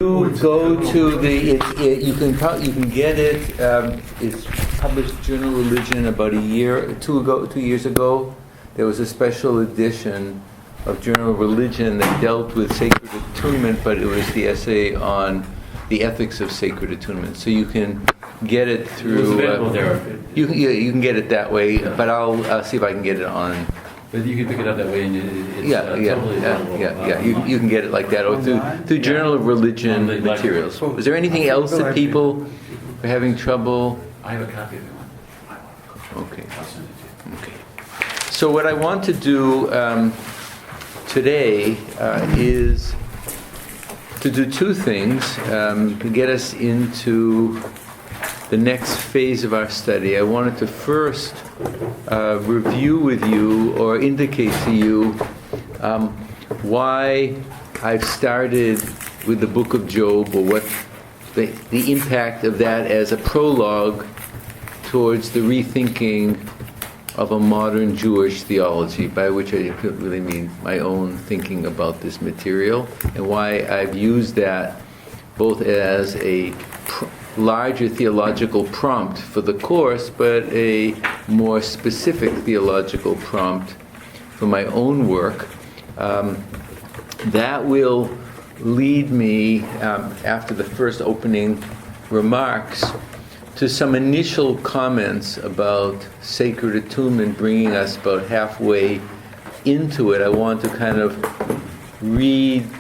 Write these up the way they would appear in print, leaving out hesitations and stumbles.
You go to the, you can get it, it's published Journal Religion about a year, 2 years ago. There was a special edition of Journal Religion that dealt with sacred attunement, but it was the essay on the ethics of sacred attunement. So you can get it through. It's available there. You can get it that way, but I'll see if I can get it on. But you can pick it up that way, and it's totally available. You can get it like that, or through Journal of Religion materials. Is there anything else that people are having trouble? I have a copy of it. Okay. I'll send it to you. Okay. So what I want to do today is to do two things to get us into the next phase of our study. I wanted to first review with you or indicate to you why I've started with the book of Job, or what the impact of that as a prologue towards the rethinking of a modern Jewish theology, by which I really mean my own thinking about this material, and why I've used that both as a larger theological prompt for the course, but a more specific theological prompt for my own work. That will lead me, after the first opening remarks, to some initial comments about sacred attunement, bringing us about halfway into it. I want to kind of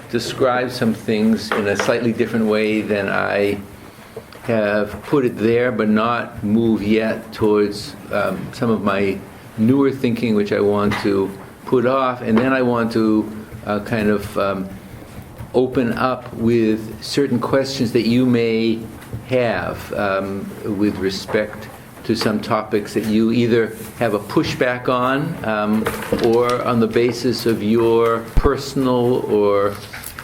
describe some things in a slightly different way than I have put it there, but not move yet towards some of my newer thinking, which I want to put off, and then I want to kind of open up with certain questions that you may have with respect to some topics that you either have a pushback on, or on the basis of your personal or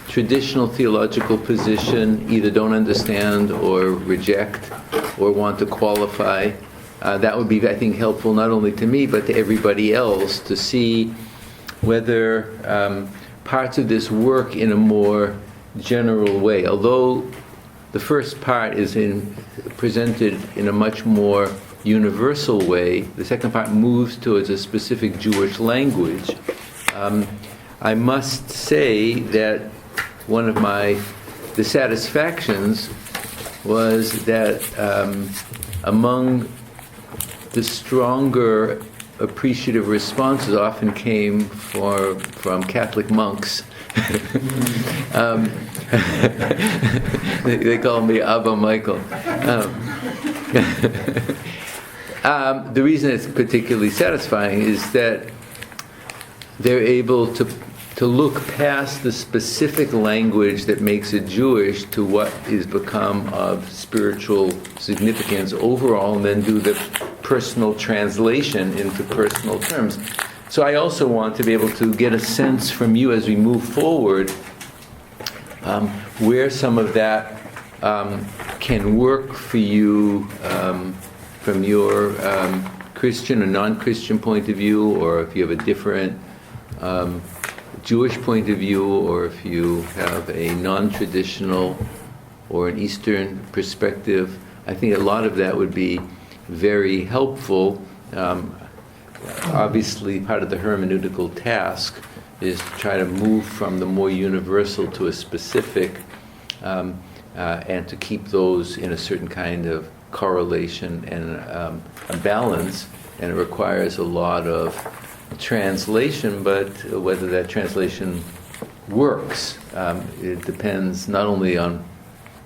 traditional theological position, either don't understand or reject or want to qualify. That would be, I think, helpful not only to me but to everybody else to see whether parts of this work in a more general way. Although the first part is presented in a much more universal way, the second part moves towards a specific Jewish language. I must say that one of my dissatisfactions was that among the stronger appreciative responses often came from Catholic monks. They call me Abba Michael. The reason it's particularly satisfying is that they're able to look past the specific language that makes it Jewish to what is become of spiritual significance overall, and then do the personal translation into personal terms. So I also want to be able to get a sense from you as we move forward where some of that can work for you from your Christian or non-Christian point of view, or if you have a different Jewish point of view, or if you have a non-traditional or an Eastern perspective. I think a lot of that would be very helpful. Obviously, part of the hermeneutical task is to try to move from the more universal to a specific, and to keep those in a certain kind of correlation and a balance, and it requires a lot of translation, but whether that translation works, it depends not only on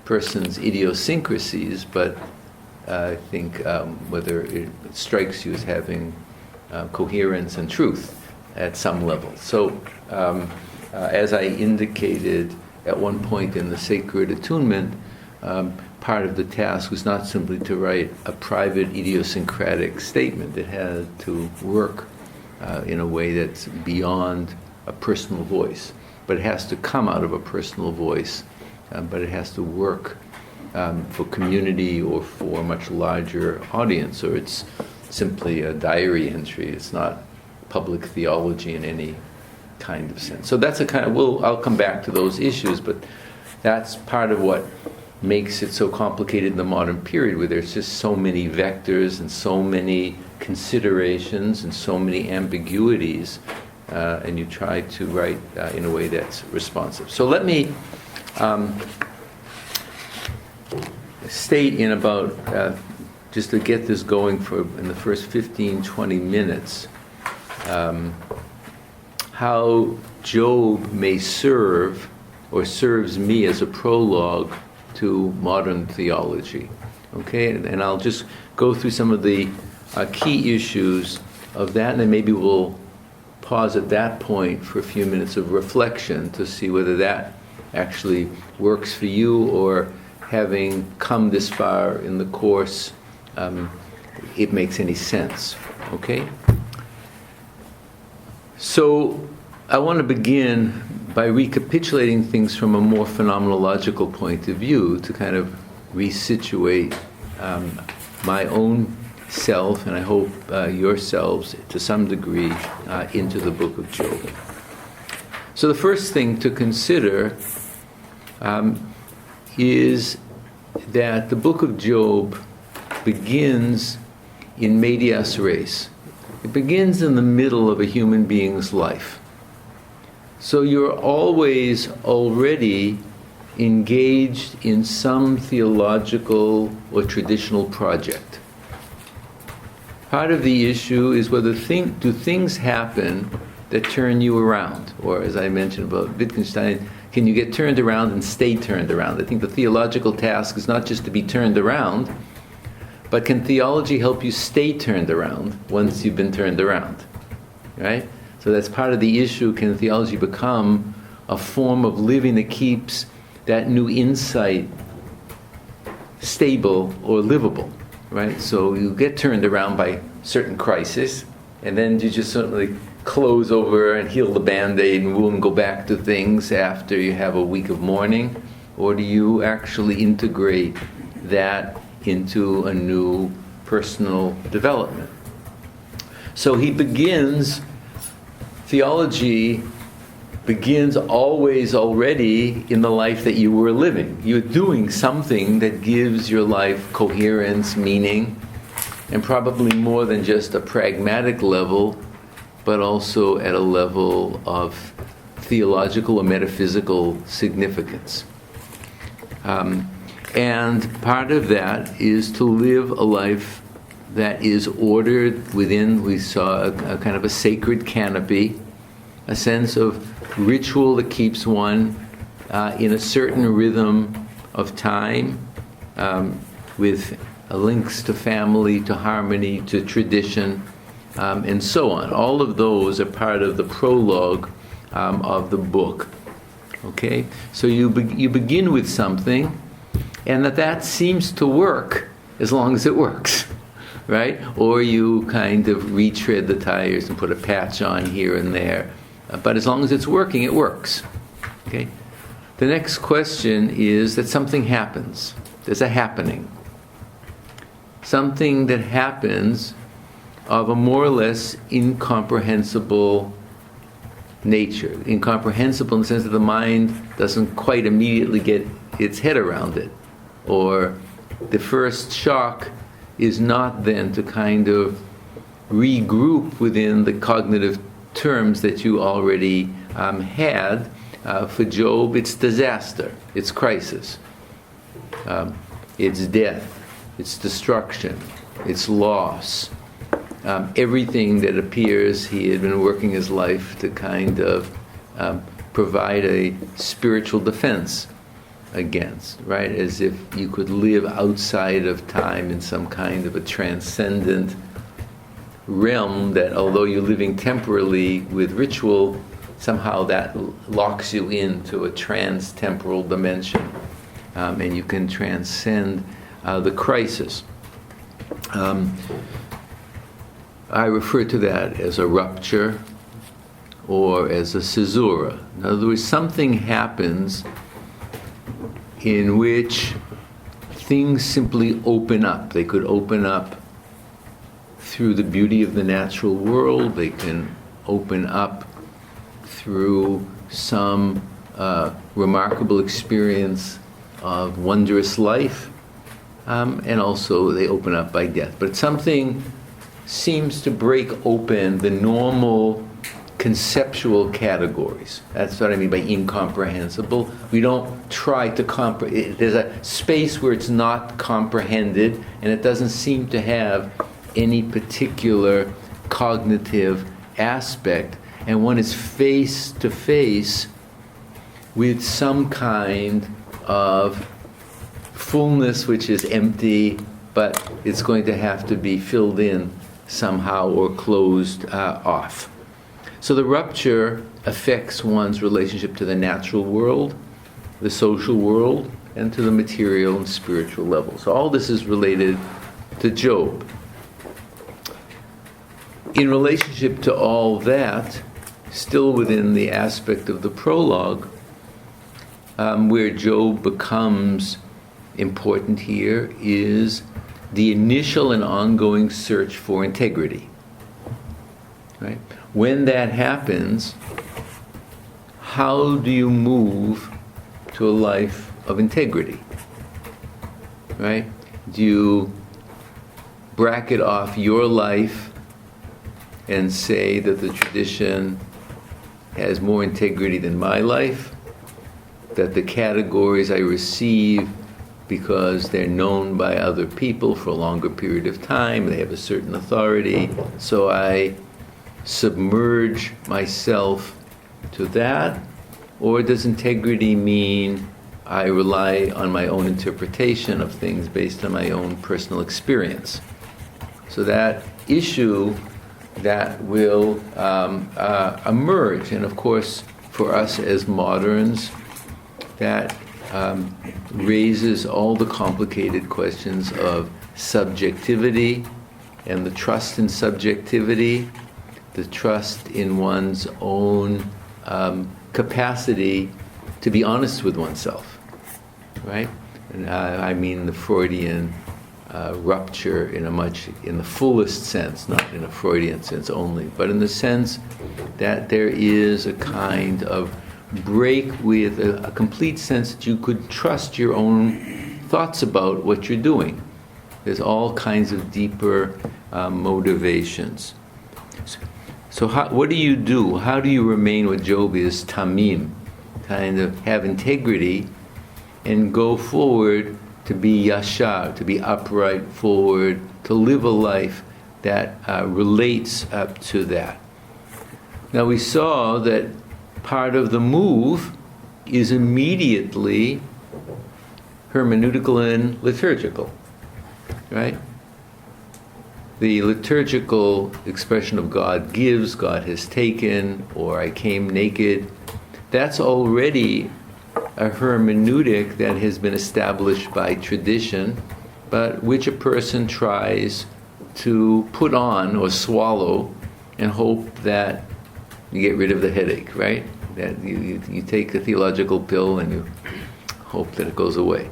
person's idiosyncrasies, but I think whether it strikes you as having coherence and truth at some level. So, as I indicated at one point in the Sacred Attunement, part of the task was not simply to write a private idiosyncratic statement. It had to work in a way that's beyond a personal voice. But it has to come out of a personal voice, but it has to work for community or for a much larger audience, or it's simply a diary entry. It's not public theology in any kind of sense. So that's a kind of, I'll come back to those issues, but that's part of what makes it so complicated in the modern period, where there's just so many vectors and so many considerations and so many ambiguities, and you try to write in a way that's responsive. So let me state in about, just to get this going in the first 15, 20 minutes, how Job may serve or serves me as a prologue to modern theology. Okay, and I'll just go through some of the key issues of that, and then maybe we'll pause at that point for a few minutes of reflection to see whether that actually works for you, or having come this far in the course, it makes any sense. Okay? So I want to begin by recapitulating things from a more phenomenological point of view to kind of resituate my own self, and I hope yourselves to some degree, into the book of Job. So the first thing to consider is that the book of Job begins in medias res. It begins in the middle of a human being's life. So you're always already engaged in some theological or traditional project. Part of the issue is whether do things happen that turn you around? Or as I mentioned about Wittgenstein, can you get turned around and stay turned around? I think the theological task is not just to be turned around, but can theology help you stay turned around once you've been turned around? Right? So that's part of the issue. Can theology become a form of living that keeps that new insight stable or livable? Right? So you get turned around by certain crisis, and then you just certainly close over and heal the Band-Aid and wound, go back to things after you have a week of mourning? Or do you actually integrate that into a new personal development? So theology begins always already in the life that you were living. You're doing something that gives your life coherence, meaning, and probably more than just a pragmatic level, but also at a level of theological or metaphysical significance. And part of that is to live a life that is ordered within, we saw a kind of a sacred canopy, a sense of ritual that keeps one in a certain rhythm of time, with links to family, to harmony, to tradition, and so on. All of those are part of the prologue of the book. Okay? So you begin with something, and that seems to work as long as it works, right? Or you kind of retread the tires and put a patch on here and there. But as long as it's working, it works. Okay? The next question is that something happens. There's a happening. Something that happens of a more or less incomprehensible nature. Incomprehensible in the sense that the mind doesn't quite immediately get its head around it. Or the first shock is not then to kind of regroup within the cognitive terms that you already had. For Job, it's disaster, it's crisis, it's death, it's destruction, it's loss. Everything that appears he had been working his life to kind of provide a spiritual defense against, right? As if you could live outside of time in some kind of a transcendent realm that, although you're living temporally with ritual, somehow that locks you into a trans-temporal dimension, and you can transcend the crisis. I refer to that as a rupture or as a caesura. In other words, something happens in which things simply open up. They could open up through the beauty of the natural world. They can open up through some remarkable experience of wondrous life, and also they open up by death. But something seems to break open the normal conceptual categories. That's what I mean by incomprehensible. We don't try to comprehend. There's a space where it's not comprehended, and it doesn't seem to have any particular cognitive aspect, and one is face to face with some kind of fullness which is empty, but it's going to have to be filled in somehow or closed off. So the rupture affects one's relationship to the natural world, the social world, and to the material and spiritual level. So all this is related to Job. In relationship to all that, still within the aspect of the prologue, where Job becomes important here is the initial and ongoing search for integrity. Right? When that happens, how do you move to a life of integrity? Right? Do you bracket off your life and say that the tradition has more integrity than my life? That the categories I receive because they're known by other people for a longer period of time, they have a certain authority, so I submerge myself to that? Or does integrity mean I rely on my own interpretation of things based on my own personal experience? So that issue that will emerge, and of course for us as moderns, that raises all the complicated questions of subjectivity and the trust in subjectivity, the trust in one's own capacity to be honest with oneself, right? And I mean the Freudian rupture in the fullest sense, not in a Freudian sense only, but in the sense that there is a kind of break with a complete sense that you could trust your own thoughts about what you're doing. There's all kinds of deeper motivations. So what do you do? How do you remain what Job is, tamim, kind of have integrity and go forward to be yashar, to be upright forward, to live a life that relates up to that? Now we saw that part of the move is immediately hermeneutical and liturgical, right? The liturgical expression of God gives, God has taken, or I came naked, that's already a hermeneutic that has been established by tradition, but which a person tries to put on or swallow and hope that you get rid of the headache, right? That you take the theological pill and you hope that it goes away.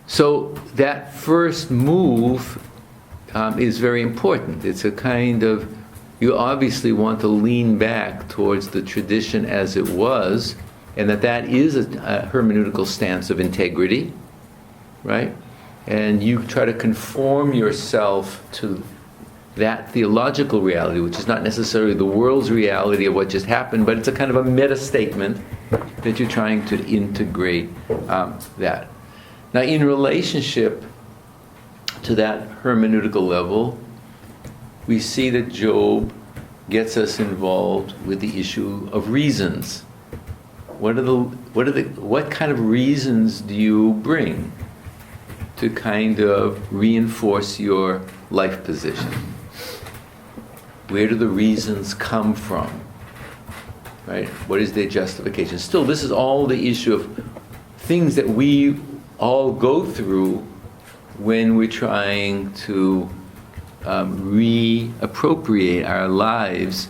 So that first move is very important. It's a kind of, you obviously want to lean back towards the tradition as it was, and that is a hermeneutical stance of integrity, right? And you try to conform yourself to that theological reality, which is not necessarily the world's reality of what just happened, but it's a kind of a meta statement that you're trying to integrate that. Now, in relationship to that hermeneutical level, we see that Job gets us involved with the issue of reasons. What kind of reasons do you bring to kind of reinforce your life position? Where do the reasons come from? Right? What is their justification? Still, this is all the issue of things that we all go through when we're trying to reappropriate our lives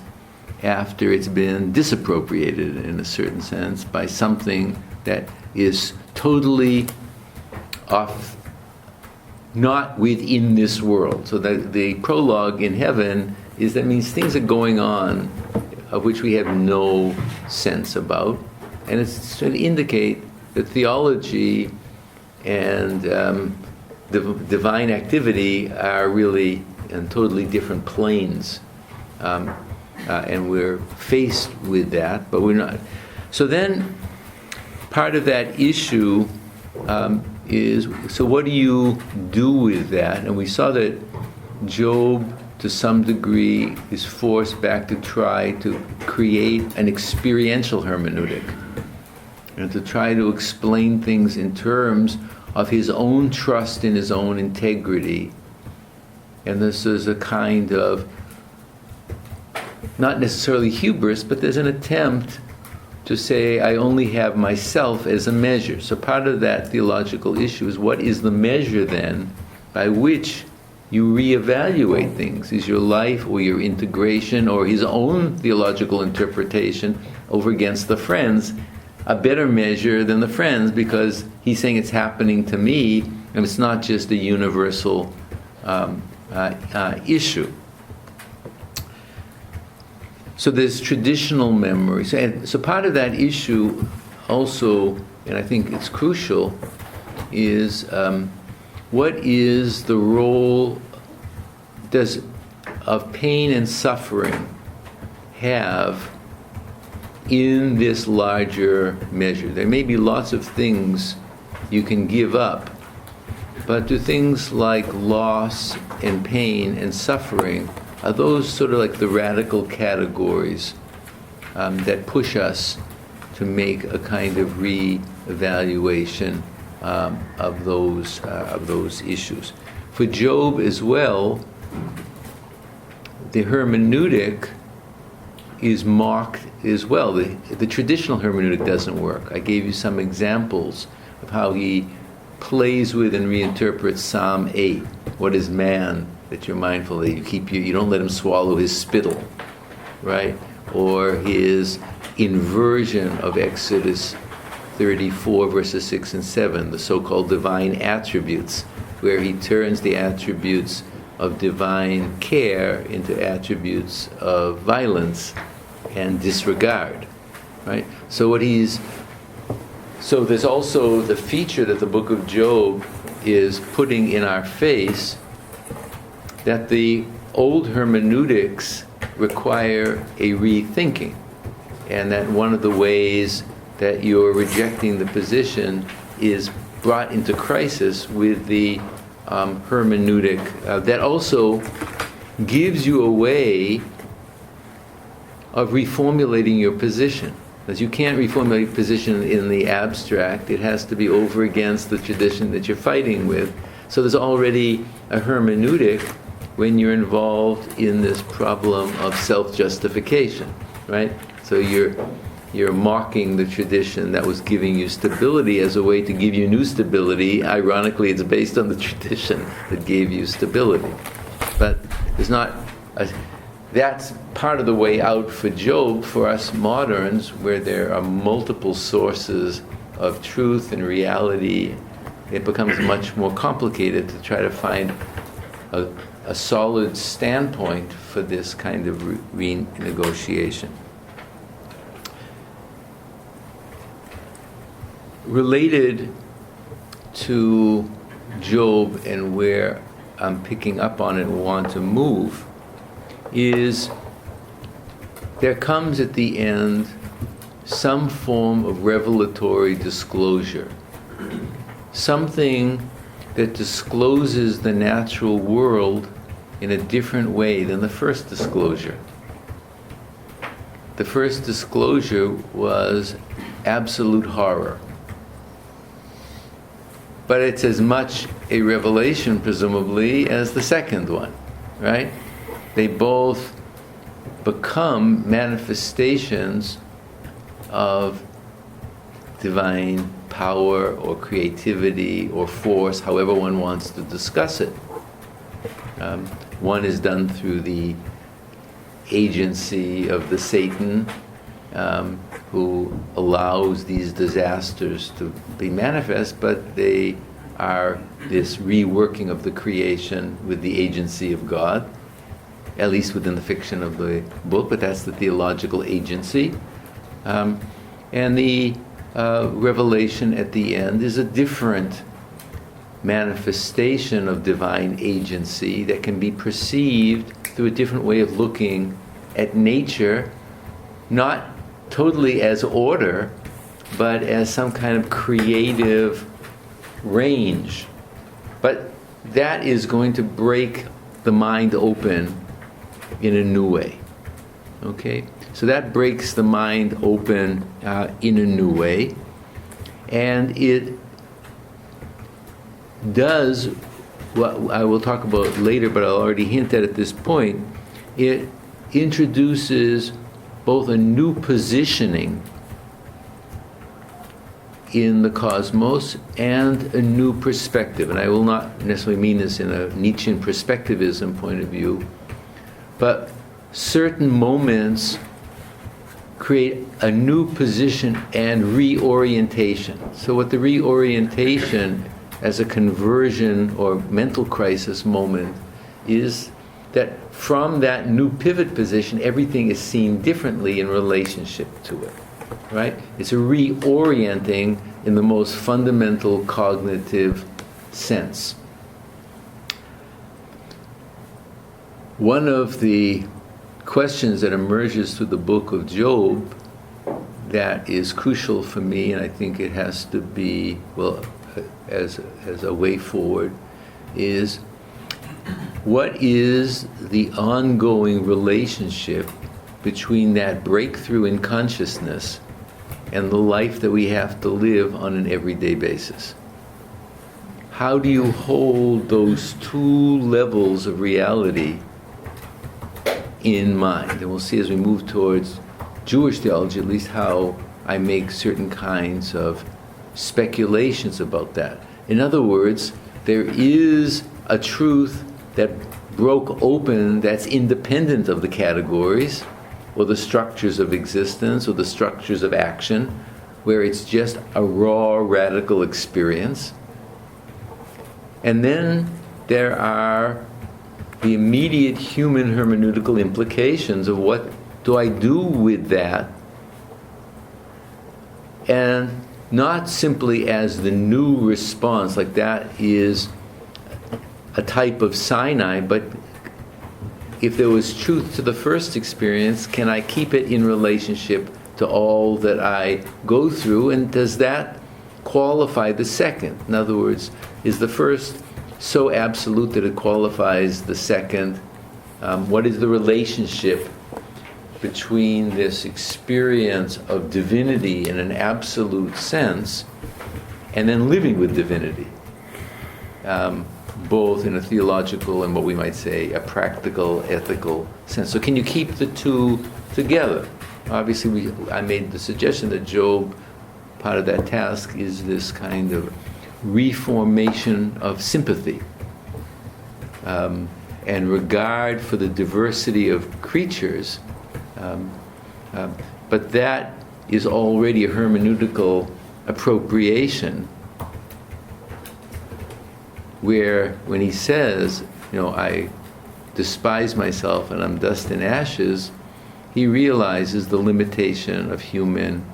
after it's been disappropriated in a certain sense by something that is totally off, not within this world. So the prologue in heaven that means things are going on of which we have no sense about, and it's to indicate that theology and divine activity are really in totally different planes. And we're faced with that, but we're not. So then, part of that issue is, so what do you do with that? And we saw that Job, to some degree, is forced back to try to create an experiential hermeneutic, and to try to explain things in terms of his own trust in his own integrity. And this is a kind of, not necessarily hubris, but there's an attempt to say, I only have myself as a measure. So part of that theological issue is, what is the measure then by which you reevaluate things? Is your life or your integration or his own theological interpretation over against the friends a better measure than the friends, because he's saying it's happening to me, and it's not just a universal issue. So there's traditional memory. So part of that issue also, and I think it's crucial, is what is the role of pain and suffering have in this larger measure? There may be lots of things you can give up, but do things like loss and pain and suffering, are those sort of like the radical categories that push us to make a kind of re-evaluation of those issues? For Job as well, the hermeneutic is marked as well. The traditional hermeneutic doesn't work. I gave you some examples of how he plays with and reinterprets Psalm 8. What is man that you're mindful that you don't let him swallow his spittle, right? Or his inversion of Exodus 34 verses 6 and 7, the so-called divine attributes, where he turns the attributes of divine care into attributes of violence and disregard, right? So there's also the feature that the book of Job is putting in our face, that the old hermeneutics require a rethinking, and that one of the ways that you're rejecting the position is brought into crisis with the hermeneutic that also gives you a way of reformulating your position. Because you can't reformulate your position in the abstract. It has to be over against the tradition that you're fighting with. So there's already a hermeneutic when you're involved in this problem of self-justification, right? So you're mocking the tradition that was giving you stability as a way to give you new stability. Ironically, it's based on the tradition that gave you stability. But there's not that's part of the way out for Job. For us moderns, where there are multiple sources of truth and reality, it becomes much more complicated to try to find a solid standpoint for this kind of renegotiation. Related to Job, and where I'm picking up on it and want to move, is there comes at the end some form of revelatory disclosure, something that discloses the natural world in a different way than the first disclosure. The first disclosure was absolute horror. But it's as much a revelation, presumably, as the second one, right? They both become manifestations of divine power or creativity or force, however one wants to discuss it. One is done through the agency of the Satan, who allows these disasters to be manifest, but they are this reworking of the creation with the agency of God, at least within the fiction of the book, but that's the theological agency. And the revelation at the end is a different manifestation of divine agency that can be perceived through a different way of looking at nature, not totally as order, but as some kind of creative range. But that is going to break the mind open in a new way. Okay? So that breaks the mind open in a new way. And it does what I will talk about later, but I'll already hint at this point. It introduces both a new positioning in the cosmos and a new perspective. And I will not necessarily mean this in a Nietzschean perspectivism point of view, but certain moments create a new position and reorientation. So what the reorientation as a conversion or mental crisis moment is that from that new pivot position, everything is seen differently in relationship to it, right? It's a reorienting in the most fundamental cognitive sense. One of the questions that emerges through the book of Job that is crucial for me, and I think it has to be, well, as a way forward, is what is the ongoing relationship between that breakthrough in consciousness and the life that we have to live on an everyday basis? How do you hold those two levels of reality in mind? And we'll see as we move towards Jewish theology, at least how I make certain kinds of speculations about that. In other words, there is a truth that broke open that's independent of the categories or the structures of existence or the structures of action, where it's just a raw, radical experience. And then there are the immediate human hermeneutical implications of what do I do with that, and not simply as the new response, like that is a type of Sinai, but if there was truth to the first experience, can I keep it in relationship to all that I go through, and does that qualify the second? In other words, is the first so absolute that it qualifies the second? What is the relationship between this experience of divinity in an absolute sense and then living with divinity, both in a theological and what we might say a practical, ethical sense? So can you keep the two together? Obviously, I made the suggestion that Job, part of that task is this kind of reformation of sympathy and regard for the diversity of creatures. But that is already a hermeneutical appropriation, where when he says, I despise myself and I'm dust and ashes, he realizes the limitation of human,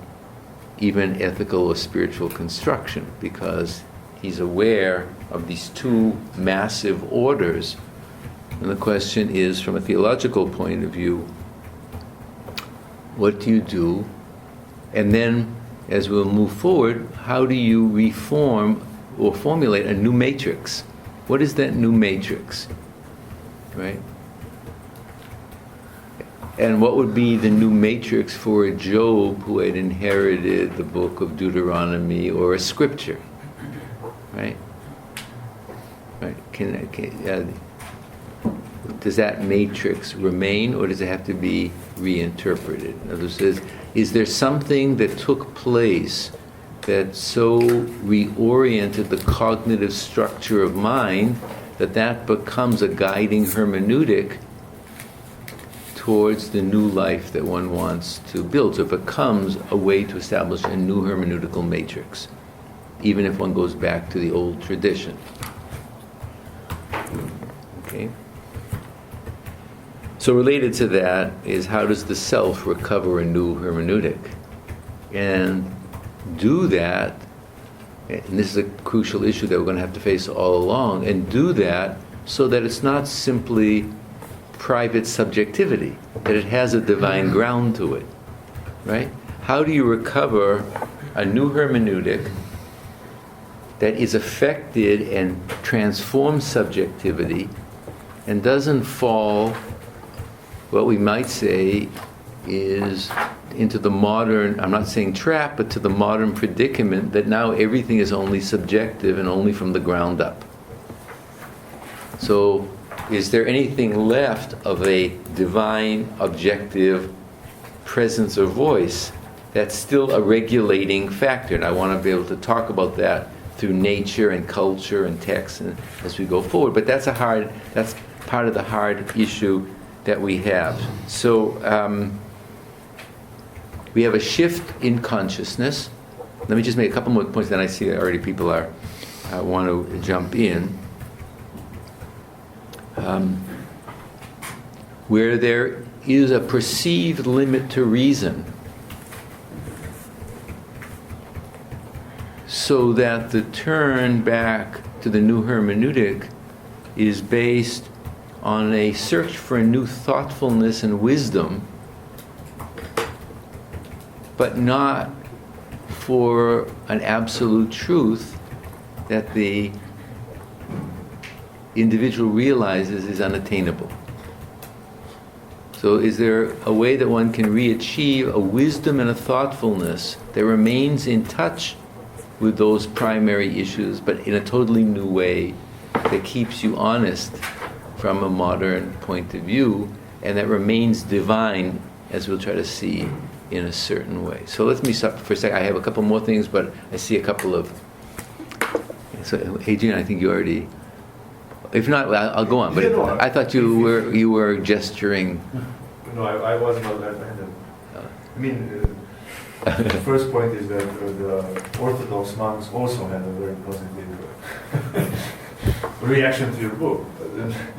even ethical or spiritual construction, because he's aware of these two massive orders. And the question is, from a theological point of view, what do you do? And then, as we'll move forward, how do you reform or formulate a new matrix? What is that new matrix? Right? And what would be the new matrix for a Job who had inherited the book of Deuteronomy or a scripture? Right? Right? Does that matrix remain, or does it have to be reinterpreted? In other words, is there something that took place that so reoriented the cognitive structure of mind that becomes a guiding hermeneutic towards the new life that one wants to build? So it becomes a way to establish a new hermeneutical matrix, even if one goes back to the old tradition. Okay? So related to that is, how does the self recover a new hermeneutic? And do that, and this is a crucial issue that we're going to have to face all along, and do that so that it's not simply private subjectivity, that it has a divine ground to it, right? How do you recover a new hermeneutic that is affected and transforms subjectivity and doesn't fall, what we might say, is into the modern, I'm not saying trap, but to the modern predicament that now everything is only subjective and only from the ground up. So, is there anything left of a divine, objective presence or voice that's still a regulating factor? And I want to be able to talk about that through nature and culture and text and as we go forward. But that's part of the hard issue that we have. So we have a shift in consciousness. Let me just make a couple more points, then I see that already people want to jump in. Where there is a perceived limit to reason, so that the turn back to the new hermeneutic is based on a search for a new thoughtfulness and wisdom, but not for an absolute truth that the individual realizes is unattainable. So is there a way that one can re-achieve a wisdom and a thoughtfulness that remains in touch with those primary issues, but in a totally new way that keeps you honest from a modern point of view, and that remains divine, as we'll try to see in a certain way. So let me stop for a second. I have a couple more things, but I see a couple of... So, Adrian, I think you already... If not, I'll go on. But I thought you were gesturing. No, I was not. I mean, the first point is that the Orthodox monks also had a very positive reaction to your book.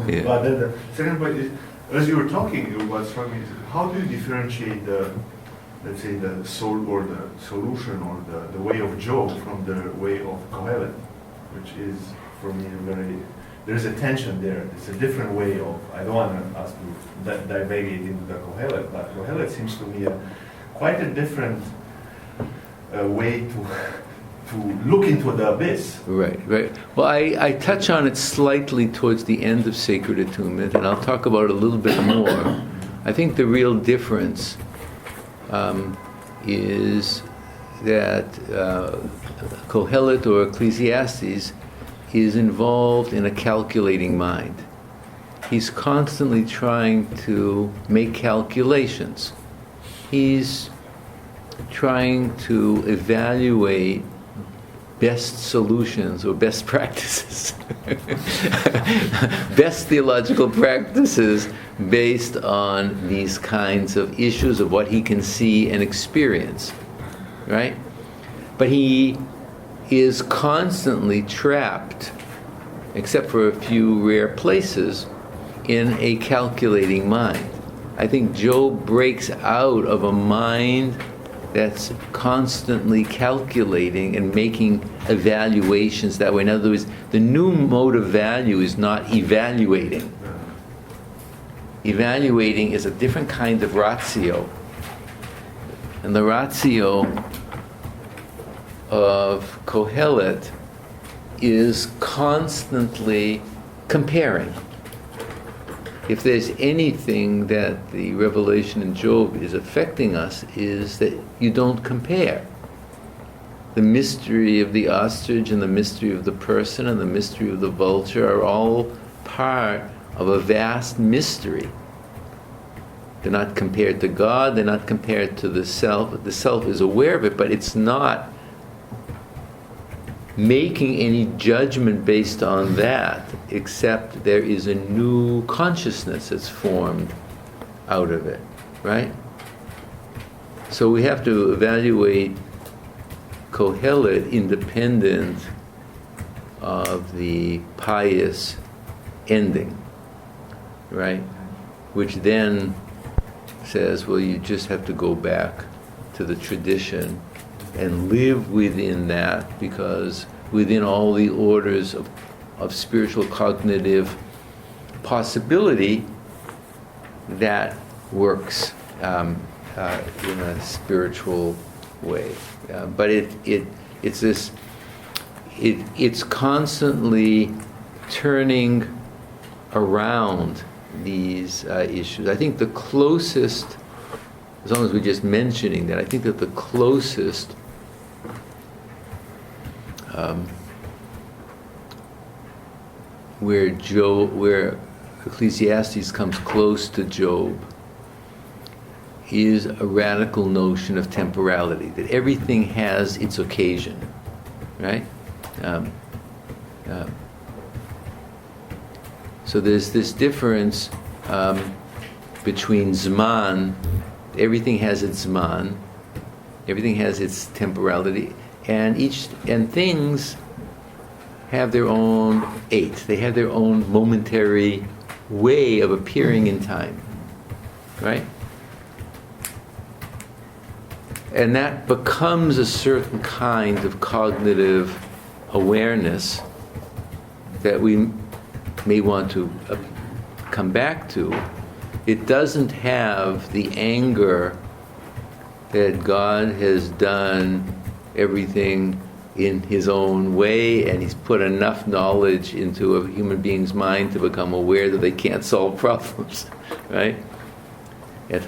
Yeah. But then the second point is, as you were talking, what struck me is how do you differentiate the, let's say, the soul or the solution or the way of Job from the way of Kohelet, which is for me very. There's a tension there. It's a different way of, I don't want us to divagate into the Kohelet, but Kohelet seems to me quite a different way to look into the abyss. Right. Well, I touch on it slightly towards the end of Sacred Attunement, and I'll talk about it a little bit more. I think the real difference is that Kohelet or Ecclesiastes is involved in a calculating mind. He's constantly trying to make calculations. He's trying to evaluate best solutions or best practices, best theological practices based on these kinds of issues of what he can see and experience, right? But he is constantly trapped, except for a few rare places, in a calculating mind. I think Job breaks out of a mind that's constantly calculating and making evaluations that way. In other words, the new mode of value is not evaluating. Evaluating is a different kind of ratio. And the ratio of Kohelet is constantly comparing. If there's anything that the revelation in Job is affecting us, is that you don't compare. The mystery of the ostrich and the mystery of the person and the mystery of the vulture are all part of a vast mystery. They're not compared to God, they're not compared to the self. The self is aware of it, but it's not making any judgment based on that, except there is a new consciousness that's formed out of it, right? So we have to evaluate Kohelet independent of the pious ending, right? Which then says, well, you just have to go back to the tradition and live within that, because within all the orders of spiritual cognitive possibility, that works in a spiritual way. But it's constantly turning around these issues. I think the closest, as long as we're just mentioning that, I think that the closest where Ecclesiastes comes close to Job is a radical notion of temporality, that everything has its occasion, right? So there's this difference between Zman, everything has its Zman, everything has its temporality, and things have their own they have their own momentary way of appearing in time, right? And that becomes a certain kind of cognitive awareness that we may want to come back to. It doesn't have the anger that God has done everything in his own way, and he's put enough knowledge into a human being's mind to become aware that they can't solve problems, right? God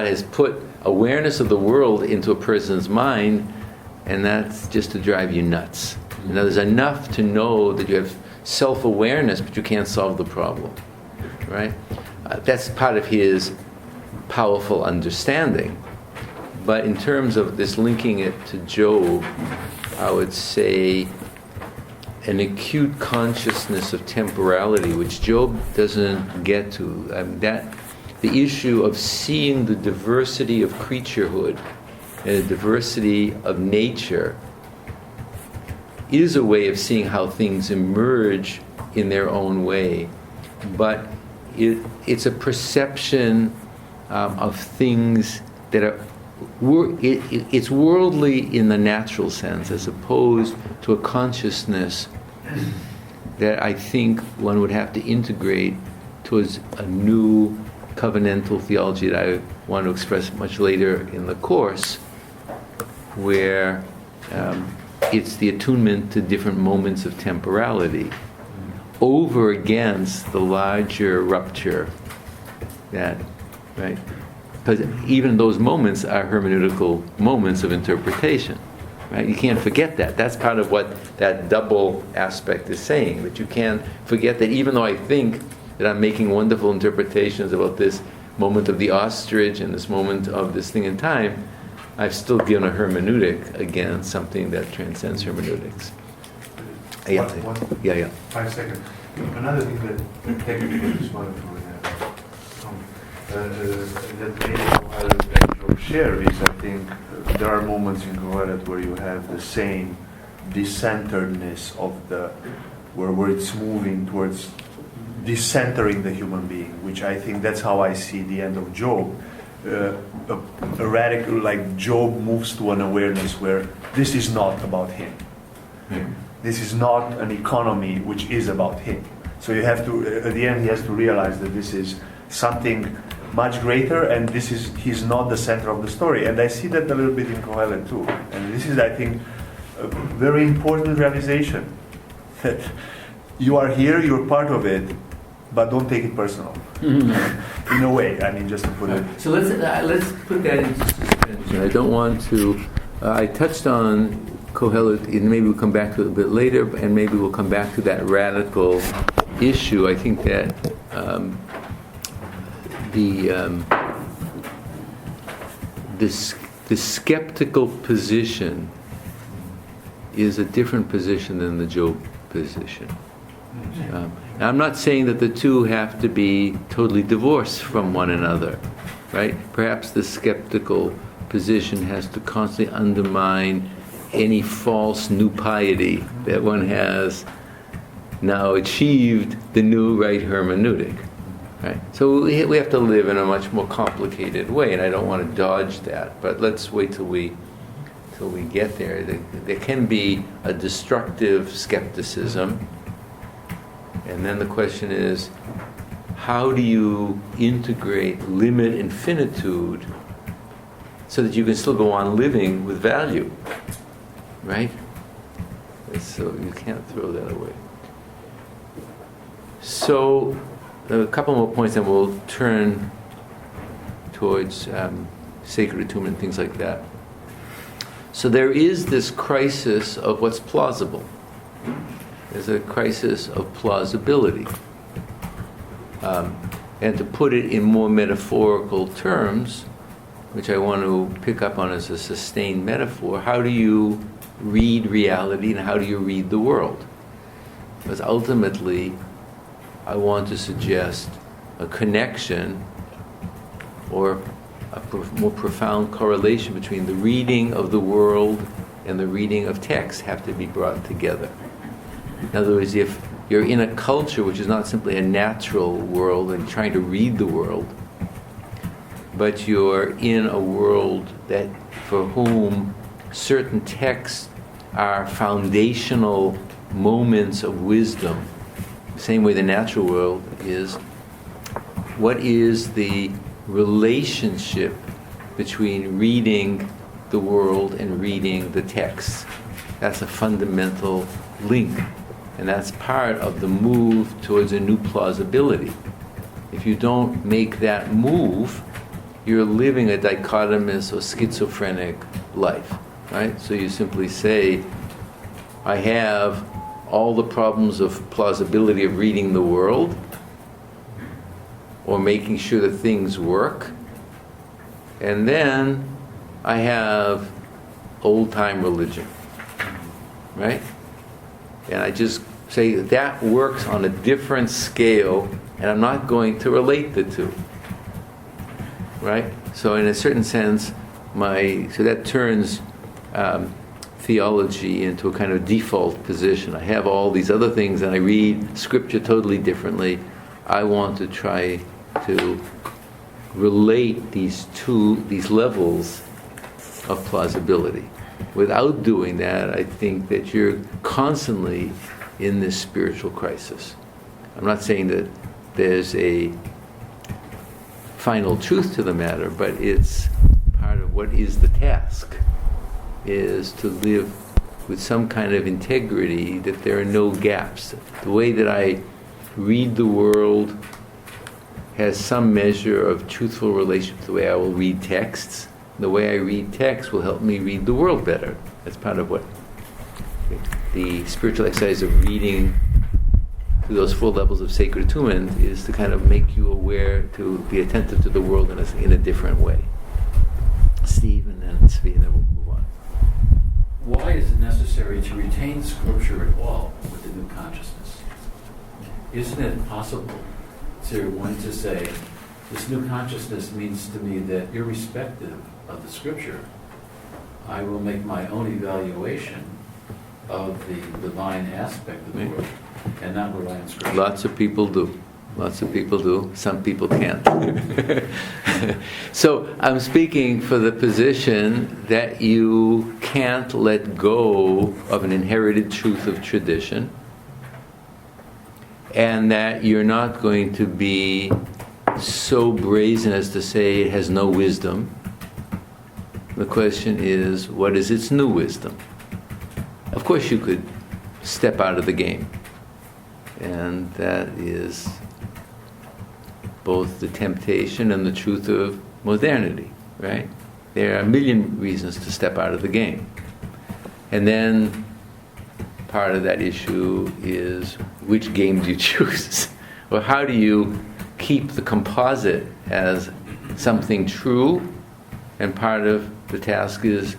has put awareness of the world into a person's mind, and that's just to drive you nuts. Now, there's enough to know that you have self-awareness, but you can't solve the problem, right? That's part of his powerful understanding. But in terms of this linking it to Job, I would say an acute consciousness of temporality, which Job doesn't get to. That the issue of seeing the diversity of creaturehood and the diversity of nature is a way of seeing how things emerge in their own way. But it's a perception of things that are it's worldly in the natural sense, as opposed to a consciousness that I think one would have to integrate towards a new covenantal theology that I want to express much later in the course, where it's the attunement to different moments of temporality over against the larger rupture that, right? Because even those moments are hermeneutical moments of interpretation, right? You can't forget that. That's part of what that double aspect is saying, that you can't forget that even though I think that I'm making wonderful interpretations about this moment of the ostrich and this moment of this thing in time, I've still given a hermeneutic against something that transcends hermeneutics. Yeah. 5 seconds. Another thing that technically just wanted to that you share is, I think, there are moments in Kohelet where you have the same decenteredness of where it's moving towards decentering the human being, which I think that's how I see the end of Job. A radical, like Job moves to an awareness where this is not about him. This is not an economy which is about him. So you have to, at the end, he has to realize that this is something much greater, and he's not the center of the story. And I see that a little bit in Kohelet too. And this is, I think, a very important realization that you are here, you're part of it, but don't take it personal. In a way, I mean, just to put it. So let's put that into suspension. I don't want to. I touched on Kohelet, and maybe we'll come back to it a bit later, and maybe we'll come back to that radical issue. I think that the skeptical position is a different position than the Job position. Now, I'm not saying that the two have to be totally divorced from one another, right? Perhaps the skeptical position has to constantly undermine any false new piety that one has now achieved the new right hermeneutic, Right? So we have to live in a much more complicated way, and I don't want to dodge that. But let's wait till we get there. There can be a destructive skepticism, and then the question is, how do you integrate limit and finitude so that you can still go on living with value, right? So you can't throw that away. So a couple more points, and we'll turn towards sacred attunement, things like that. So there is this crisis of what's plausible. There's a crisis of plausibility. And to put it in more metaphorical terms, which I want to pick up on as a sustained metaphor, how do you read reality and how do you read the world? Because ultimately, I want to suggest a connection or a more profound correlation between the reading of the world and the reading of text have to be brought together. In other words, if you're in a culture which is not simply a natural world and trying to read the world, but you're in a world that for whom certain texts are foundational moments of wisdom, the same way the natural world is, what is the relationship between reading the world and reading the text? That's a fundamental link. And that's part of the move towards a new plausibility. If you don't make that move, you're living a dichotomous or schizophrenic life, right? So you simply say, I have all the problems of plausibility of reading the world, or making sure that things work, and then I have old-time religion, right? And I just say that works on a different scale, and I'm not going to relate the two, right? So in a certain sense, so that turns theology into a kind of default position. I have all these other things, and I read Scripture totally differently. I want to try to relate these levels of plausibility. Without doing that, I think that you're constantly in this spiritual crisis. I'm not saying that there's a final truth to the matter, but it's part of what is the task, is to live with some kind of integrity, that there are no gaps. The way that I read the world has some measure of truthful relationship to the way I will read texts. The way I read text will help me read the world better. That's part of what the spiritual exercise of reading through those 4 levels of sacred attunement is, to kind of make you aware, to be attentive to the world in a different way. Steve, and then Svi, and then we'll move on. Why is it necessary to retain Scripture at all with the new consciousness? Isn't it possible to say, this new consciousness means to me that irrespective of the Scripture, I will make my own evaluation of the divine aspect of the world and not rely on Scripture? Lots of people do. Some people can't. So I'm speaking for the position that you can't let go of an inherited truth of tradition, and that you're not going to be so brazen as to say it has no wisdom. The question is, what is its new wisdom? Of course you could step out of the game, and that is both the temptation and the truth of modernity, right? There are a million reasons to step out of the game. And then part of that issue is which game do you choose? Or how do you keep the composite as something true? And part of the task is,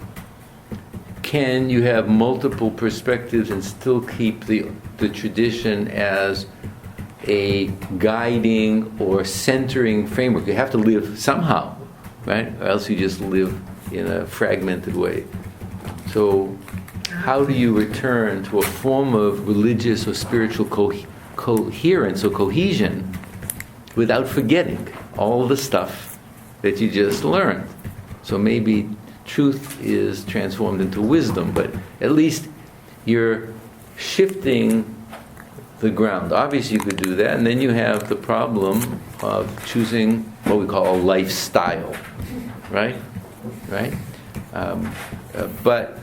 can you have multiple perspectives and still keep the tradition as a guiding or centering framework? You have to live somehow, right? Or else you just live in a fragmented way. So how do you return to a form of religious or spiritual coherence or cohesion without forgetting all the stuff that you just learned. So maybe truth is transformed into wisdom, but at least you're shifting the ground. Obviously you could do that, and then you have the problem of choosing what we call a lifestyle, right? But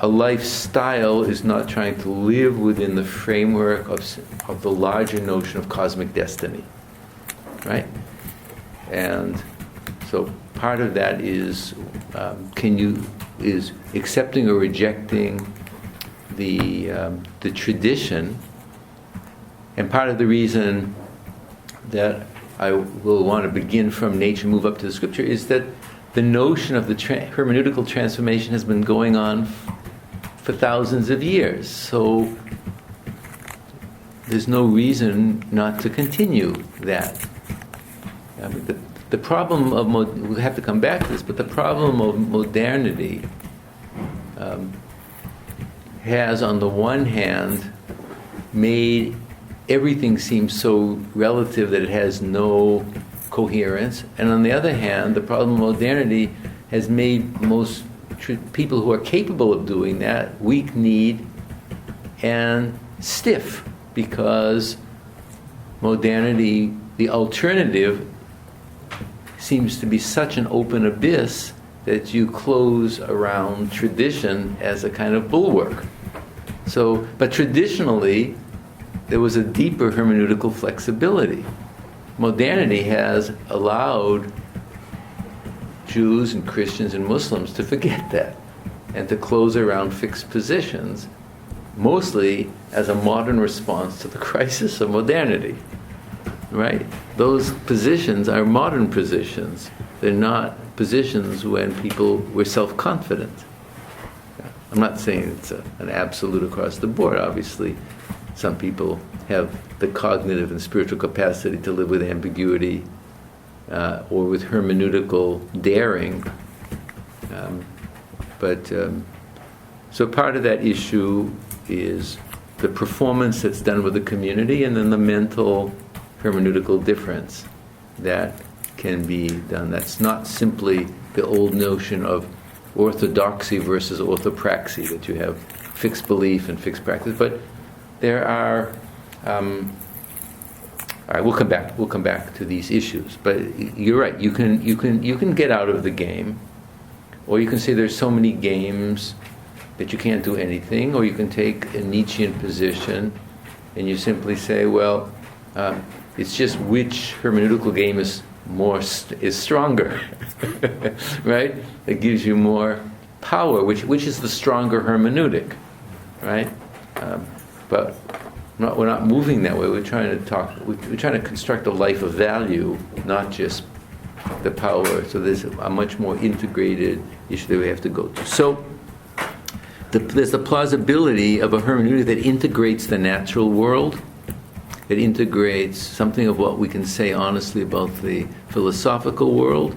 a lifestyle is not trying to live within the framework of the larger notion of cosmic destiny, right? And so part of that is is accepting or rejecting the tradition. And part of the reason that I will want to begin from nature, move up to the scripture, is that the notion of the hermeneutical transformation has been going on for thousands of years. So there's no reason not to continue that. I mean, the problem of, we'll have to come back to this, but the problem of modernity has, on the one hand, made everything seem so relative that it has no coherence, and on the other hand, the problem of modernity has made most people who are capable of doing that weak-kneed and stiff, because modernity, the alternative, seems to be such an open abyss that you close around tradition as a kind of bulwark. So, but traditionally, there was a deeper hermeneutical flexibility. Modernity has allowed Jews and Christians and Muslims to forget that and to close around fixed positions, mostly as a modern response to the crisis of modernity, right? Those positions are modern positions. They're not positions when people were self-confident. I'm not saying it's an absolute across the board. Obviously, some people have the cognitive and spiritual capacity to live with ambiguity or with hermeneutical daring. So part of that issue is the performance that's done with the community, and then the mental hermeneutical difference that can be done. That's not simply the old notion of orthodoxy versus orthopraxy, that you have fixed belief and fixed practice, but there are. All right, we'll come back to these issues. But you're right. You can get out of the game, or you can say there's so many games that you can't do anything, or you can take a Nietzschean position, and you simply say, well, it's just which hermeneutical game is stronger, right? It gives you more power. Which is the stronger hermeneutic, right? But we're not moving that way. We're trying to construct a life of value, not just the power. So there's a much more integrated issue that we have to go to. So there's the plausibility of a hermeneutic that integrates the natural world, that integrates something of what we can say honestly about the philosophical world,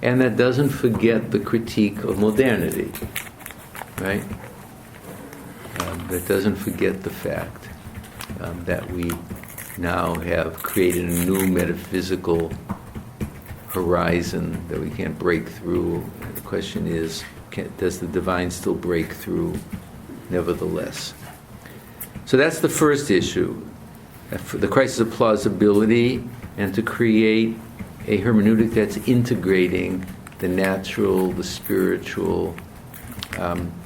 and that doesn't forget the critique of modernity, right? That doesn't forget the fact that we now have created a new metaphysical horizon that we can't break through. The question is, does the divine still break through nevertheless? So that's the first issue, the crisis of plausibility, and to create a hermeneutic that's integrating the natural, the spiritual,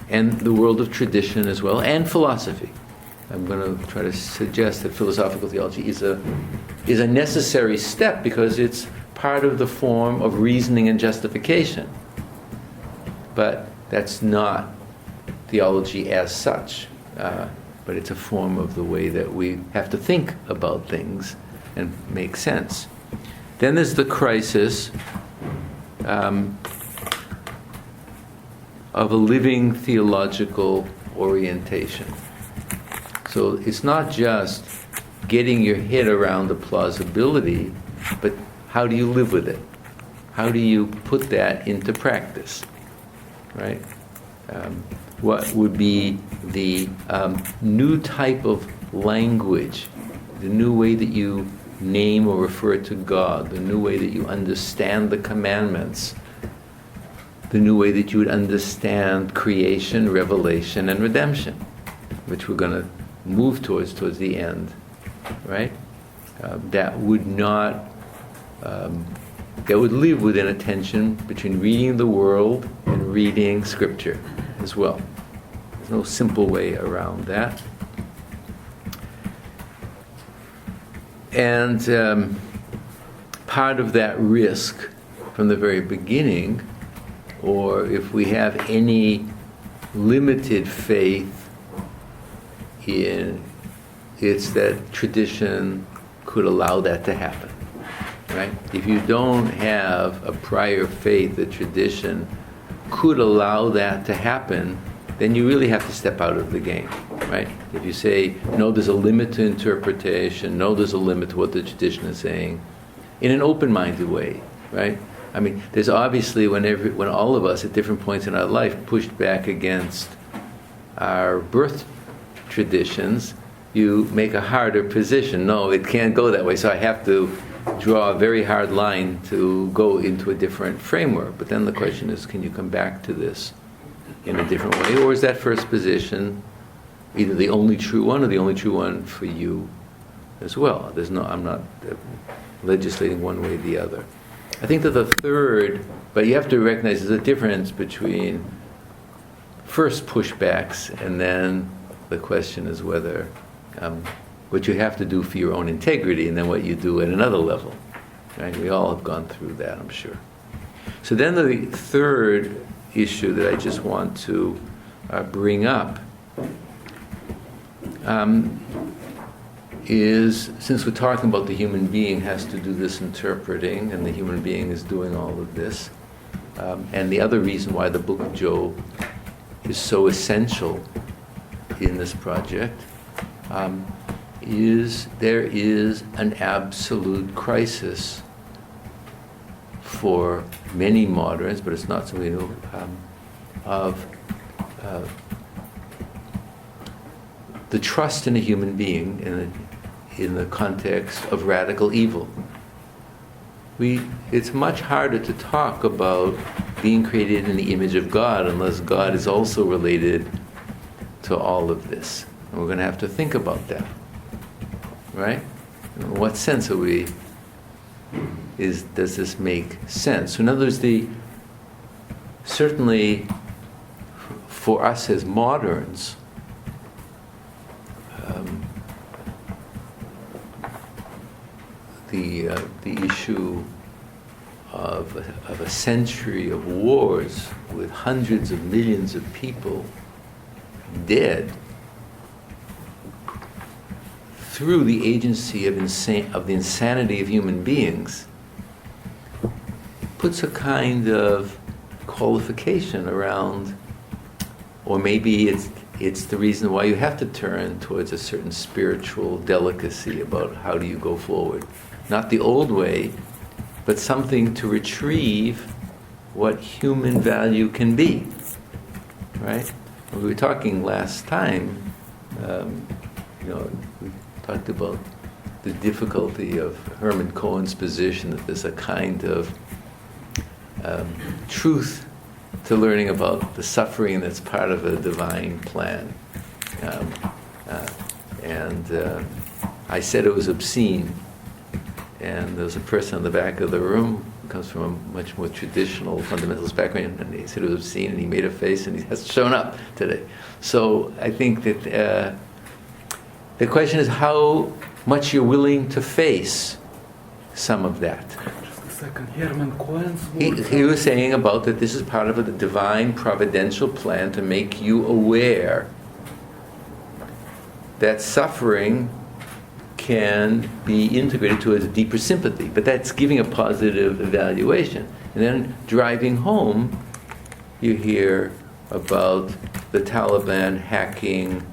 and the world of tradition as well, and philosophy. I'm going to try to suggest that philosophical theology is a necessary step, because it's part of the form of reasoning and justification. But that's not theology as such, but it's a form of the way that we have to think about things and make sense. Then there's the crisis of a living theological orientation. So it's not just getting your head around the plausibility, but how do you live with it? How do you put that into practice? Right? What would be the new type of language, the new way that you name or refer to God, the new way that you understand the commandments, the new way that you would understand creation, revelation, and redemption, which we're going to move towards the end, right? That would not, that would live within a tension between reading the world and reading Scripture as well. There's no simple way around that. And part of that risk from the very beginning, or if we have any limited faith in, it's that tradition could allow that to happen, right? If you don't have a prior faith that tradition could allow that to happen, then you really have to step out of the game, right? If you say, no, there's a limit to interpretation, no, there's a limit to what the tradition is saying, in an open-minded way, right? I mean, there's obviously when all of us at different points in our life pushed back against our birth traditions, you make a harder position. No, it can't go that way, so I have to draw a very hard line to go into a different framework. But then the question is, can you come back to this in a different way? Or is that first position either the only true one or the only true one for you as well? I'm not legislating one way or the other. I think that the third, but you have to recognize there's a difference between first pushbacks and then the question is whether what you have to do for your own integrity and then what you do at another level. Right? We all have gone through that, I'm sure. So then the third issue that I just want to bring up is, since we're talking about the human being has to do this interpreting, and the human being is doing all of this, and the other reason why the book of Job is so essential in this project, is there is an absolute crisis for many moderns, but it's not something new, of the trust in a human being in the context of radical evil. It's much harder to talk about being created in the image of God unless God is also related to all of this. And we're going to have to think about that. Right? In what sense does this make sense? So in other words, certainly for us as moderns, the issue of a century of wars with hundreds of millions of people dead through the agency of the insanity of human beings puts a kind of qualification around, or maybe it's the reason why you have to turn towards a certain spiritual delicacy about how do you go forward. Not the old way, but something to retrieve what human value can be. Right? We were talking last time, we talked about the difficulty of Herman Cohen's position that there's a kind of truth to learning about the suffering that's part of a divine plan. I said it was obscene. And there was a person in the back of the room who comes from a much more traditional fundamentalist background, and he said it was obscene, and he made a face, and he has shown up today. So I think that the question is how much you're willing to face some of that. Just a second, Herman Cohen's He was saying about that this is part of a divine providential plan to make you aware that suffering can be integrated towards a deeper sympathy, but that's giving a positive evaluation. And then driving home, you hear about the Taliban hacking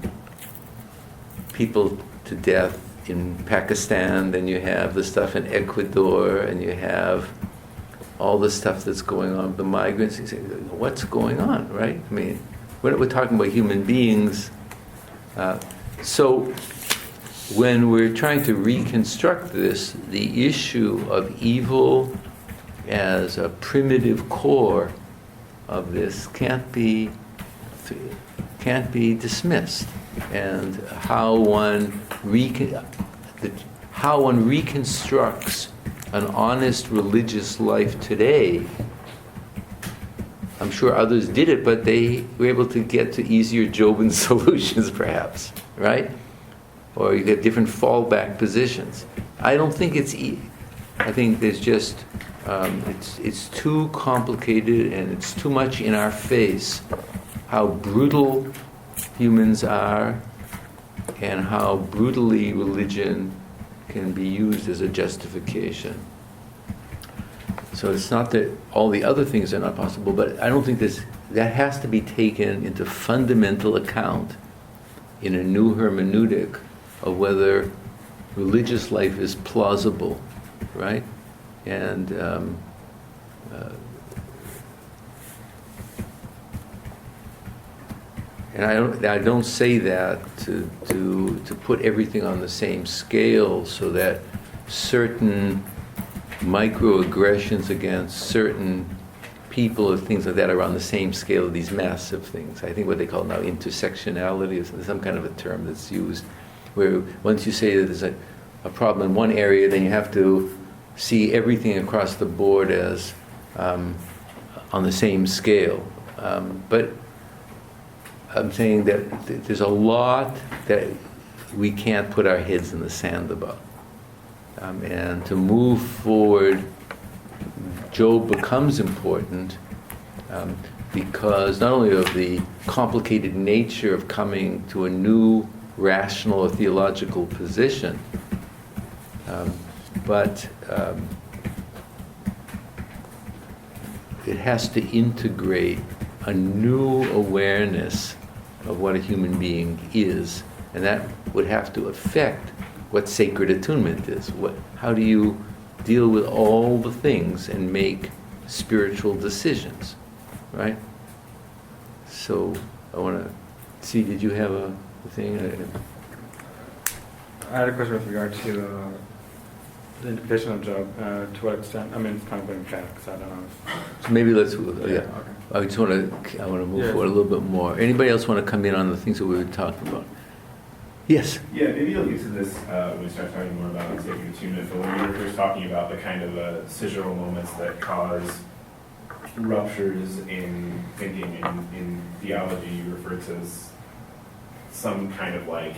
people to death in Pakistan, then you have the stuff in Ecuador, and you have all the stuff that's going on with the migrants. You say, what's going on, right? I mean, we're talking about human beings. So when we're trying to reconstruct this, the issue of evil as a primitive core of this can't be dismissed, and how one reconstructs an honest religious life today. I'm sure others did it, but they were able to get to easier Jobin solutions, perhaps, right? Or you get different fallback positions. I don't think it's I think there's just it's too complicated, and it's too much in our face how brutal humans are, and how brutally religion can be used as a justification. So it's not that all the other things are not possible, but I don't think that has to be taken into fundamental account in a new hermeneutic of whether religious life is plausible, right? And I don't say that to put everything on the same scale so that certain microaggressions against certain people or things like that are on the same scale of these massive things. I think what they call now intersectionality is some kind of a term that's used, where once you say that there's a problem in one area, then you have to see everything across the board as on the same scale. But I'm saying that there's a lot that we can't put our heads in the sand about. And to move forward, Job becomes important because not only of the complicated nature of coming to a new rational or theological position, but it has to integrate a new awareness of what a human being is, and that would have to affect what sacred attunement is. How do you deal with all the things and make spiritual decisions, right? So I want to see, did you have a thing? I had a question with regard to the interpretation of Job. To what extent? I mean, it's kind of been chat because I don't know. So maybe let's, Okay. I want to move forward a little bit more. Anybody else want to come in on the things that we were talking about? Yes. Yeah, maybe you'll get to this when we start talking more about sacred attunement, but when we were first talking about the kind of scissoral moments that cause ruptures in thinking in theology, you referred to as some kind of like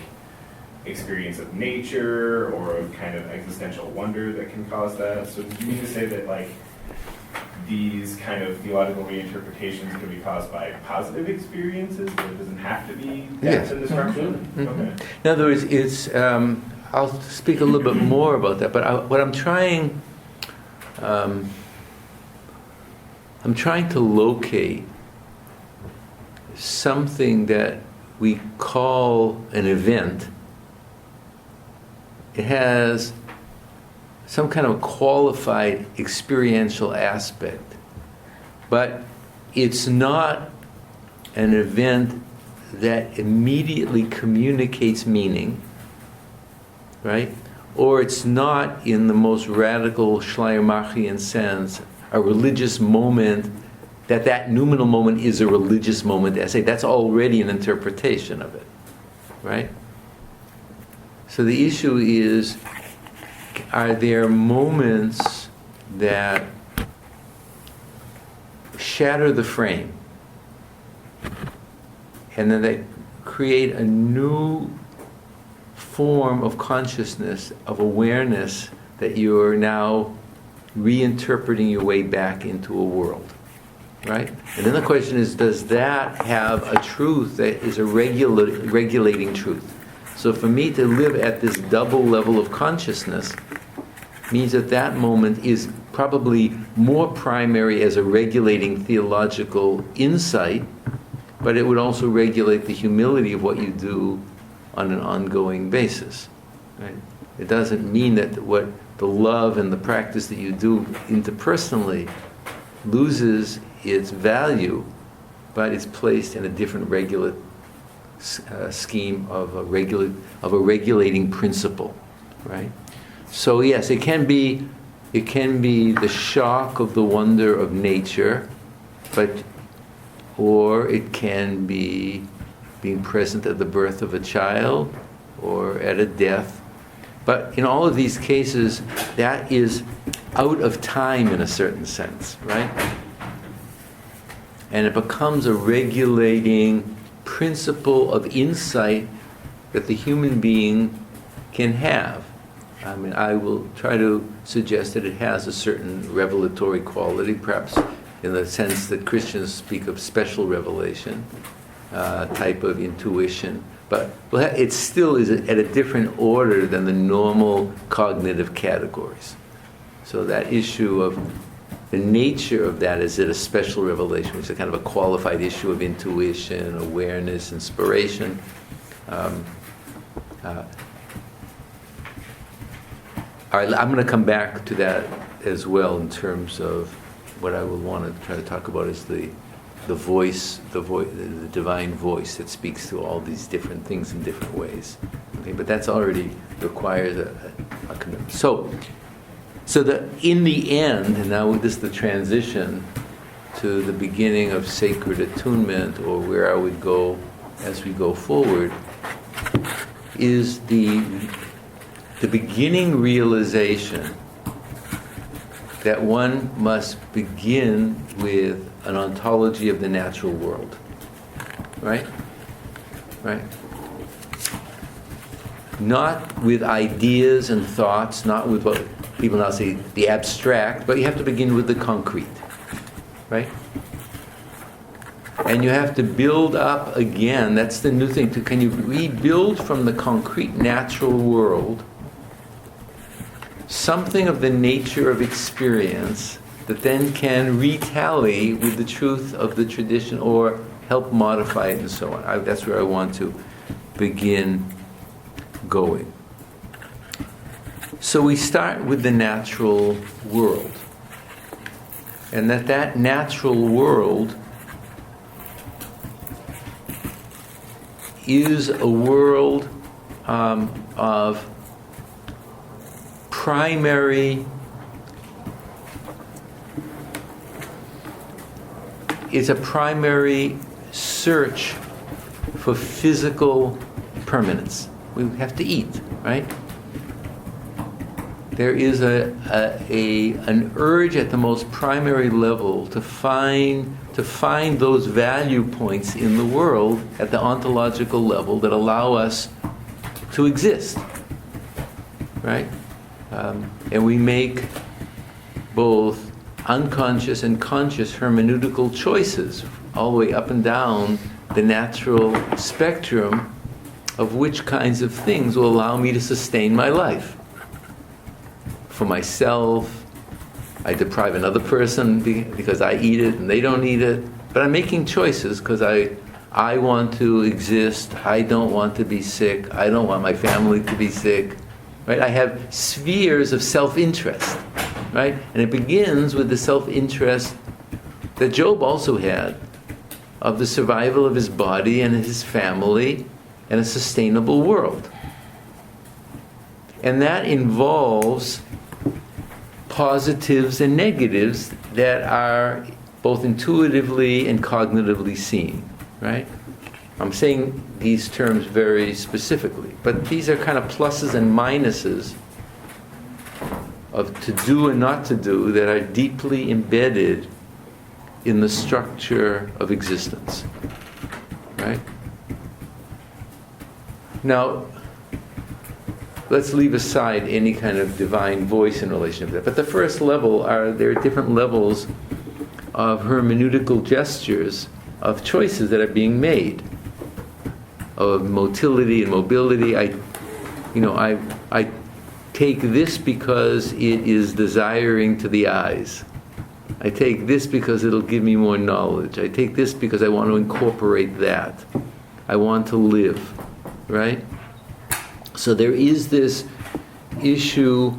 experience of nature or of kind of existential wonder that can cause that. So do you mean to say that like these kind of theological reinterpretations can be caused by positive experiences, but it doesn't have to be death and destruction? Mm-hmm. Okay. In other words, it's I'll speak a little bit more about that, but what I'm trying to locate something that we call an event. It has some kind of qualified experiential aspect, but it's not an event that immediately communicates meaning, right? Or it's not, in the most radical Schleiermachian sense, a religious moment, that noumenal moment is a religious moment. I say that's already an interpretation of it, right? So the issue is, are there moments that shatter the frame and then they create a new form of consciousness, of awareness, that you're now reinterpreting your way back into a world, right? And then the question is, does that have a truth that is a regulating truth? So for me to live at this double level of consciousness means that moment is probably more primary as a regulating theological insight, but it would also regulate the humility of what you do on an ongoing basis, right? It doesn't mean that what the love and the practice that you do interpersonally loses its value, but it's placed in a different scheme of a regulating principle, right? So yes, it can be the shock of the wonder of nature, or it can be being present at the birth of a child or at a death. But in all of these cases, that is out of time in a certain sense, right? And it becomes a regulating principle of insight that the human being can have. I mean, I will try to suggest that it has a certain revelatory quality, perhaps in the sense that Christians speak of special revelation, type of intuition. But it still is at a different order than the normal cognitive categories. So that issue of the nature of that, is it a special revelation, which is kind of a qualified issue of intuition, awareness, inspiration. I'm going to come back to that as well in terms of what I will want to try to talk about is the voice, the divine voice that speaks to all these different things in different ways. Okay, but that's already requires a commitment. So in the end, and now this is the transition to the beginning of sacred attunement, or where I would go as we go forward, is the beginning realization that one must begin with an ontology of the natural world. Right? Right? Not with ideas and thoughts, not with what people now say the abstract, but you have to begin with the concrete. Right? And you have to build up again. That's the new thing. Can you rebuild from the concrete natural world something of the nature of experience that then can retally with the truth of the tradition or help modify it and so on. That's where I want to begin going. So we start with the natural world. And that natural world is a world of primary, is a primary search for physical permanence. We have to eat, right? There is an urge at the most primary level to find those value points in the world at the ontological level that allow us to exist, right? And we make both unconscious and conscious hermeneutical choices all the way up and down the natural spectrum of which kinds of things will allow me to sustain my life. For myself, I deprive another person because I eat it and they don't eat it, but I'm making choices because I want to exist, I don't want to be sick, I don't want my family to be sick, right? I have spheres of self-interest, right? And it begins with the self-interest that Job also had of the survival of his body and his family and a sustainable world. And that involves positives and negatives that are both intuitively and cognitively seen, right? I'm saying these terms very specifically, but these are kind of pluses and minuses of to do and not to do that are deeply embedded in the structure of existence, right? Now, let's leave aside any kind of divine voice in relation to that. But the first level there are different levels of hermeneutical gestures, of choices that are being made, of motility and mobility. I take this because it is desiring to the eyes. I take this because it'll give me more knowledge. I take this because I want to incorporate that. I want to live, right? So there is this issue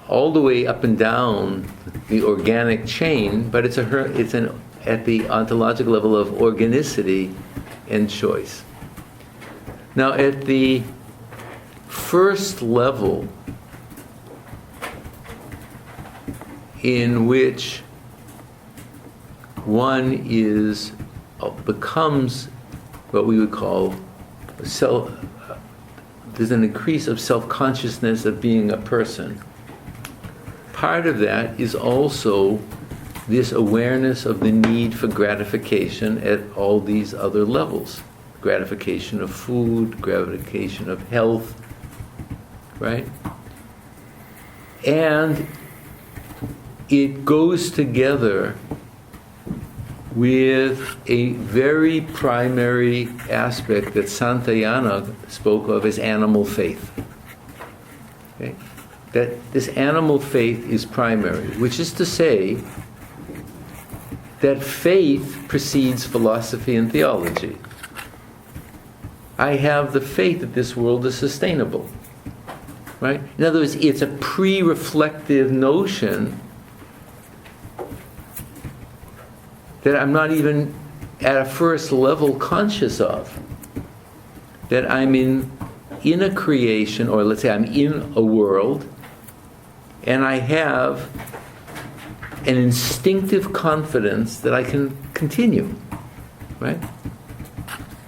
all the way up and down the organic chain, but it's at the ontological level of organicity and choice. Now, at the first level, in which one becomes what we would call there's an increase of self-consciousness of being a person. Part of that is also this awareness of the need for gratification at all these other levels. Gratification of food, gratification of health, right? And it goes together with a very primary aspect that Santayana spoke of as animal faith. Okay? That this animal faith is primary, which is to say that faith precedes philosophy and theology. I have the faith that this world is sustainable. Right? In other words, it's a pre-reflective notion that I'm not even at a first level conscious of. That I'm in a creation, or let's say I'm in a world, and I have an instinctive confidence that I can continue. Right?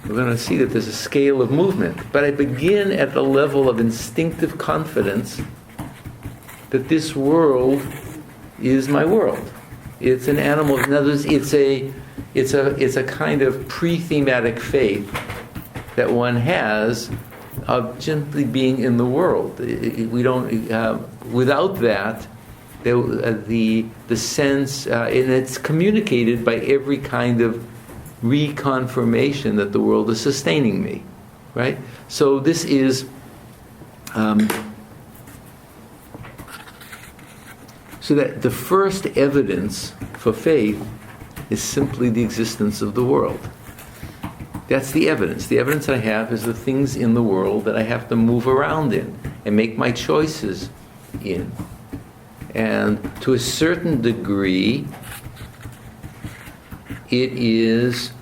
We're going to see that there's a scale of movement. But I begin at the level of instinctive confidence that this world is my world. It's an animal. In other words, it's a kind of pre-thematic faith that one has of simply being in the world. We don't. Without that, the sense, and it's communicated by every kind of reconfirmation that the world is sustaining me, right? So this is. So that the first evidence for faith is simply the existence of the world. That's the evidence. The evidence I have is the things in the world that I have to move around in and make my choices in. And to a certain degree, it is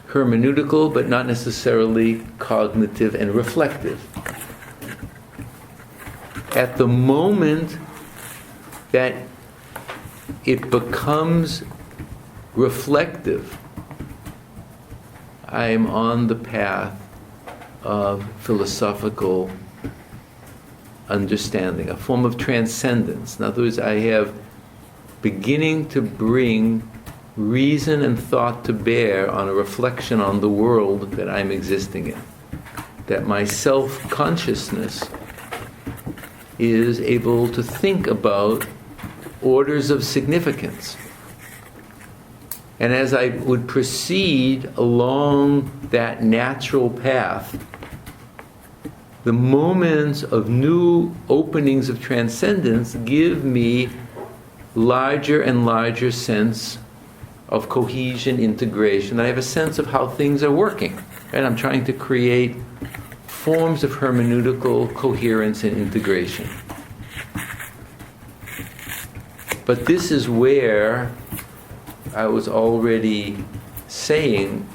hermeneutical, but not necessarily cognitive and reflective. At the moment that it becomes reflective, I am on the path of philosophical understanding, a form of transcendence. In other words, I have beginning to bring reason and thought to bear on a reflection on the world that I'm existing in. That my self-consciousness is able to think about orders of significance. And as I would proceed along that natural path, the moments of new openings of transcendence give me larger and larger sense of cohesion, integration. I have a sense of how things are working. And I'm trying to create forms of hermeneutical coherence and integration. But this is where I was already saying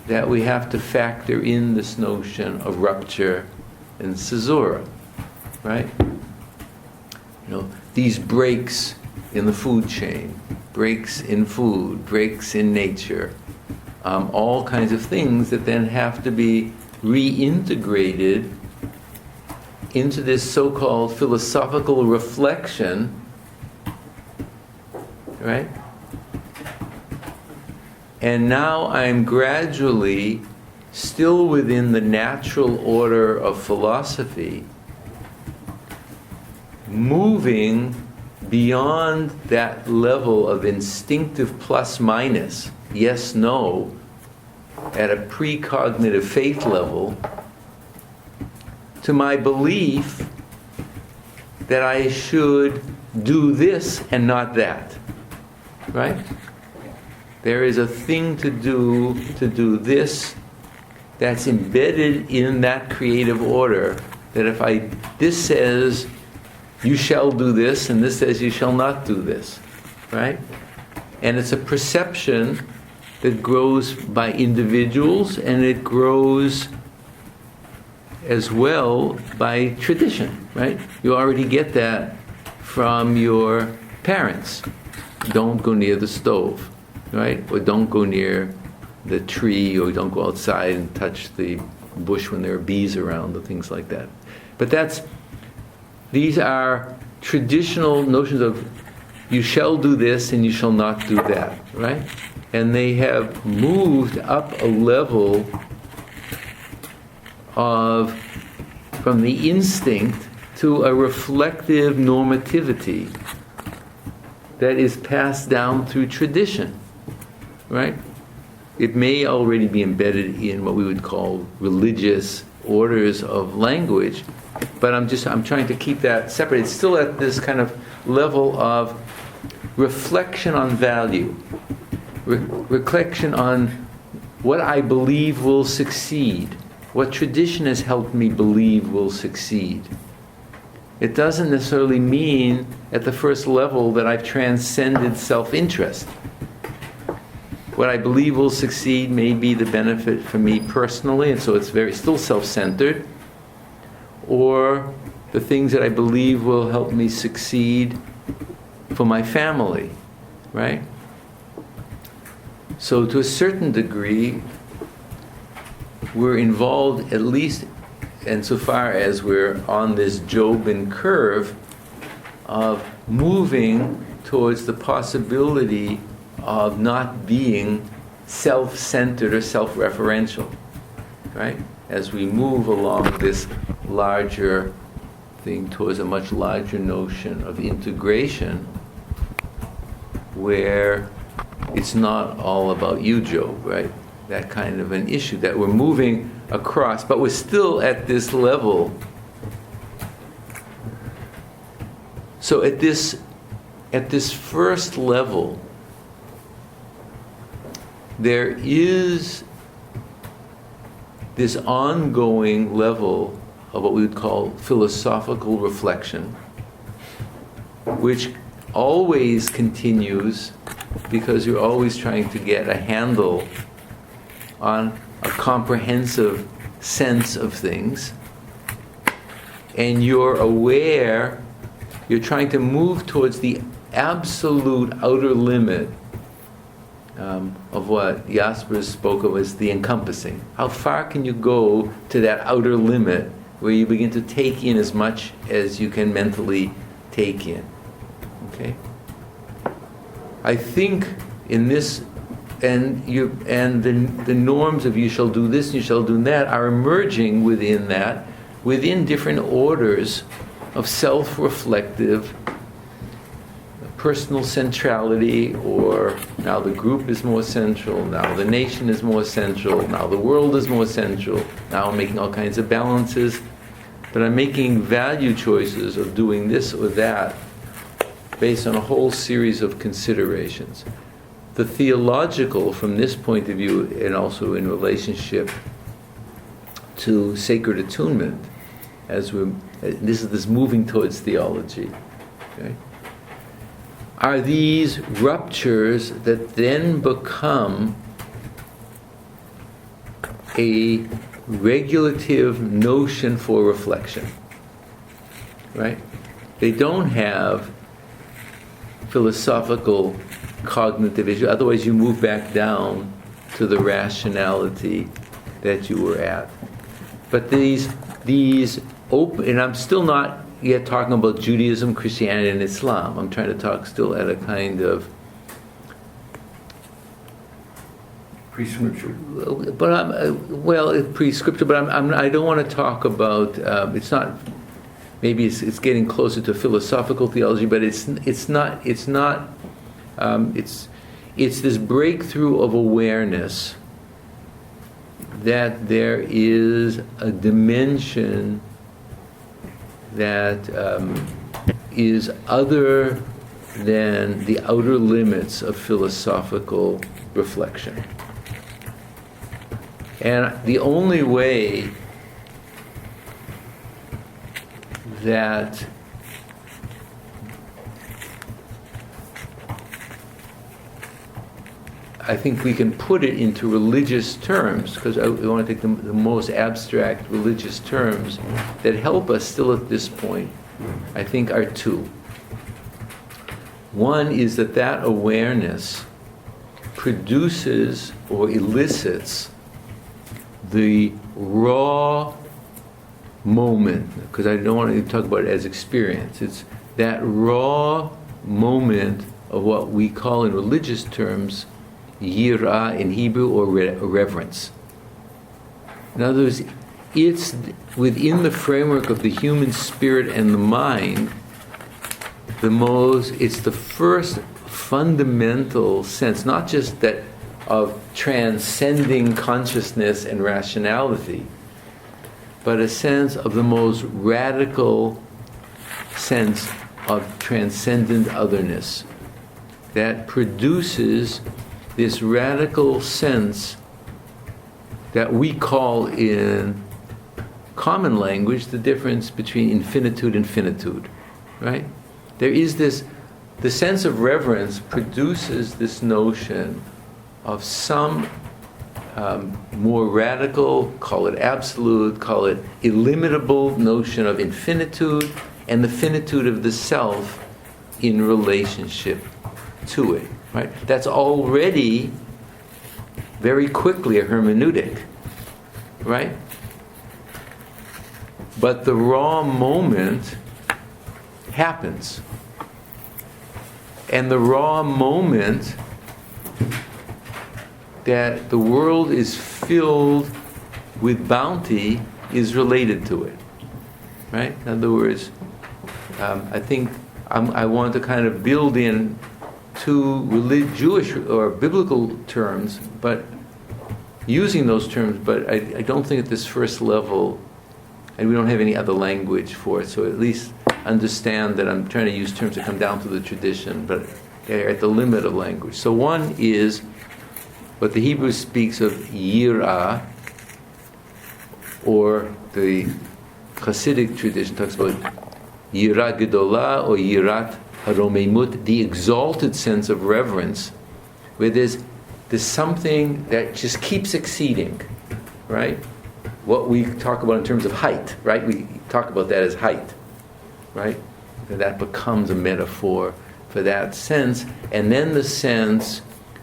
that we have to factor in this notion of rupture and caesura, right? These breaks in the food chain, breaks in food, breaks in nature, all kinds of things that then have to be reintegrated into this so-called philosophical reflection, right? And now I'm gradually, still within the natural order of philosophy, moving beyond that level of instinctive plus minus, yes, no, at a precognitive faith level, to my belief that I should do this and not that. Right? There is a thing to do this that's embedded in that creative order, that if this says you shall do this and this says you shall not do this, right? And it's a perception that grows by individuals, and it grows as well by tradition, right? You already get that from your parents. Don't go near the stove, right? Or don't go near the tree, or don't go outside and touch the bush when there are bees around, or things like that. But these are traditional notions of you shall do this and you shall not do that, right? And they have moved up a level from the instinct to a reflective normativity that is passed down through tradition, right? It may already be embedded in what we would call religious orders of language, but I'm trying to keep that separate. It's still at this kind of level of reflection on value, reflection on what I believe will succeed, what tradition has helped me believe will succeed. It doesn't necessarily mean at the first level that I've transcended self-interest. What I believe will succeed may be the benefit for me personally, and so it's still self-centered, or the things that I believe will help me succeed for my family, right? So to a certain degree, we're involved, at least insofar as we're on this Jobin curve of moving towards the possibility of not being self-centered or self-referential, right? As we move along this larger thing towards a much larger notion of integration, where it's not all about you, Job, right? That kind of an issue that we're moving across, but we're still at this level. So at this first level, there is this ongoing level of what we would call philosophical reflection, which always continues because you're always trying to get a handle on a comprehensive sense of things, and you're aware, you're trying to move towards the absolute outer limit of what Jaspers spoke of as the encompassing. How far can you go to that outer limit where you begin to take in as much as you can mentally take in? Okay? I think in this, and the norms of you shall do this and you shall do that are emerging within different orders of self-reflective personal centrality, or now the group is more central, now the nation is more central, now the world is more central, now I'm making all kinds of balances, but I'm making value choices of doing this or that based on a whole series of considerations. The theological, from this point of view, and also in relationship to sacred attunement, this is this moving towards theology, okay, are these ruptures that then become a regulative notion for reflection, right? They don't have philosophical cognitive issue, otherwise you move back down to the rationality that you were at. But these open, and I'm still not yet talking about Judaism, Christianity, and Islam. I'm trying to talk still at a kind of Prescripture. But prescriptive. But I don't want to talk about. It's not. Maybe it's getting closer to philosophical theology, but it's not. It's this breakthrough of awareness that there is a dimension that is other than the outer limits of philosophical reflection. And the only way that I think we can put it into religious terms, because I want to take the most abstract religious terms that help us still at this point, I think are two. One is that awareness produces or elicits the raw moment, because I don't want to talk about it as experience. It's that raw moment of what we call in religious terms yirah in Hebrew, or reverence. In other words, it's within the framework of the human spirit and the mind, it's the first fundamental sense, not just that of transcending consciousness and rationality, but a sense of the most radical sense of transcendent otherness that produces this radical sense that we call in common language the difference between infinitude and finitude, right? There is the sense of reverence produces this notion of some more radical, call it absolute, call it illimitable notion of infinitude and the finitude of the self in relationship to it, right? That's already very quickly a hermeneutic, right? But the raw moment happens. And the raw moment that the world is filled with bounty is related to it, right? In other words, I think I want to kind of build in two Jewish or biblical terms, but using those terms, but I don't think at this first level, and we don't have any other language for it, so at least understand that I'm trying to use terms that come down to the tradition, but they're at the limit of language. So one is what the Hebrew speaks of yirah, or the Hasidic tradition talks about yirah gedolah or yirat haromemut, the exalted sense of reverence, where there's something that just keeps exceeding, right? What we talk about in terms of height, right? We talk about that as height, right? And that becomes a metaphor for that sense, and then the sense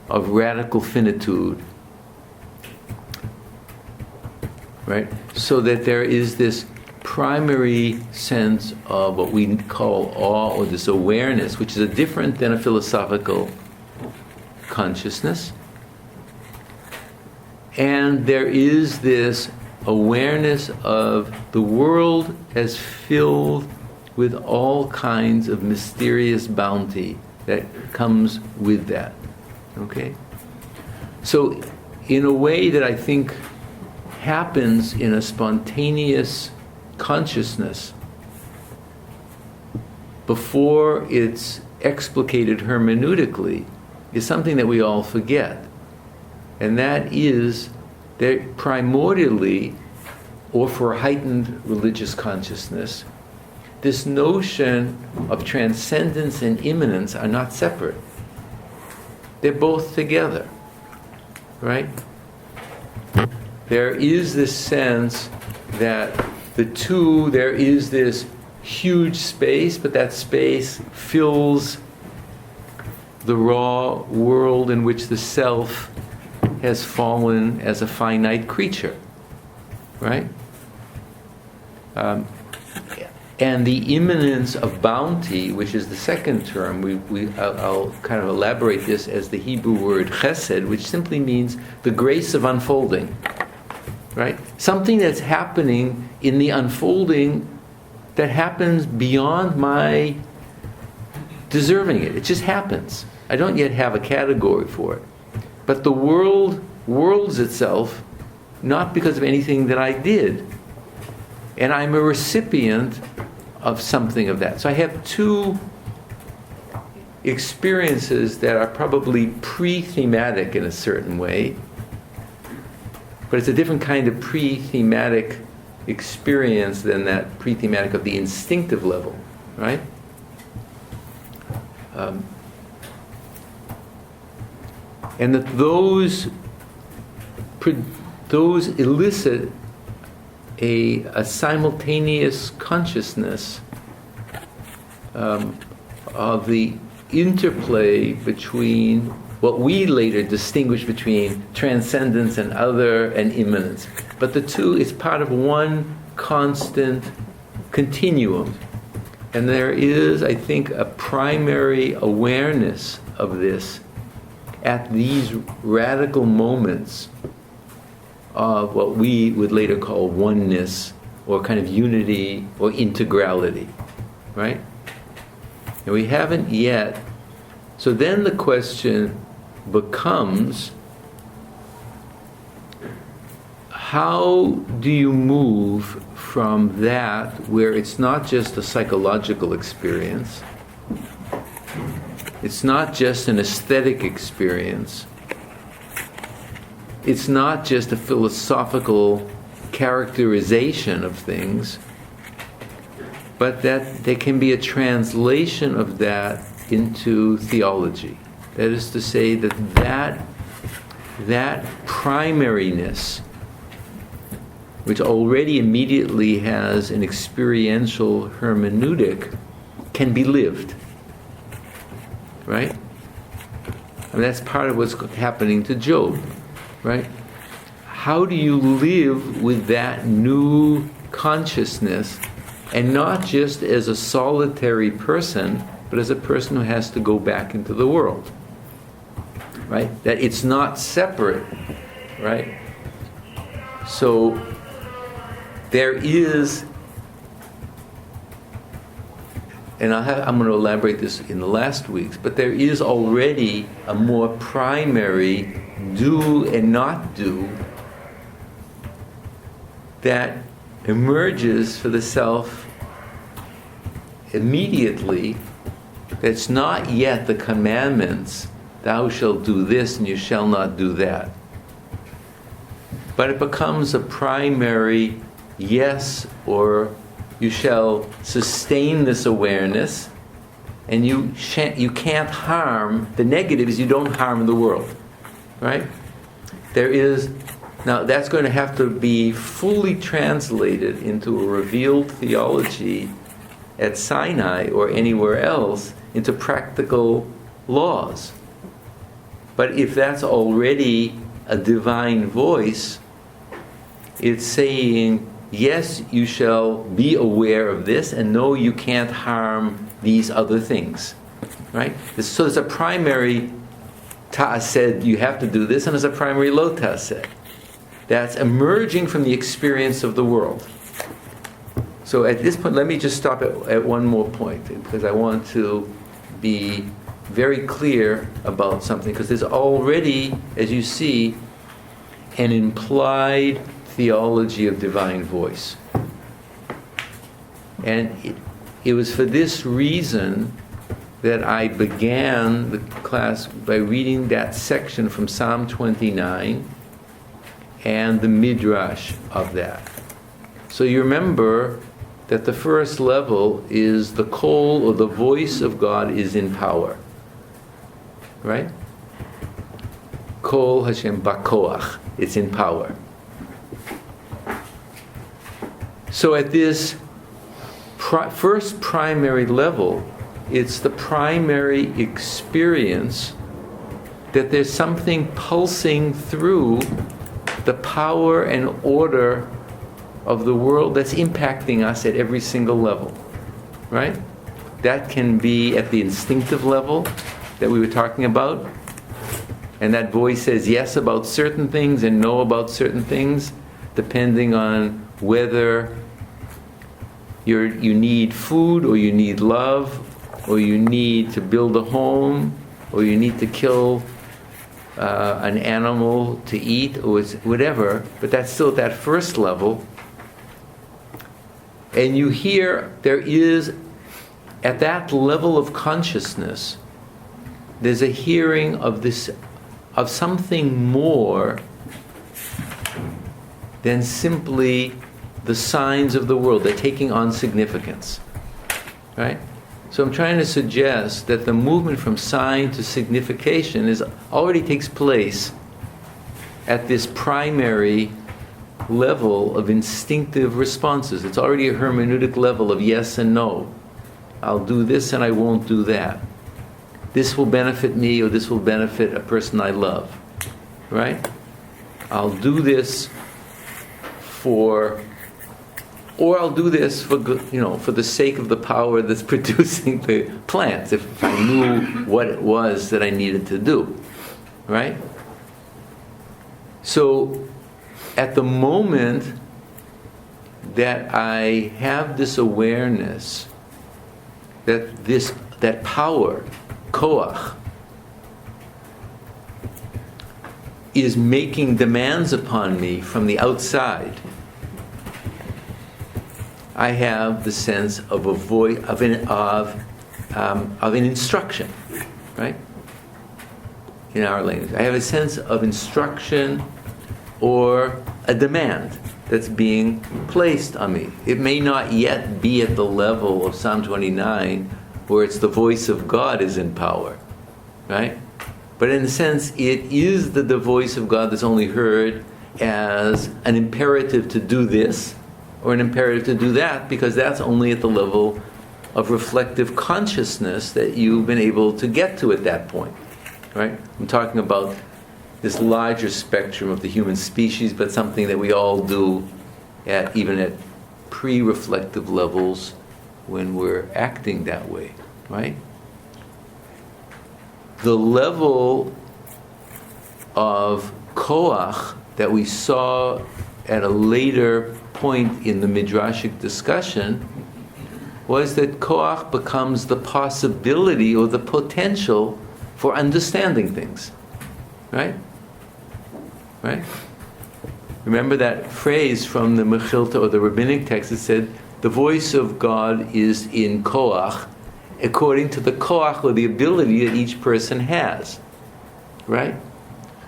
of radical finitude, right? So that there is this primary sense of what we call awe, or this awareness, which is different than a philosophical consciousness. And there is this awareness of the world as filled with all kinds of mysterious bounty that comes with that. Okay? So, in a way that I think happens in a spontaneous consciousness before it's explicated hermeneutically, is something that we all forget. And that is that primordially, or for heightened religious consciousness, this notion of transcendence and imminence are not separate. They're both together, right? There is this sense that there is this huge space, but that space fills the raw world in which the self has fallen as a finite creature, right? And the imminence of bounty, which is the second term, I'll kind of elaborate this as the Hebrew word chesed, which simply means the grace of unfolding, right? Something that's happening in the unfolding that happens beyond my deserving it. It just happens. I don't yet have a category for it. But the world worlds itself not because of anything that I did. And I'm a recipient of something of that. So I have two experiences that are probably pre-thematic in a certain way, but it's a different kind of pre-thematic experience than that pre-thematic of the instinctive level, right? And that those elicit a simultaneous consciousness of the interplay between what we later distinguish between transcendence and other and immanence. But the two is part of one constant continuum. And there is, I think, a primary awareness of this at these radical moments of what we would later call oneness or kind of unity or integrality, right? And we haven't yet. So then the question becomes, how do you move from that where it's not just a psychological experience, it's not just an aesthetic experience, it's not just a philosophical characterization of things, but that there can be a translation of that into theology. That is to say that primariness, which already immediately has an experiential hermeneutic, can be lived. Right? And that's part of what's happening to Job. Right? How do you live with that new consciousness, and not just as a solitary person, but as a person who has to go back into the world? Right? That it's not separate. Right? So there is, and I'm going to elaborate this in the last weeks, but there is already a more primary do and not do that emerges for the self immediately. That's not yet the commandments, thou shalt do this and you shall not do that. But it becomes a primary yes, or you shall sustain this awareness, and you can't harm. The negative is you don't harm the world, right? There is, now that's going to have to be fully translated into a revealed theology at Sinai or anywhere else into practical laws. But if that's already a divine voice, it's saying, yes, you shall be aware of this, and no, you can't harm these other things. Right? So there's a primary ta'ased, you have to do this, and there's a primary lo ta'ased. That's emerging from the experience of the world. So at this point, let me just stop at one more point, because I want to be very clear about something, because there's already, as you see, an implied theology of divine voice. And it was for this reason that I began the class by reading that section from Psalm 29 and the midrash of that. So you remember that the first level is the kol, or the voice of God, is in power. Right? Kol Hashem bakoach, it's in power. So at this first primary level, it's the primary experience that there's something pulsing through the power and order of the world that's impacting us at every single level. Right? That can be at the instinctive level that we were talking about. And that voice says yes about certain things and no about certain things, depending on whether you need food, or you need love, or you need to build a home, or you need to kill an animal to eat, or whatever. But that's still at that first level. And you hear there is, at that level of consciousness, there's a hearing of this, of something more than simply the signs of the world. They're taking on significance, right? So I'm trying to suggest that the movement from sign to signification already takes place at this primary level of instinctive responses. It's already a hermeneutic level of yes and no. I'll do this and I won't do that. This will benefit me or this will benefit a person I love. Right? I'll do this or I'll do this for the sake of the power that's producing the plants, if I knew what it was that I needed to do. Right? So, at the moment that I have this awareness that power, koach, is making demands upon me from the outside, I have the sense of a voice of an instruction, right? In our language, I have a sense of instruction or a demand that's being placed on me. It may not yet be at the level of Psalm 29, where it's the voice of God is in power, right? But in a sense, it is the voice of God that's only heard as an imperative to do this or an imperative to do that, because that's only at the level of reflective consciousness that you've been able to get to at that point, right? I'm talking about this larger spectrum of the human species, but something that we all do even at pre-reflective levels when we're acting that way, right? The level of koach that we saw at a later point in the midrashic discussion was that koach becomes the possibility or the potential for understanding things, right? Right? Remember that phrase from the Mechilta or the rabbinic text that said, the voice of God is in koach, according to the koach or the ability that each person has. Right?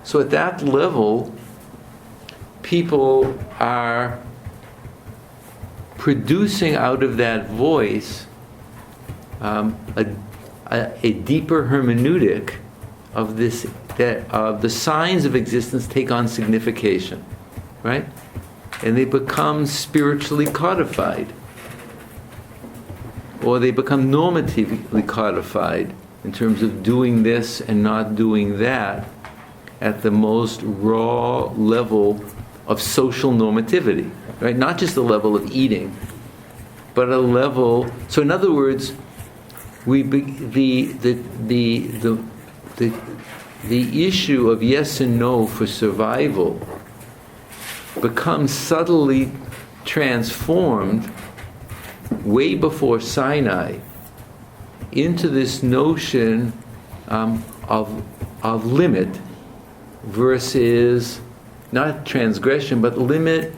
So at that level, people are producing out of that voice a deeper hermeneutic of this, that the signs of existence take on signification, right? And they become spiritually codified, or they become normatively codified in terms of doing this and not doing that at the most raw level of social normativity, right? Not just the level of eating, but a level. So, in other words, the issue of yes and no for survival becomes subtly transformed way before Sinai into this notion of limit versus not transgression, but limit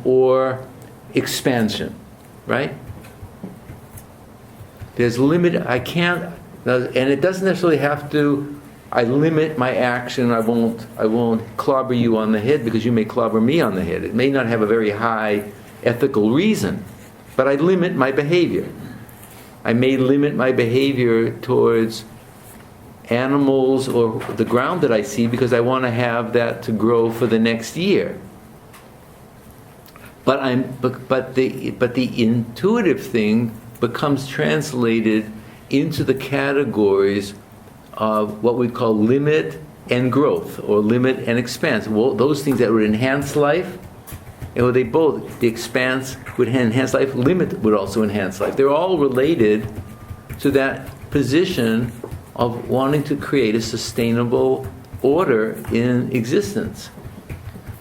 or expansion, right? There's limit. I can't, and it doesn't necessarily have to. I limit my action. I won't clobber you on the head because you may clobber me on the head. It may not have a very high ethical reason, but I limit my behavior. I may limit my behavior towards animals or the ground that I see because I want to have that to grow for the next year. But the intuitive thing becomes translated into the categories of what we call limit and growth, or limit and expanse. Well, those things that would enhance life, and they both, the expanse would enhance life, limit would also enhance life. They're all related to that position of wanting to create a sustainable order in existence.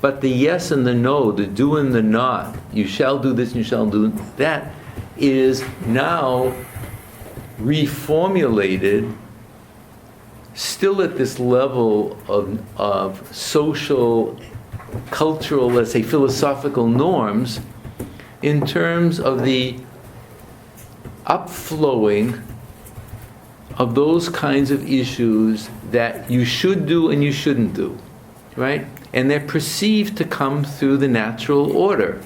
But the yes and the no, the do and the not, you shall do this and you shall do that, is now reformulated still at this level of social, cultural, let's say philosophical norms, in terms of the upflowing of those kinds of issues that you should do and you shouldn't do, right? And they're perceived to come through the natural order,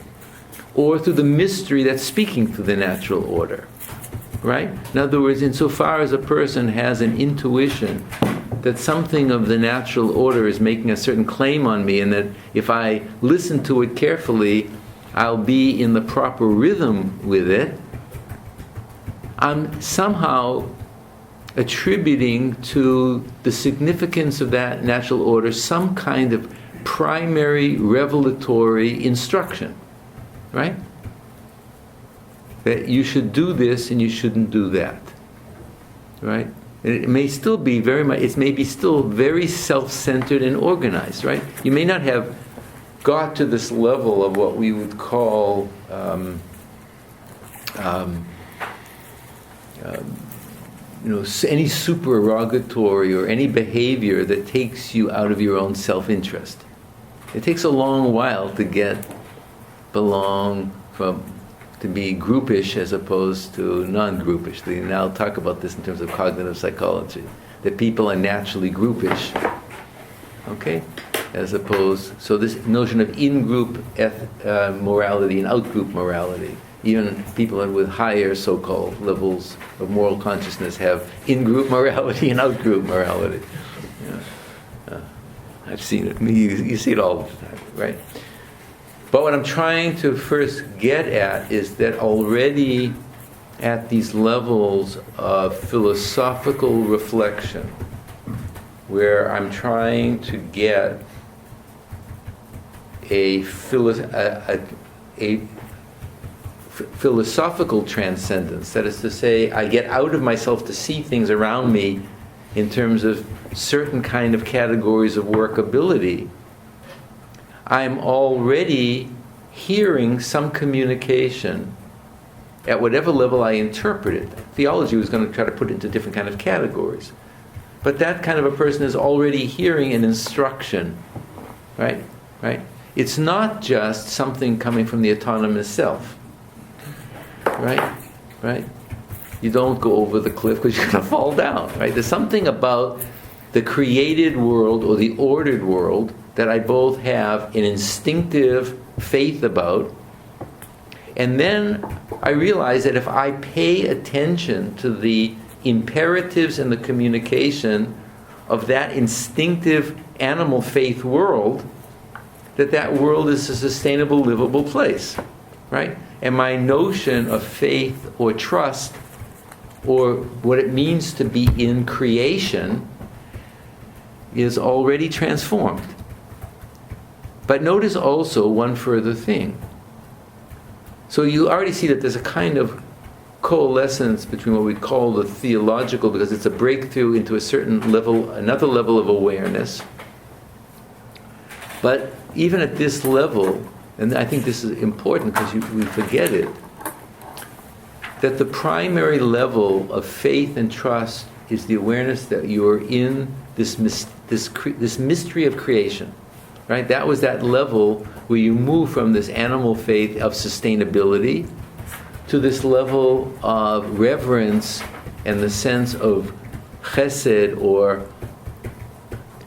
or through the mystery that's speaking through the natural order, right? In other words, insofar as a person has an intuition that something of the natural order is making a certain claim on me, and that if I listen to it carefully, I'll be in the proper rhythm with it, I'm somehow attributing to the significance of that natural order some kind of primary revelatory instruction, right? That you should do this and you shouldn't do that, right? It may still be very much, it may be still very self-centered and organized, right? You may not have got to this level of what we would call any supererogatory or any behavior that takes you out of your own self-interest. It takes a long while to to be groupish as opposed to non-groupish. And I'll talk about this in terms of cognitive psychology, that people are naturally groupish, okay? As opposed, so this notion of in-group morality and out-group morality. Even people with higher so-called levels of moral consciousness have in-group morality and out-group morality. I've seen it. You see it all the time, right? But what I'm trying to first get at is that already at these levels of philosophical reflection, where I'm trying to get a philosophical transcendence, that is to say, I get out of myself to see things around me in terms of certain kind of categories of workability, I'm already hearing some communication at whatever level I interpret it. Theology was going to try to put it into different kind of categories. But that kind of a person is already hearing an instruction, right? Right? It's not just something coming from the autonomous self. Right? Right? You don't go over the cliff because you're going to fall down. Right? There's something about the created world or the ordered world that I both have an instinctive faith about, and then I realize that if I pay attention to the imperatives and the communication of that instinctive animal faith world, that world is a sustainable, livable place, right? And my notion of faith or trust, or what it means to be in creation, is already transformed. But notice also one further thing. So you already see that there's a kind of coalescence between what we call the theological, because it's a breakthrough into a certain level, another level of awareness. But even at this level, and I think this is important because we forget it, that the primary level of faith and trust is the awareness that you're in this mystery of creation. Right? That was that level where you move from this animal faith of sustainability to this level of reverence and the sense of chesed, or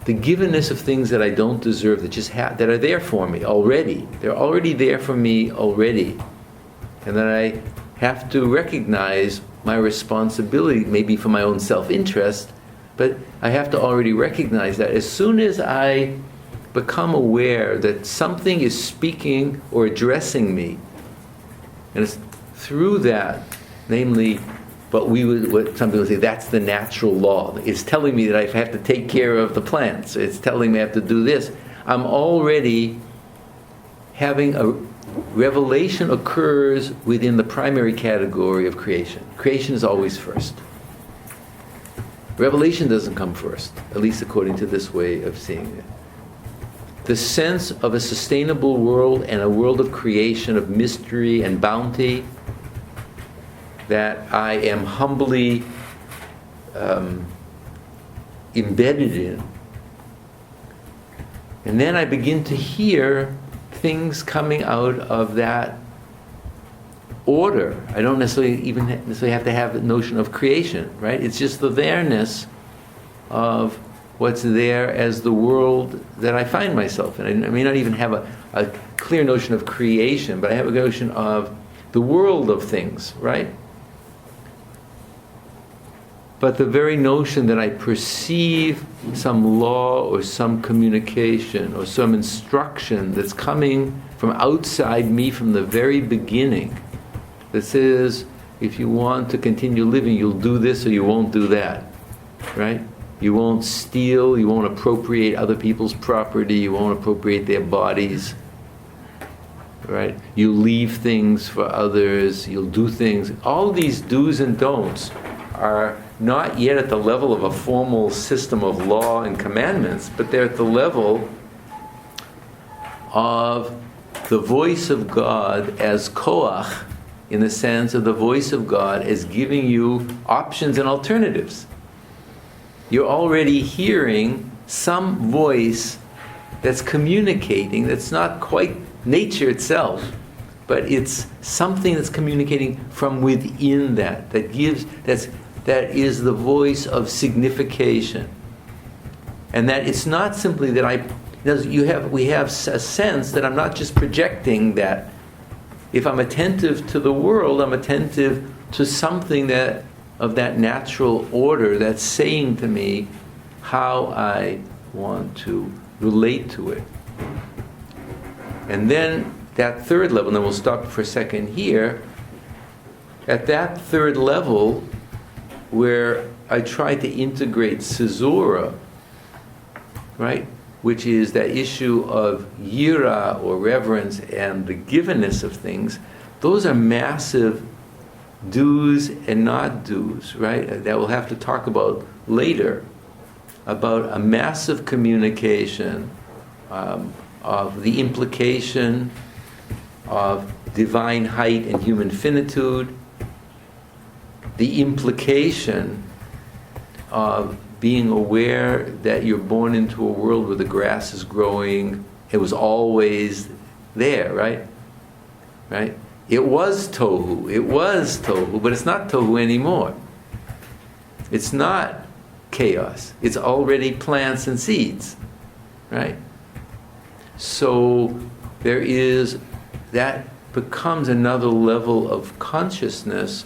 the givenness of things that I don't deserve, that just that are there for me already. They're already there for me already. And that I have to recognize my responsibility, maybe for my own self-interest, but I have to already recognize that as soon as I become aware that something is speaking or addressing me, and it's through that, namely, what some people say, that's the natural law. It's telling me that I have to take care of the plants. It's telling me I have to do this. I'm already having a revelation occurs within the primary category of creation. Creation is always first. Revelation doesn't come first, at least according to this way of seeing it. The sense of a sustainable world and a world of creation, of mystery and bounty, that I am humbly embedded in. And then I begin to hear things coming out of that order. I don't necessarily have to have the notion of creation, right? It's just the there-ness of what's there as the world that I find myself in. I may not even have a clear notion of creation, but I have a notion of the world of things, right? But the very notion that I perceive some law or some communication or some instruction that's coming from outside me from the very beginning, that says, if you want to continue living, you'll do this or you won't do that, right? You won't steal, you won't appropriate other people's property, you won't appropriate their bodies, right? You leave things for others, you'll do things. All these do's and don'ts are not yet at the level of a formal system of law and commandments, but they're at the level of the voice of God as koach, in the sense of the voice of God as giving you options and alternatives. You're already hearing some voice that's communicating, that's not quite nature itself, but it's something that's communicating from within that is the voice of signification. And that it's not simply that we have a sense that I'm not just projecting that. If I'm attentive to the world, I'm attentive to something that of that natural order that's saying to me how I want to relate to it. And then that third level, and then we'll stop for a second here, at that third level where I try to integrate caesura, right, which is that issue of yira or reverence and the givenness of things, those are massive do's and not do's, right? That we'll have to talk about later, about a massive communication of the implication of divine height and human finitude, the implication of being aware that you're born into a world where the grass is growing. It was always there, right? Right? It was tohu, but it's not tohu anymore. It's not chaos. It's already plants and seeds, right? So that becomes another level of consciousness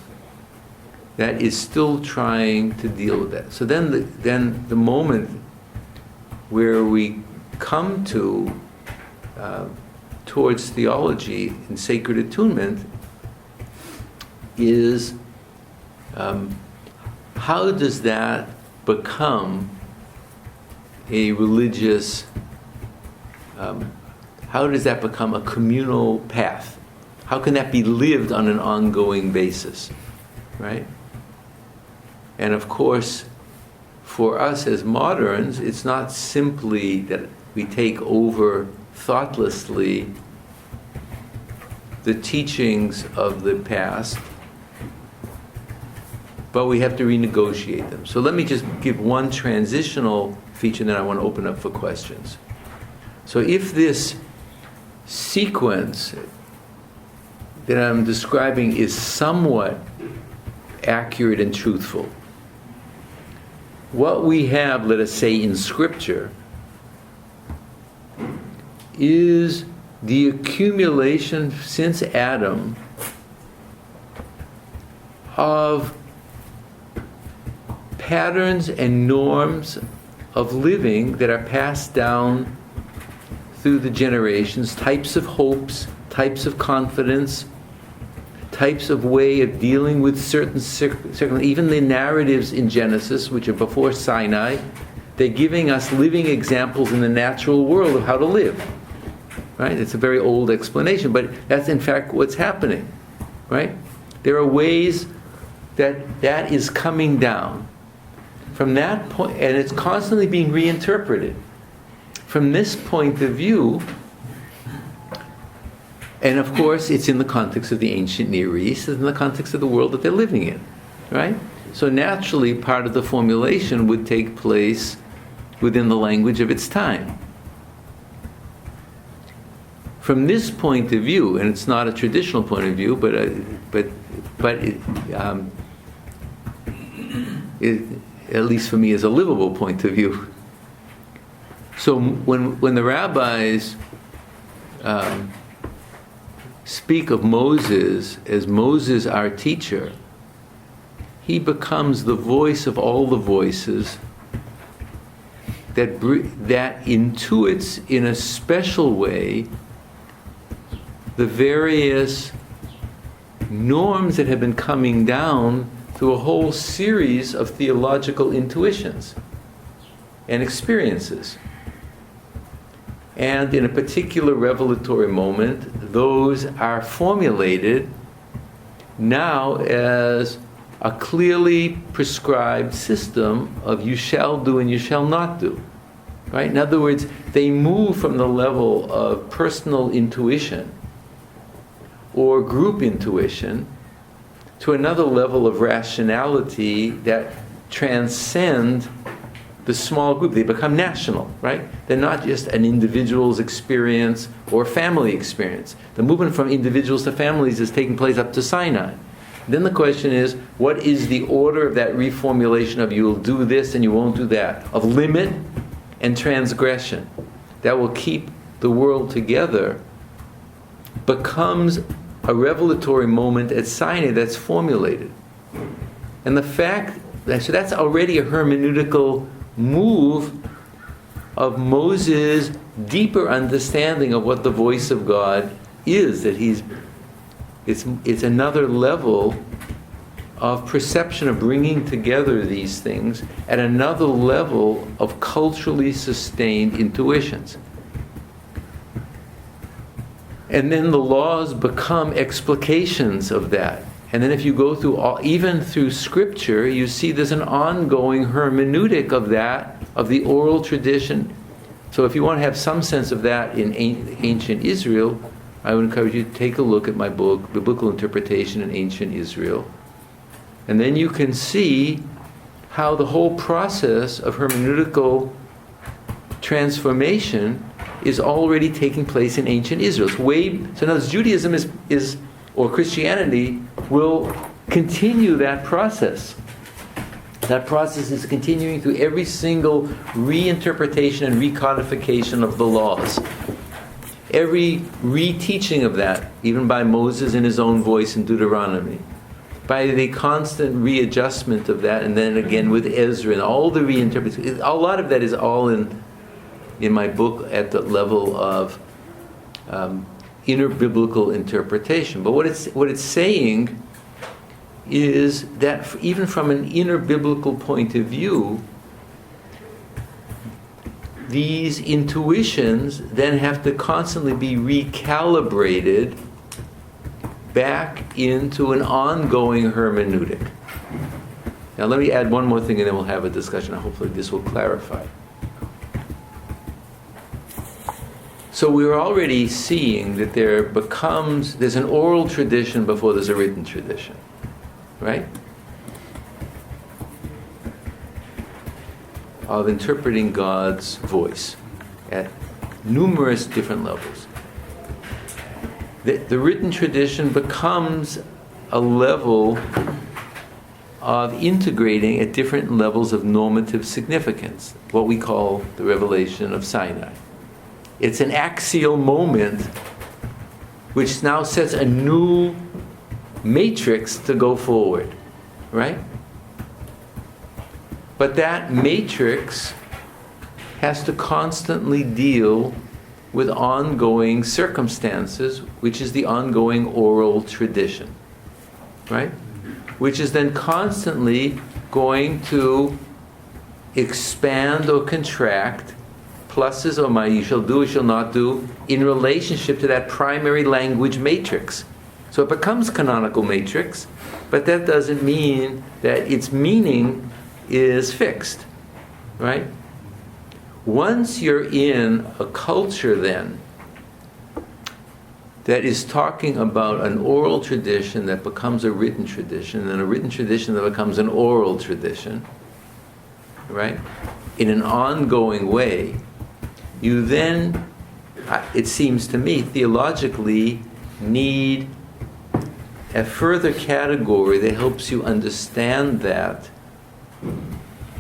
that is still trying to deal with that. So then the moment where we come to towards theology and sacred attunement is how does that become a religious, how does that become a communal path? How can that be lived on an ongoing basis, right? And of course, for us as moderns, it's not simply that we take over thoughtlessly the teachings of the past, but we have to renegotiate them. So let me just give one transitional feature, and then I want to open up for questions. So if this sequence that I'm describing is somewhat accurate and truthful, what we have, let us say, in Scripture is the accumulation since Adam of patterns and norms of living that are passed down through the generations, types of hopes, types of confidence, types of way of dealing with certain even the narratives in Genesis, which are before Sinai, they're giving us living examples in the natural world of how to live. Right? It's a very old explanation, but that's in fact what's happening. Right? There are ways that is coming down. From that point, and it's constantly being reinterpreted. From this point of view, and of course it's in the context of the ancient Near East, it's in the context of the world that they're living in. Right? So naturally part of the formulation would take place within the language of its time. From this point of view, and it's not a traditional point of view, but at least for me, is a livable point of view. So when the rabbis speak of Moses as Moses our teacher, he becomes the voice of all the voices that intuits in a special way the various norms that have been coming down through a whole series of theological intuitions and experiences. And in a particular revelatory moment, those are formulated now as a clearly prescribed system of you shall do and you shall not do. Right? In other words, they move from the level of personal intuition or group intuition to another level of rationality that transcend the small group. They become national, right? They're not just an individual's experience or family experience. The movement from individuals to families is taking place up to Sinai. Then the question is, what is the order of that reformulation of you'll do this and you won't do that? Of limit and transgression that will keep the world together becomes a revelatory moment at Sinai that's formulated. And the fact that, so that's already a hermeneutical move of Moses' deeper understanding of what the voice of God is, that it's another level of perception of bringing together these things at another level of culturally sustained intuitions. And then the laws become explications of that. And then if you go through even through Scripture, you see there's an ongoing hermeneutic of that, of the oral tradition. So if you want to have some sense of that in ancient Israel, I would encourage you to take a look at my book, Biblical Interpretation in Ancient Israel. And then you can see how the whole process of hermeneutical transformation is already taking place in ancient Israel. So in other words, Judaism is or Christianity will continue that process. That process is continuing through every single reinterpretation and recodification of the laws. Every reteaching of that, even by Moses in his own voice in Deuteronomy. By the constant readjustment of that, and then again with Ezra and all the reinterpretation. A lot of that is all in my book at the level of inner biblical interpretation. But what it's saying is that even from an inner biblical point of view, these intuitions then have to constantly be recalibrated back into an ongoing hermeneutic. Now let me add one more thing and then we'll have a discussion. Hopefully this will clarify. So we're already seeing that there's an oral tradition before there's a written tradition. Right? Of interpreting God's voice at numerous different levels. The written tradition becomes a level of integrating at different levels of normative significance, what we call the revelation of Sinai. It's an axial moment which now sets a new matrix to go forward, right? But that matrix has to constantly deal with ongoing circumstances, which is the ongoing oral tradition, right? Which is then constantly going to expand or contract pluses or minus, you shall do or shall not do, in relationship to that primary language matrix. So it becomes canonical matrix, but that doesn't mean that its meaning is fixed, right? Once you're in a culture then that is talking about an oral tradition that becomes a written tradition, and a written tradition that becomes an oral tradition, right? In an ongoing way, you then, it seems to me, theologically need a further category that helps you understand that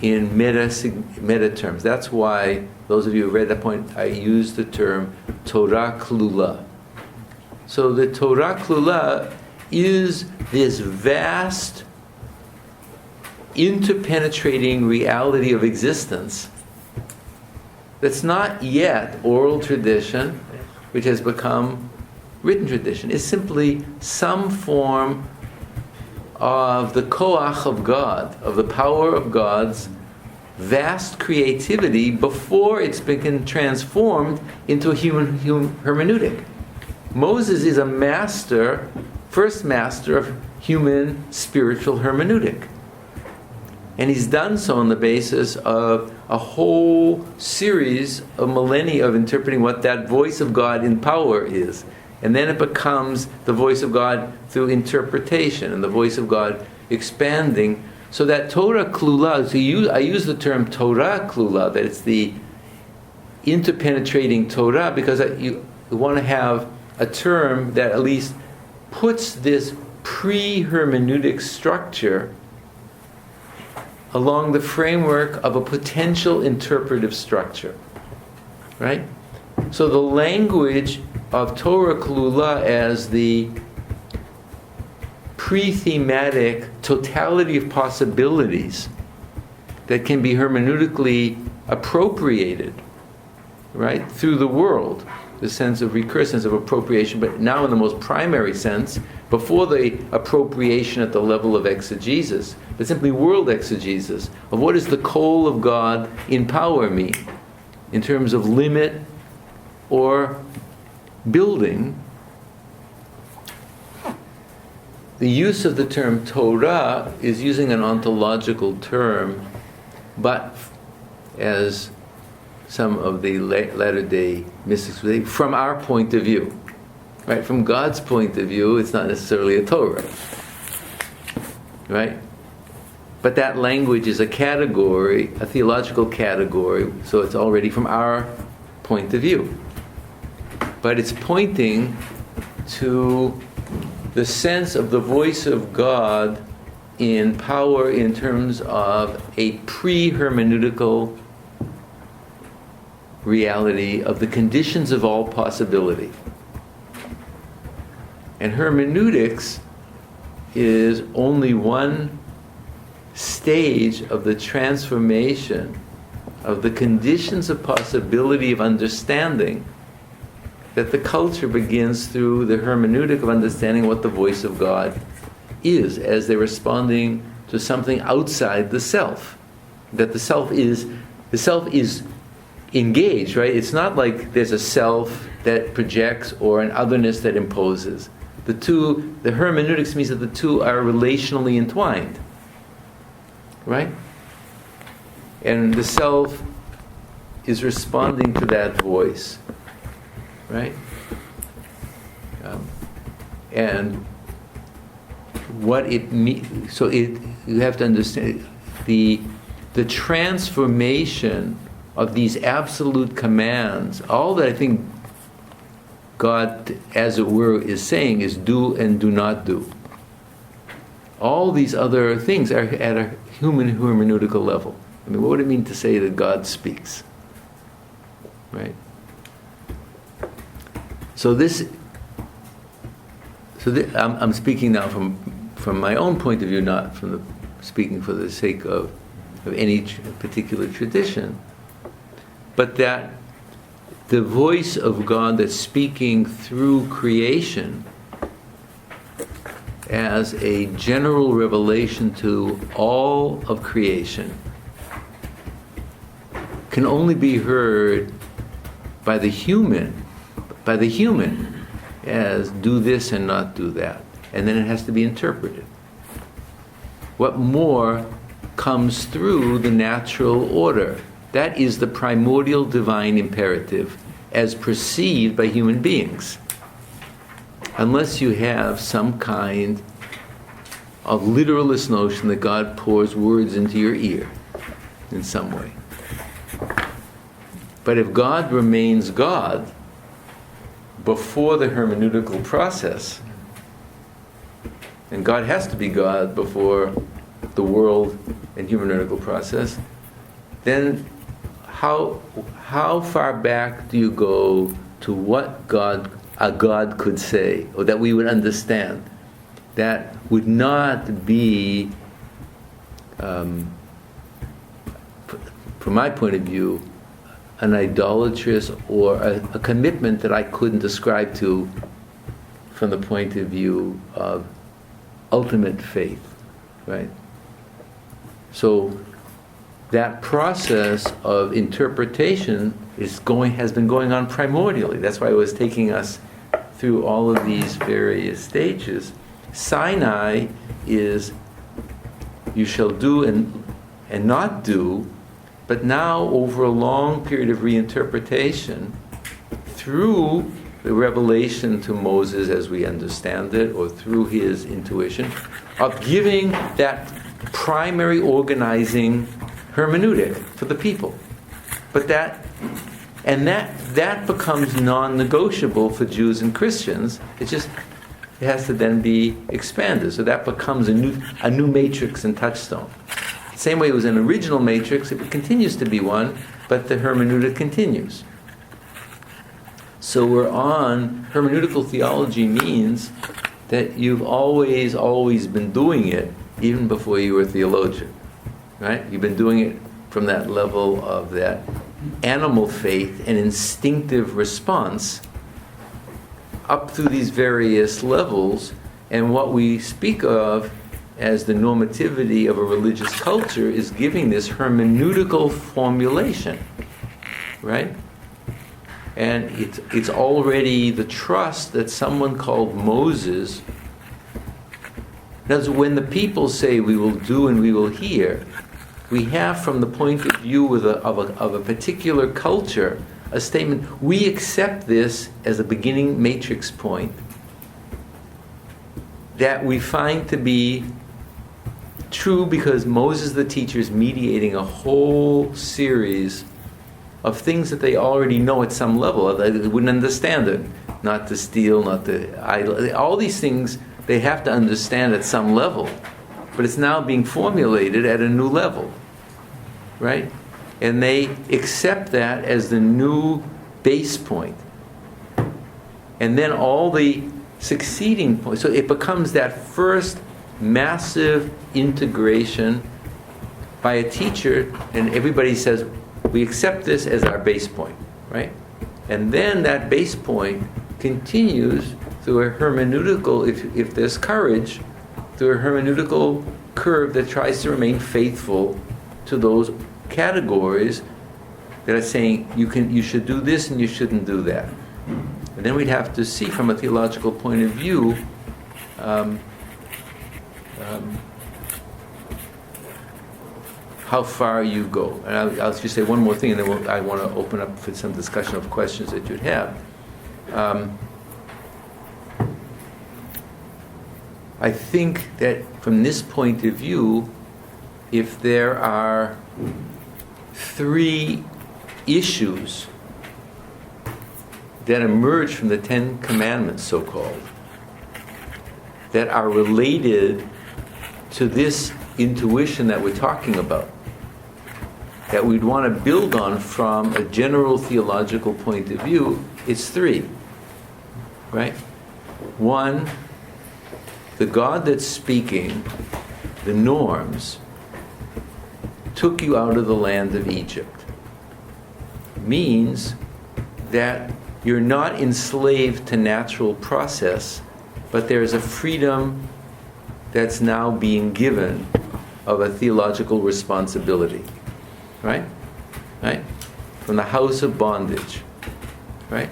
in meta terms. That's why, those of you who read that point, I use the term Torah Klula. So the Torah Klula is this vast interpenetrating reality of existence that's not yet oral tradition, which has become written tradition. It's simply some form of the koach of God, of the power of God's vast creativity before it's been transformed into a human hermeneutic. Moses is a master, first master of human spiritual hermeneutic. And he's done so on the basis of a whole series of millennia of interpreting what that voice of God in power is. And then it becomes the voice of God through interpretation and the voice of God expanding. So that Torah klula, I use the term Torah klula, that it's the interpenetrating Torah, because you want to have a term that at least puts this pre-hermeneutic structure along the framework of a potential interpretive structure. Right? So the language of Torah klula as the pre-thematic totality of possibilities that can be hermeneutically appropriated, right, through the world, the sense of recurrence of appropriation, but now in the most primary sense, before the appropriation at the level of exegesis, but simply world exegesis of what does the call of God in power mean in terms of limit or building. The use of the term Torah is using an ontological term, but as some of the latter-day mystics would say, from our point of view. Right? From God's point of view, it's not necessarily a Torah. Right? But that language is a category, a theological category, so it's already from our point of view. But it's pointing to the sense of the voice of God in power in terms of a pre-hermeneutical reality of the conditions of all possibility. And hermeneutics is only one stage of the transformation of the conditions of possibility of understanding that the culture begins through the hermeneutic of understanding what the voice of God is as they're responding to something outside the self. That the self is engaged, right? It's not like there's a self that projects or an otherness that imposes. The hermeneutics means that the two are relationally entwined, right? And the self is responding to that voice, right? And what it means, so you have to understand the transformation of these absolute commands. All that I think God, as it were, is saying is do and do not do. All these other things are at a human hermeneutical level. I mean, what would it mean to say that God speaks? Right? I'm speaking now from my own point of view, not from speaking for the sake of any particular tradition, but that the voice of God that's speaking through creation as a general revelation to all of creation can only be heard by the human as do this and not do that. And then it has to be interpreted. What more comes through the natural order? That is the primordial divine imperative as perceived by human beings. Unless you have some kind of literalist notion that God pours words into your ear in some way. But if God remains God before the hermeneutical process, and God has to be God before the world and hermeneutical process, then how far back do you go to what a God could say, or that we would understand, that would not be from my point of view, an idolatrous or a commitment that I couldn't ascribe to from the point of view of ultimate faith, right? So that process of interpretation has been going on primordially. That's why I was taking us through all of these various stages. Sinai is you shall do and not do, but now over a long period of reinterpretation through the revelation to Moses as we understand it, or through his intuition, of giving that primary organizing hermeneutic for the people. But that becomes non-negotiable for Jews and Christians. It has to then be expanded. So that becomes a new matrix and touchstone. Same way it was an original matrix, it continues to be one, but the hermeneutic continues. So we're on, hermeneutical theology means that you've always been doing it, even before you were a theologian, right? You've been doing it from that level of that animal faith and instinctive response up through these various levels, and what we speak of as the normativity of a religious culture is giving this hermeneutical formulation, right? And it's already the trust that someone called Moses. That's when the people say we will do and we will hear, we have from the point of view of a particular culture a statement, we accept this as a beginning matrix point that we find to be true because Moses the teacher is mediating a whole series of things that they already know at some level. They wouldn't understand it. Not to steal, not to idle. All these things they have to understand at some level. But it's now being formulated at a new level. Right? And they accept that as the new base point. And then all the succeeding points. So it becomes that first massive integration by a teacher, and everybody says, we accept this as our base point, right? And then that base point continues through a hermeneutical, if there's courage, through a hermeneutical curve that tries to remain faithful to those categories that are saying you should do this and you shouldn't do that. And then we'd have to see from a theological point of view how far you go. And I'll just say one more thing, and then I want to open up for some discussion of questions that you'd have. I think that from this point of view, if there are three issues that emerge from the Ten Commandments, so-called, that are related to this intuition that we're talking about, that we'd want to build on from a general theological point of view, it's three, right? One, the God that's speaking, the norms, took you out of the land of Egypt. Means that you're not enslaved to natural process, but there's a freedom that's now being given of a theological responsibility. Right? Right? From the house of bondage. Right?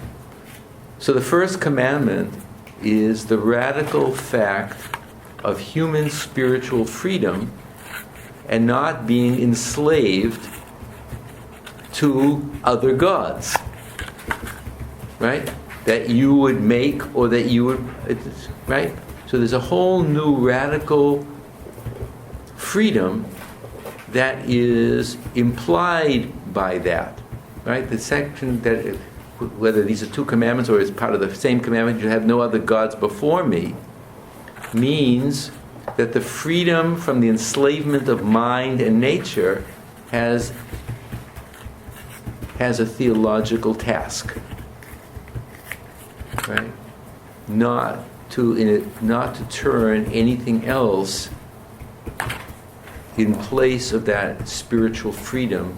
So the first commandment is the radical fact of human spiritual freedom and not being enslaved to other gods. Right? That you would make or that you would... Right? So there's a whole new radical freedom that is implied by that, right? The section that, whether these are two commandments or is part of the same commandment, you have no other gods before me, means that the freedom from the enslavement of mind and nature has a theological task, right? Not to turn anything else in place of that spiritual freedom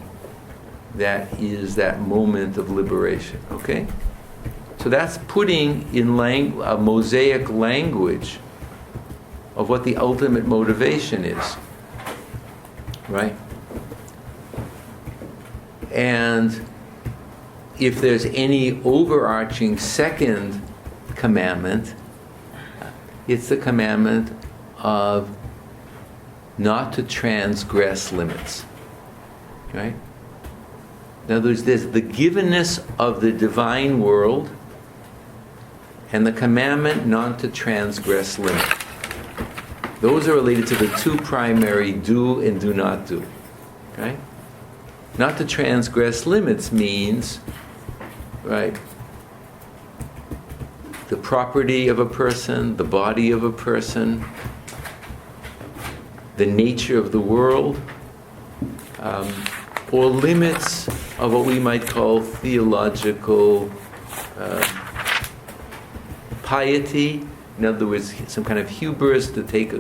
that is that moment of liberation. Okay? So that's putting in a mosaic language of what the ultimate motivation is. Right? And if there's any overarching second commandment, it's the commandment of not to transgress limits. Right? In other words, there's the givenness of the divine world and the commandment not to transgress limits. Those are related to the two primary do and do not do. Okay? Not to transgress limits means, right, the property of a person, the body of a person, the nature of the world, or limits of what we might call theological piety. In other words, some kind of hubris to take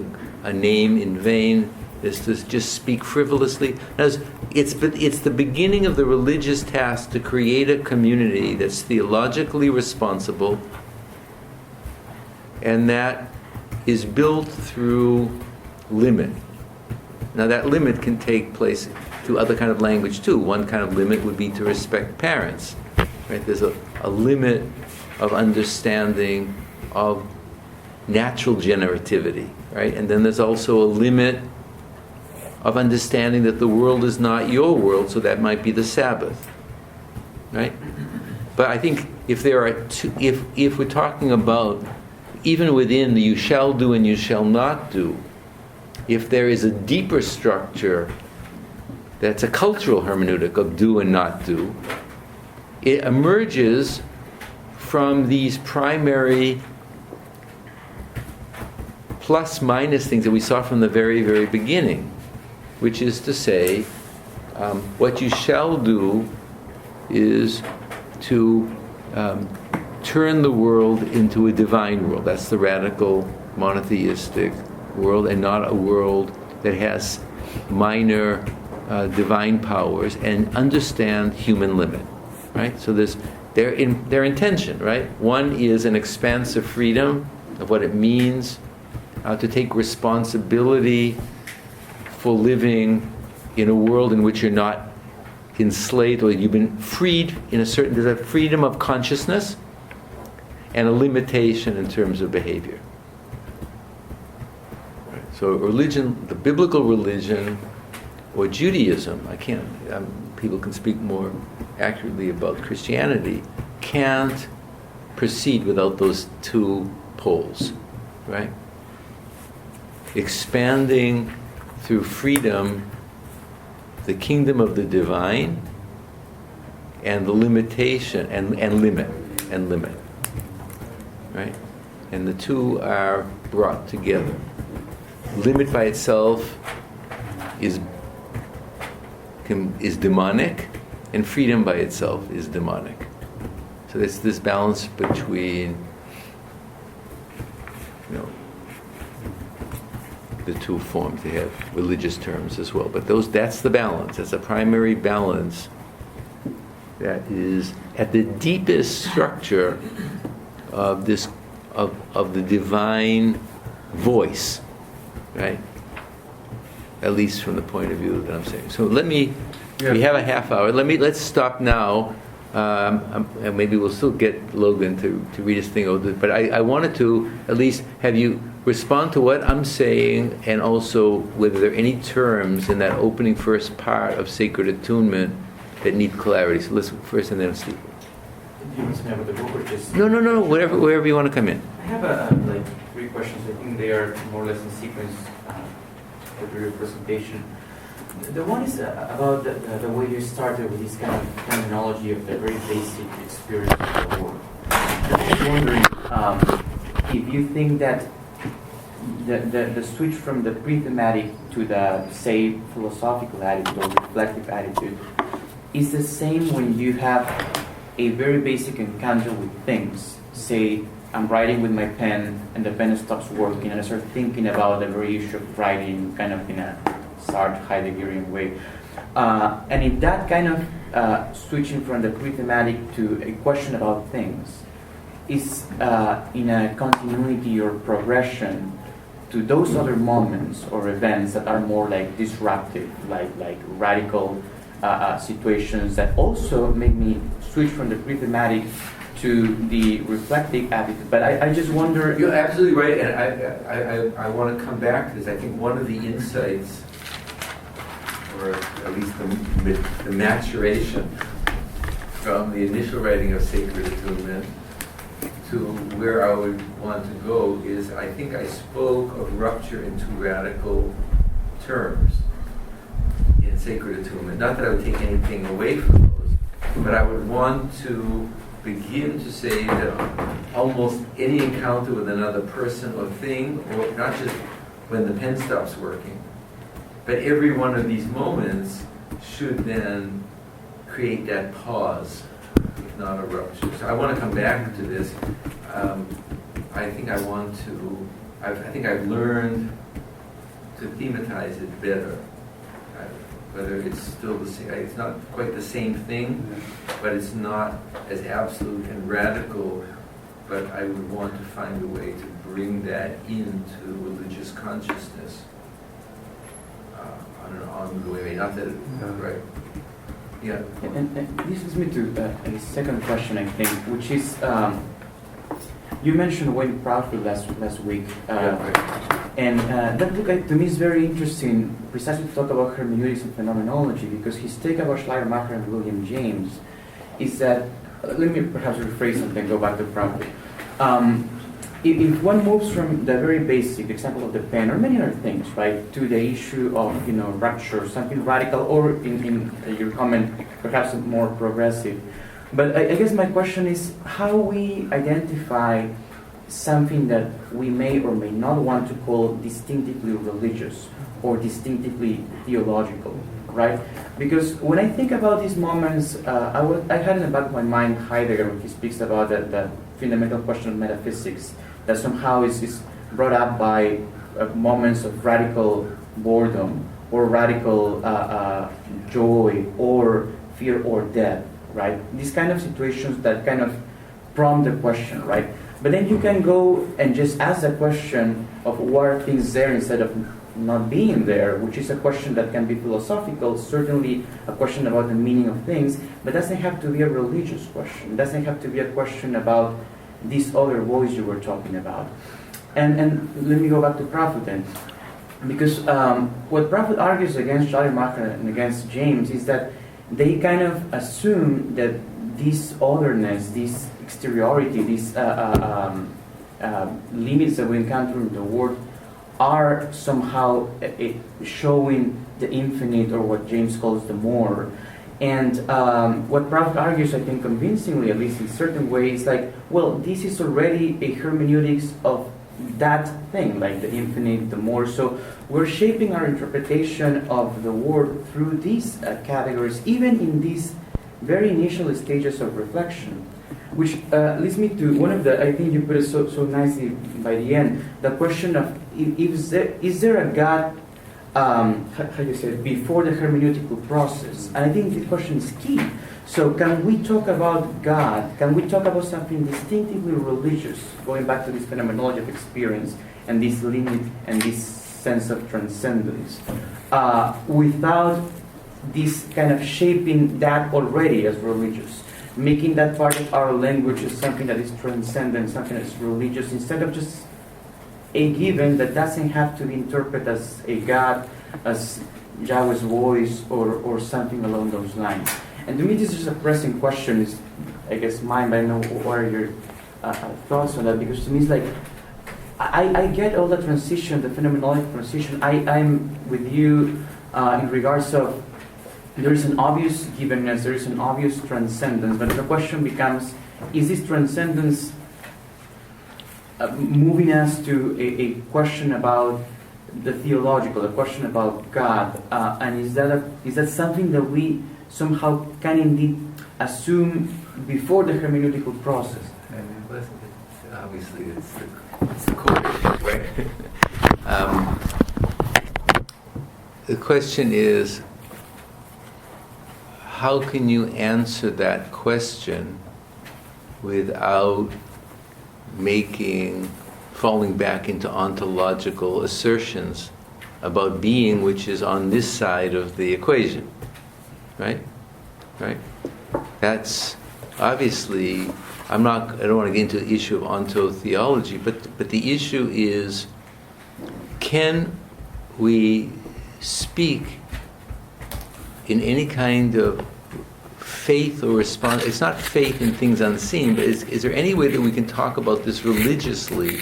a name in vain, is to just speak frivolously. It's the beginning of the religious task to create a community that's theologically responsible and that is built through limit. Now that limit can take place through other kind of language too. One kind of limit would be to respect parents. Right? There's a limit of understanding of natural generativity, right? And then there's also a limit of understanding that the world is not your world, so that might be the Sabbath, right? But I think if there are two, if we're talking about even within the you shall do and you shall not do, if there is a deeper structure that's a cultural hermeneutic of do and not do, it emerges from these primary plus minus things that we saw from the very, very beginning, which is to say, what you shall do is to turn the world into a divine world. That's the radical monotheistic world, and not a world that has minor divine powers, and understand human limit. Right? So there's their intention. Right? One is an expansive freedom of what it means to take responsibility for living in a world in which you're not enslaved, or you've been freed there's a freedom of consciousness and a limitation in terms of behavior. Right. So religion, the biblical religion, or Judaism, people can speak more accurately about Christianity, can't proceed without those two poles, right? Expanding through freedom the kingdom of the divine, and the limitation and limit, right? And the two are brought together. Limit by itself is demonic, and freedom by itself is demonic. So there's this balance between, the two forms. They have religious terms as well, but that's the balance. That's a primary balance that is at the deepest structure of this of the divine voice, right? At least from the point of view that I'm saying. So we have a half hour. Let's stop now. And maybe we'll still get Logan to read his thing over. But I wanted to at least have you respond to what I'm saying, and also whether there are any terms in that opening first part of Sacred Attunement that need clarity. So let's first, and then Steve. Do you want to know about the book, or just... No, wherever you want to come in. I have three questions. I think they are more or less in sequence with your presentation. The one is about the way you started with this kind of terminology of the very basic experience of the world. I was wondering if you think that the switch from the pre-thematic to the, say, philosophical attitude or reflective attitude is the same when you have a very basic encounter with things. Say, I'm writing with my pen and the pen stops working, and I start thinking about the very issue of writing kind of in a Sartre Heideggerian way. And in that kind of switching from the pre-thematic to a question about things is in a continuity or progression to those other moments or events that are more like disruptive, like radical situations that also make me switch from the pre-thematic to the reflective attitude. But I just wonder... You're absolutely right, and I want to come back to this. I think one of the insights, or at least the maturation from the initial writing of Sacred Attunement to where I would want to go is, I think I spoke of rupture in two radical terms in Sacred Attunement. Not that I would take anything away from those, but I would want to begin to say that almost any encounter with another person or thing, or not just when the pen stops working, but every one of these moments should then create that pause, if not a rupture. So I want to come back to this. I think I've learned to thematize it better. Whether it's still the same, it's not quite the same thing, but it's not as absolute and radical. But I would want to find a way to bring that into religious consciousness on an ongoing way. Not that, right? Yeah. And this leads me to a second question, I think, which is you mentioned Wayne Proudfoot last week, and that book to me is very interesting, precisely to talk about hermeneutics and phenomenology, because his take about Schleiermacher and William James is that, let me perhaps rephrase something, go back to Proudfoot. If one moves from the very basic example of the pen, or many other things, right, to the issue of rupture, something radical, or in your comment, perhaps more progressive. But I guess my question is how we identify something that we may or may not want to call distinctively religious or distinctively theological, right? Because when I think about these moments, I had in the back of my mind Heidegger when he speaks about the fundamental question of metaphysics that somehow is brought up by moments of radical boredom or radical joy or fear or death, right? These kind of situations that kind of prompt the question, right? But then you can go and just ask the question of what are things there instead of not being there, which is a question that can be philosophical, certainly a question about the meaning of things, but doesn't have to be a religious question. It doesn't have to be a question about this other voice you were talking about. And let me go back to Proudfoot then. Because what Proudfoot argues against Schleiermacher and against James is that they kind of assume that this otherness, this exteriority, these limits that we encounter in the world are somehow showing the infinite, or what James calls the more. And what Proudfoot argues, I think convincingly, at least in certain ways, like, well, this is already a hermeneutics of that thing, like the infinite, the more. So we're shaping our interpretation of the world through these categories, even in these very initial stages of reflection. Which leads me to one of the, I think you put it so nicely by the end, the question of is there a God, how do you say it, before the hermeneutical process? And I think the question is key. So can we talk about God? Can we talk about something distinctively religious, going back to this phenomenology of experience and this limit and this sense of transcendence, without this kind of shaping that already as religious, making that part of our language as something that is transcendent, something that is religious, instead of just a given that doesn't have to be interpreted as a God, as Yahweh's voice, or something along those lines. And to me, this is a pressing question. It's, I guess, mine, but I know what are your thoughts on that, because to me it's like, I get all the transition, the phenomenological transition. I'm with you in regards of there is an obvious givenness, there is an obvious transcendence, but the question becomes, is this transcendence moving us to a question about the theological, a question about God, and is that something that we somehow can indeed assume before the hermeneutical process? Obviously, it's the core issue, right? the question is, how can you answer that question without falling back into ontological assertions about being, which is on this side of the equation, right? Right? That's obviously, I don't want to get into the issue of ontotheology, but the issue is, can we speak in any kind of faith or response? It's not faith in things unseen, but is there any way that we can talk about this religiously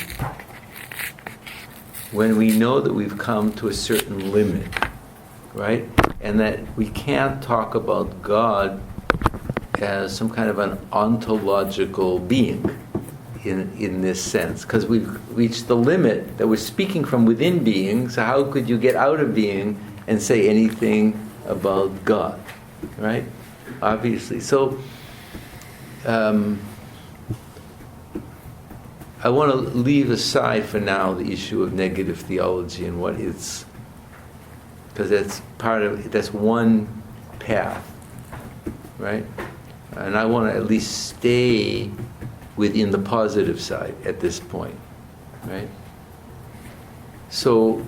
when we know that we've come to a certain limit, right? And that we can't talk about God as some kind of an ontological being in this sense, because we've reached the limit that we're speaking from within being, so how could you get out of being and say anything about God, right? Obviously. So I want to leave aside for now the issue of negative theology and what it's, because that's one path, right? And I want to at least stay within the positive side at this point, right? So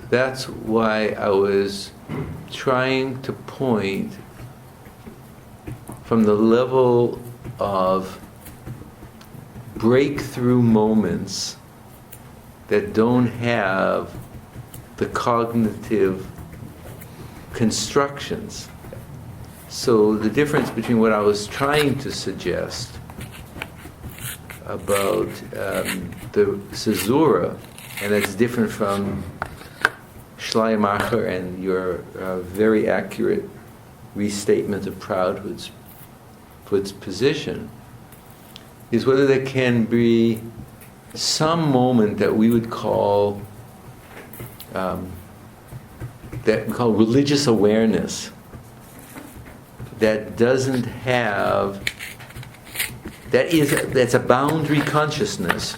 that's why I was trying to point from the level of breakthrough moments that don't have the cognitive constructions. So the difference between what I was trying to suggest about the caesura, and that's different from Schleiermacher and your very accurate restatement of Proudhood's position, is whether there can be some moment that we would call religious awareness that doesn't have, that's a boundary consciousness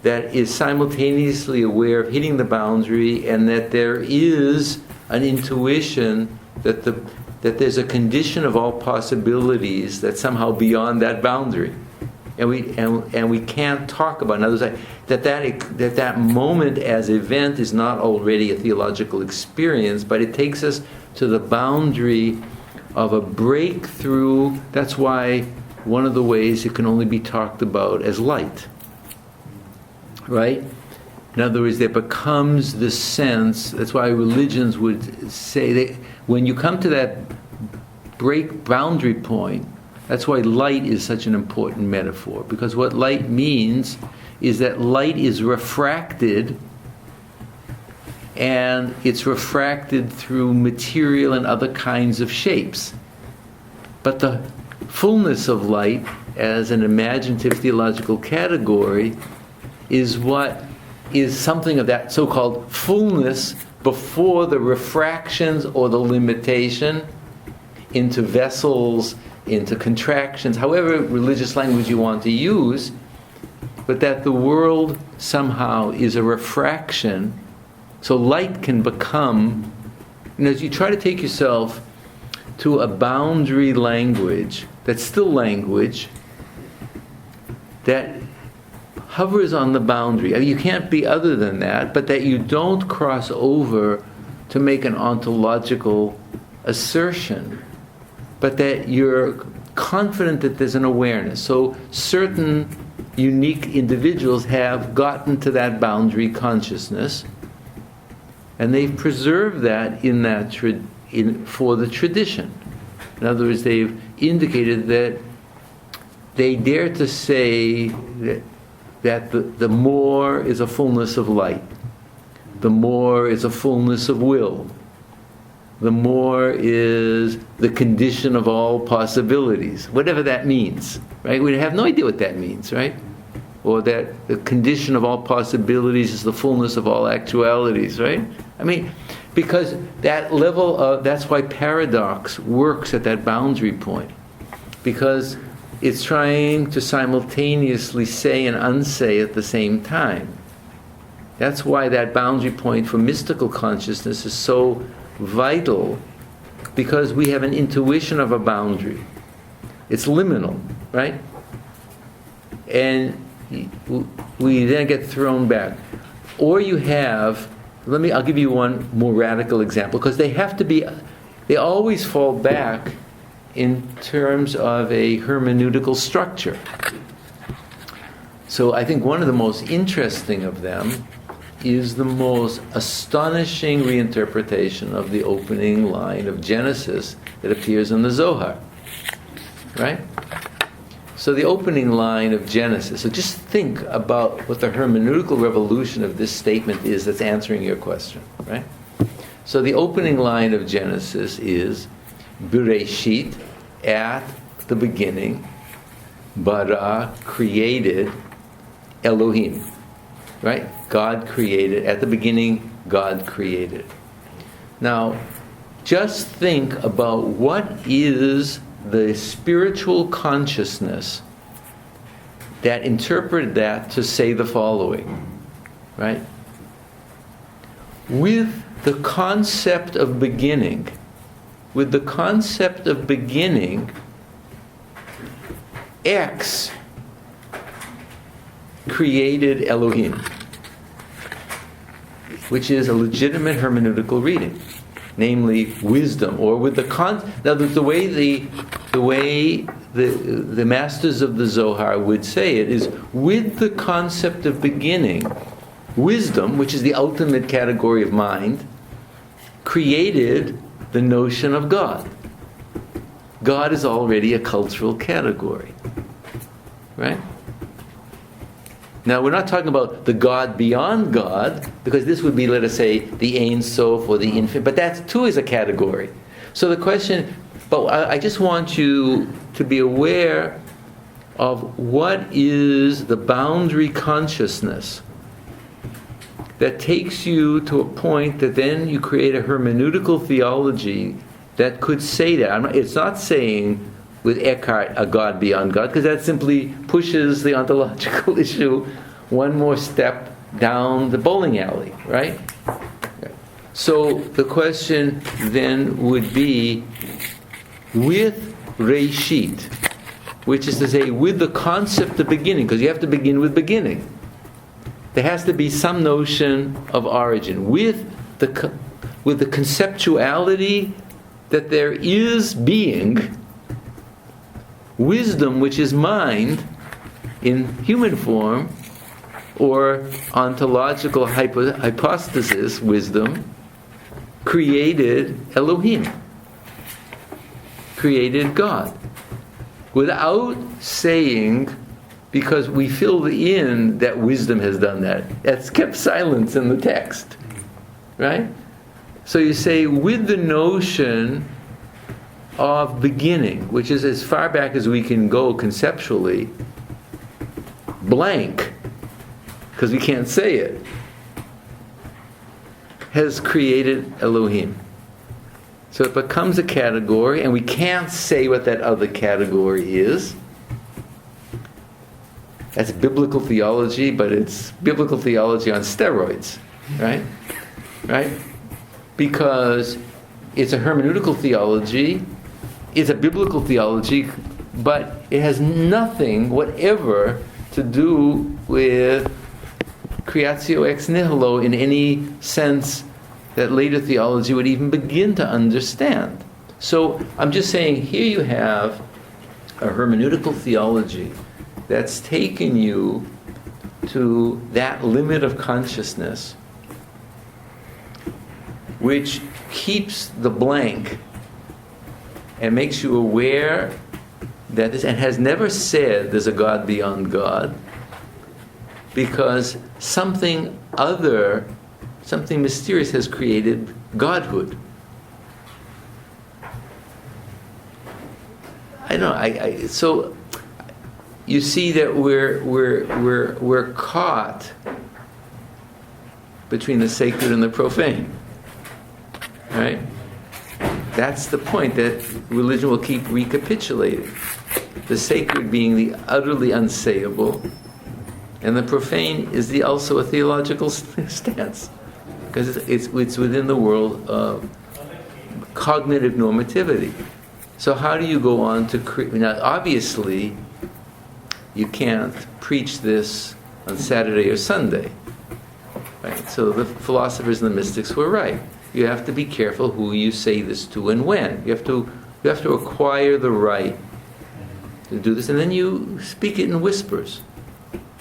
that is simultaneously aware of hitting the boundary, and that there is an intuition that there's a condition of all possibilities that's somehow beyond that boundary, and we can't talk about. In other words, that moment as event is not already a theological experience, but it takes us to the boundary of a breakthrough. That's why one of the ways it can only be talked about as light, right? In other words, there becomes the sense, that's why religions would say that when you come to that boundary point, that's why light is such an important metaphor, because what light means is that light is refracted, and it's refracted through material and other kinds of shapes. But the fullness of light as an imaginative theological category is what is something of that so-called fullness before the refractions or the limitation into vessels, into contractions, however religious language you want to use, but that the world somehow is a refraction. So light can become, as you try to take yourself to a boundary language that's still language, that hovers on the boundary. I mean, you can't be other than that, but that you don't cross over to make an ontological assertion, but that you're confident that there's an awareness. So certain unique individuals have gotten to that boundary consciousness, and they've preserved that in that for the tradition. In other words, they've indicated that they dare to say that the more is a fullness of light, the more is a fullness of will, the more is the condition of all possibilities, whatever that means, right? We have no idea what that means, right? Or that the condition of all possibilities is the fullness of all actualities, right? I mean, because that level of, that's why paradox works at that boundary point, because it's trying to simultaneously say and unsay at the same time. That's why that boundary point for mystical consciousness is so vital, because we have an intuition of a boundary. It's liminal, right? And we then get thrown back. Or you have, I'll give you one more radical example, because they always fall back in terms of a hermeneutical structure. So I think one of the most interesting of them is the most astonishing reinterpretation of the opening line of Genesis that appears in the Zohar. Right? So the opening line of Genesis, so just think about what the hermeneutical revolution of this statement is that's answering your question. Right? So the opening line of Genesis is Bereshit, at the beginning, bara, created, Elohim. Right? God created. At the beginning, God created. Now, just think about what is the spiritual consciousness that interpreted that to say the following. Right? With the concept of beginning, X created Elohim, which is a legitimate hermeneutical reading, namely wisdom, or with the way the masters of the Zohar would say it is, with the concept of beginning, wisdom, which is the ultimate category of mind, created the notion of God. God is already a cultural category, right? Now, we're not talking about the God beyond God, because this would be, let us say, the Ein Sof or the infinite, but that too is a category. So the question, but I just want you to be aware of what is the boundary consciousness that takes you to a point that then you create a hermeneutical theology that could say that. It's not saying with Eckhart a God beyond God, because that simply pushes the ontological issue one more step down the bowling alley, right? So the question then would be, with Reshit, which is to say with the concept of beginning, because you have to begin with beginning. There has to be some notion of origin, with the conceptuality that there is being, wisdom, which is mind in human form, or ontological hypostasis, wisdom, created Elohim, created God, without saying, because we fill in that wisdom has done that. That's kept silence in the text, right? So you say, with the notion of beginning, which is as far back as we can go conceptually, blank, because we can't say it, has created Elohim. So it becomes a category, and we can't say what that other category is. That's biblical theology, but it's biblical theology on steroids, right? Right? Because it's a hermeneutical theology, it's a biblical theology, but it has nothing whatever to do with creatio ex nihilo in any sense that later theology would even begin to understand. So I'm just saying, here you have a hermeneutical theology that's taken you to that limit of consciousness which keeps the blank and makes you aware that this, and has never said there's a God beyond God, because something other, something mysterious has created Godhood. I don't know. So you see that we're caught between the sacred and the profane, right? That's the point that religion will keep recapitulating. The sacred being the utterly unsayable, And the profane is also a theological stance, because it's within the world of cognitive normativity. So how do you go on to create? Now, obviously, you can't preach this on Saturday or Sunday, right? So the philosophers and the mystics were right. You have to be careful who you say this to and when. You have to acquire the right to do this, and then you speak it in whispers,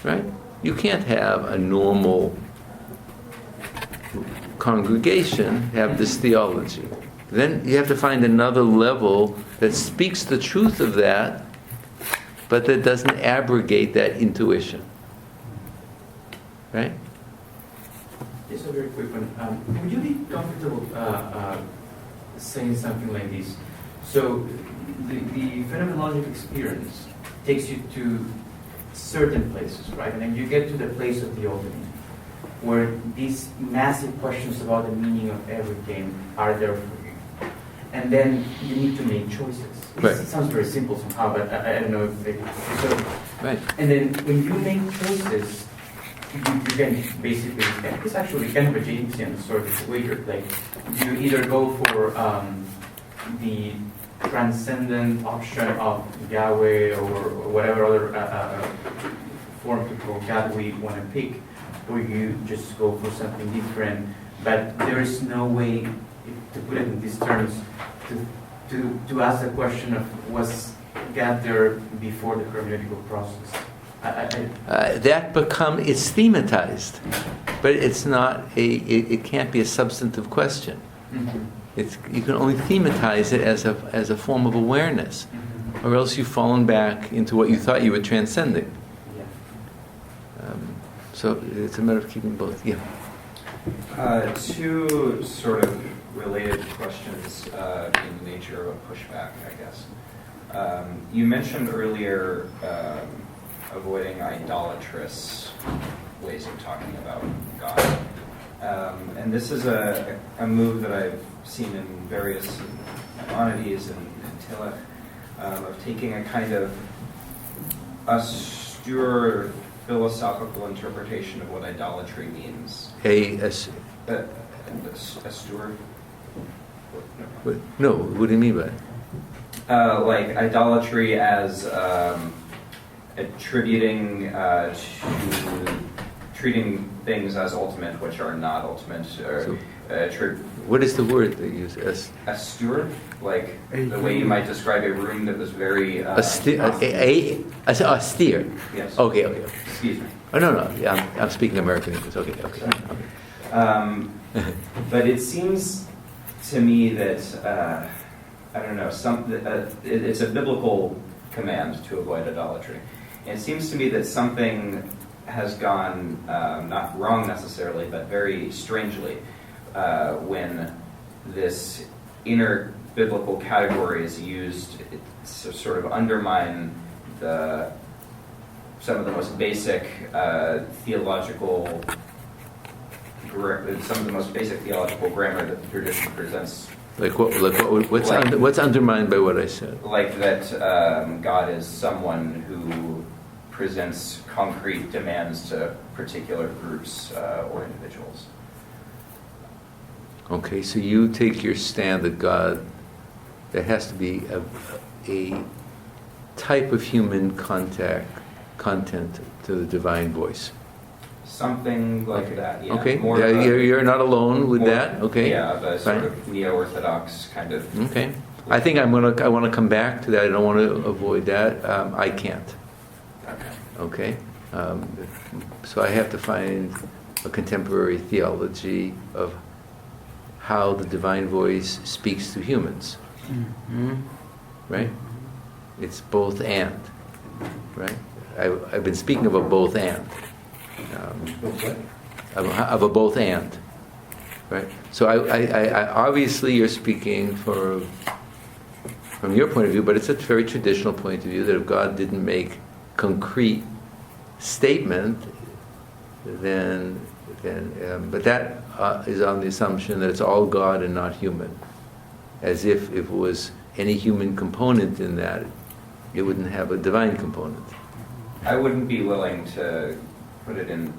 right? You can't have a normal congregation have this theology. Then you have to find another level that speaks the truth of that, but that doesn't abrogate that intuition, right? Just a very quick one. Would you be comfortable saying something like this? So, the phenomenological experience takes you to certain places, right? And then you get to the place of the ultimate, where these massive questions about the meaning of everything are there for you. And then you need to make choices. Right. It sounds very simple somehow, but I don't know if they... So, Right. and then when you make choices, you can basically, it's actually kind of a Jamesian sort of way. Like, you either go for the transcendent option of Yahweh or whatever other form to call God we want to pick, or you just go for something different. But there is no way, to put it in these terms, to ask the question of was God there before the hermeneutical process? It's thematized, but it's not it can't be a substantive question. Mm-hmm. You can only thematize it as a form of awareness, Mm-hmm. or else you've fallen back into what you thought you were transcending. Yeah. So it's a matter of keeping both. Yeah. Two sort of related questions in the nature of a pushback, I guess. You mentioned earlier avoiding idolatrous ways of talking about God. And this is a move that I've seen in various Maimonides and Tillich, of taking a kind of austere philosophical interpretation of what idolatry means. Austere? No, what do you mean by it? Like idolatry as attributing treating things as ultimate, which are not ultimate. Or, what is the word they use? Austere, like the way you might describe a room that was very Austere. Yes. Okay. Excuse me. Oh no. Yeah, I'm speaking American English. Okay. But it seems to me that I don't know. It's a biblical command to avoid idolatry. And it seems to me that something has gone not wrong necessarily, but very strangely when this inner biblical category is used to sort of undermine some of the most basic theological grammar that the tradition presents. What's undermined by what I said? Like that God is someone who presents concrete demands to particular groups or individuals. Okay, so you take your stand that God, there has to be a type of human content to the divine voice. Something like that, yeah. Okay, More you're not alone with that, okay? Yeah, the sort Fine. of neo-orthodox kind of... Okay. I think I want to come back to that. I don't want to avoid that. I can't. Okay? So I have to find a contemporary theology of how the divine voice speaks to humans. Mm-hmm. Right? It's both and. Right? I've been speaking of a both and. Of a both and. Right? So I obviously you're speaking from your point of view, but it's a very traditional point of view that if God didn't make concrete statement, then but that is on the assumption that it's all God and not human. As if it was any human component in that, it wouldn't have a divine component. I wouldn't be willing to put it in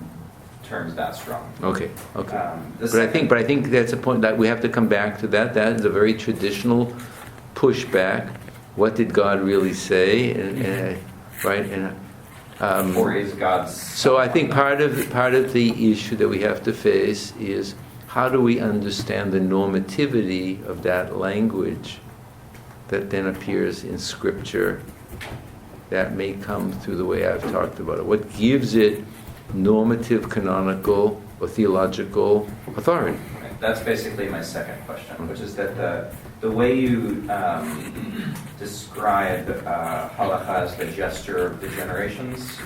terms that strong. Okay. The But I think that's a point that we have to come back to that. That is a very traditional pushback. What did God really say? And right? And or is God's... so I think part of the issue that we have to face is how do we understand the normativity of that language that then appears in Scripture that may come through the way I've talked about it. What gives it normative, canonical, or theological authority? Right. That's basically my second question, which is that the way you describe halakha as the gesture of the generations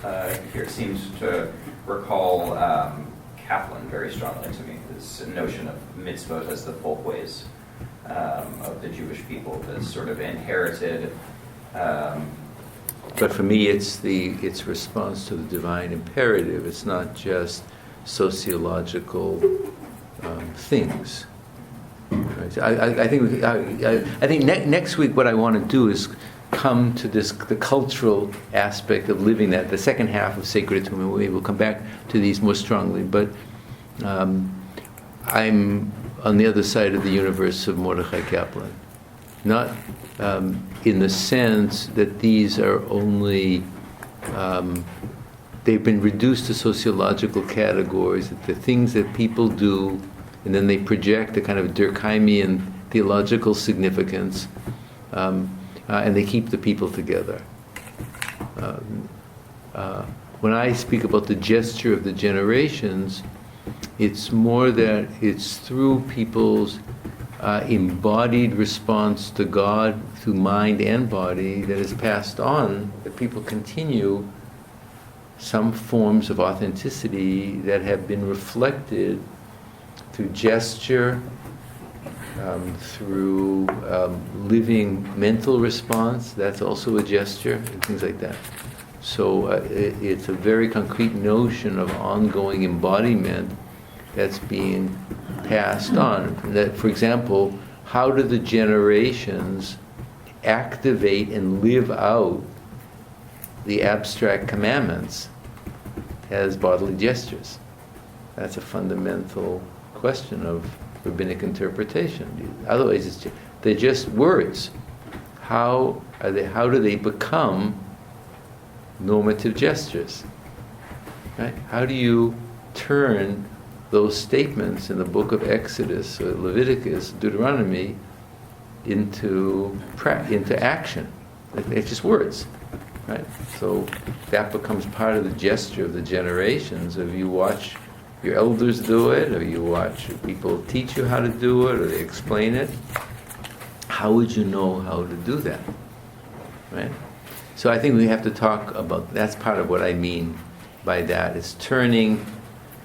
here seems to recall Kaplan very strongly to me. This notion of mitzvot as the folkways of the Jewish people, this sort of inherited. But for me, it's response to the divine imperative. It's not just sociological things. Right? I think next week what I want to do is come to the cultural aspect of living that. The second half of Sacred Attunement, we will come back to these more strongly. But I'm on the other side of the universe of Mordechai Kaplan, not in the sense that these are only. They've been reduced to sociological categories, that the things that people do, and then they project a kind of Durkheimian theological significance, and they keep the people together. When I speak about the gesture of the generations, it's more that it's through people's embodied response to God through mind and body that is passed on, that people continue some forms of authenticity that have been reflected through gesture, through living mental response, that's also a gesture, and things like that. So it's a very concrete notion of ongoing embodiment that's being passed on. That, for example, how do the generations activate and live out the abstract commandments as bodily gestures? That's a fundamental question of rabbinic interpretation. Otherwise, they're just words. How do they become normative gestures? Right? How do you turn those statements in the book of Exodus, or Leviticus, Deuteronomy, into action? It's just words, right? So that becomes part of the gesture of the generations. If you watch your elders do it, or you watch people teach you how to do it, or they explain it, how would you know how to do that, right? So I think we have to talk about, that's part of what I mean by that, is turning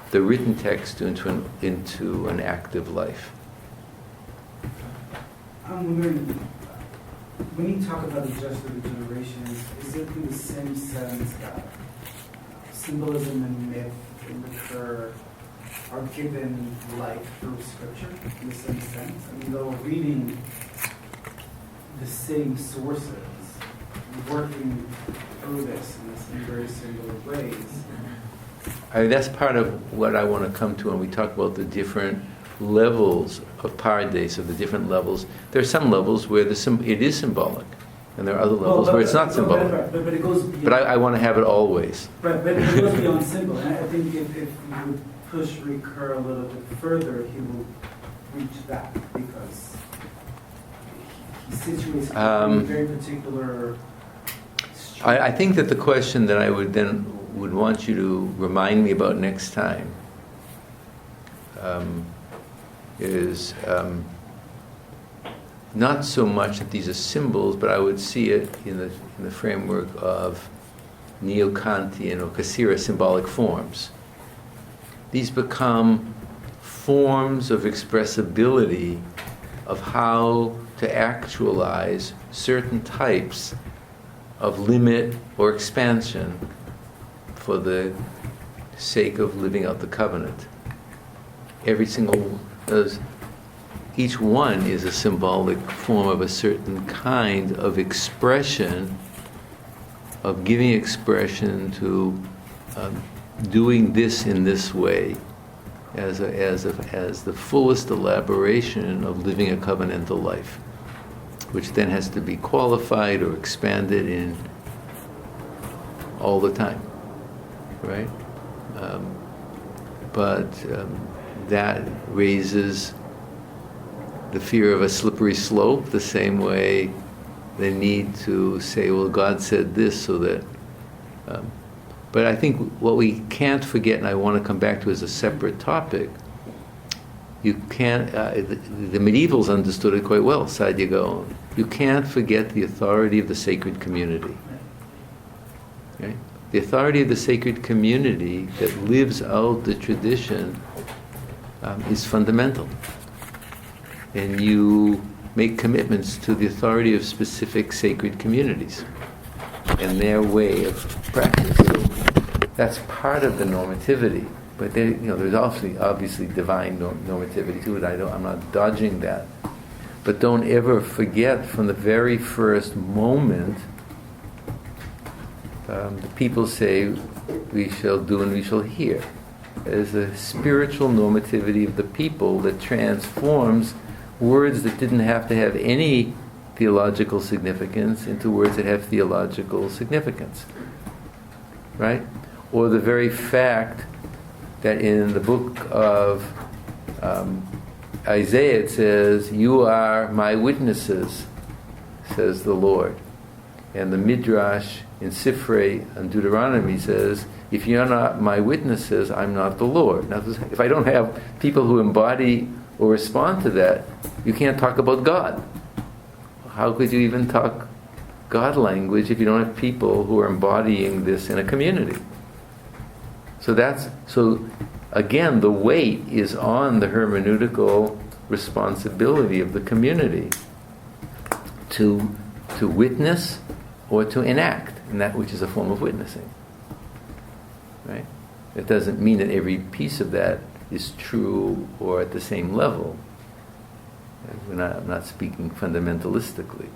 the written text into an active life. I'm wondering, when you talk about the gesture of the generations, is it in the same sense that symbolism and myth in literature are given life through Scripture, in the same sense? I mean, though reading the same sources, working through this in very similar ways. That's part of what I want to come to when we talk about the different levels of Pardes, of the different levels. There are some levels where it is symbolic, and there are other levels where it's not symbolic. But it goes beyond. But I want to have it always. Right, but it goes beyond symbol. And I think if you would push Ricoeur a little bit further, he will reach that, because he situates in a very particular. I think that the question that I would want you to remind me about next time is not so much that these are symbols, but I would see it in the framework of Neo-Kantian or Cassira symbolic forms. These become forms of expressibility of how to actualize certain types of limit or expansion for the sake of living out the covenant. Each one is a symbolic form of a certain kind of expression, of giving expression to doing this in this way as the fullest elaboration of living a covenantal life, which then has to be qualified or expanded in all the time, right? But that raises the fear of a slippery slope, the same way they need to say, well, God said this, so that... but I think what we can't forget, and I want to come back to as a separate topic, you can't... the medievals understood it quite well, Sadhya Gaon. You can't forget the authority of the sacred community. Okay? The authority of the sacred community that lives out the tradition is fundamental. And you make commitments to the authority of specific sacred communities and their way of practice. So that's part of the normativity. But there, there's obviously divine normativity to it. I'm not dodging that. But don't ever forget, from the very first moment, the people say, we shall do and we shall hear. There's a spiritual normativity of the people that transforms words that didn't have to have any theological significance into words that have theological significance. Right? Or the very fact that in the book of Isaiah it says, "You are my witnesses," says the Lord. And the Midrash in Sifrei and Deuteronomy says, "If you're not my witnesses, I'm not the Lord." Now, if I don't have people who embody or respond to that, you can't talk about God. How could you even talk God language if you don't have people who are embodying this in a community? So again, the weight is on the hermeneutical responsibility of the community to witness or to enact, and that which is a form of witnessing. Right? It doesn't mean that every piece of that is true or at the same level. I'm not speaking fundamentalistically,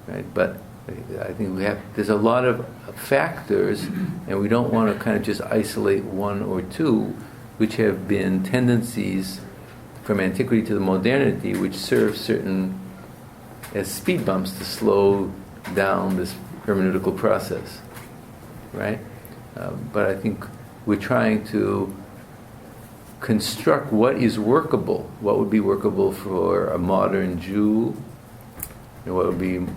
right? But I think there's a lot of factors, and we don't want to kind of just isolate one or two, which have been tendencies from antiquity to the modernity, which serve certain as speed bumps to slow down this hermeneutical process, right? But I think we're trying to construct what is workable, what would be workable for a modern Jew, and what would be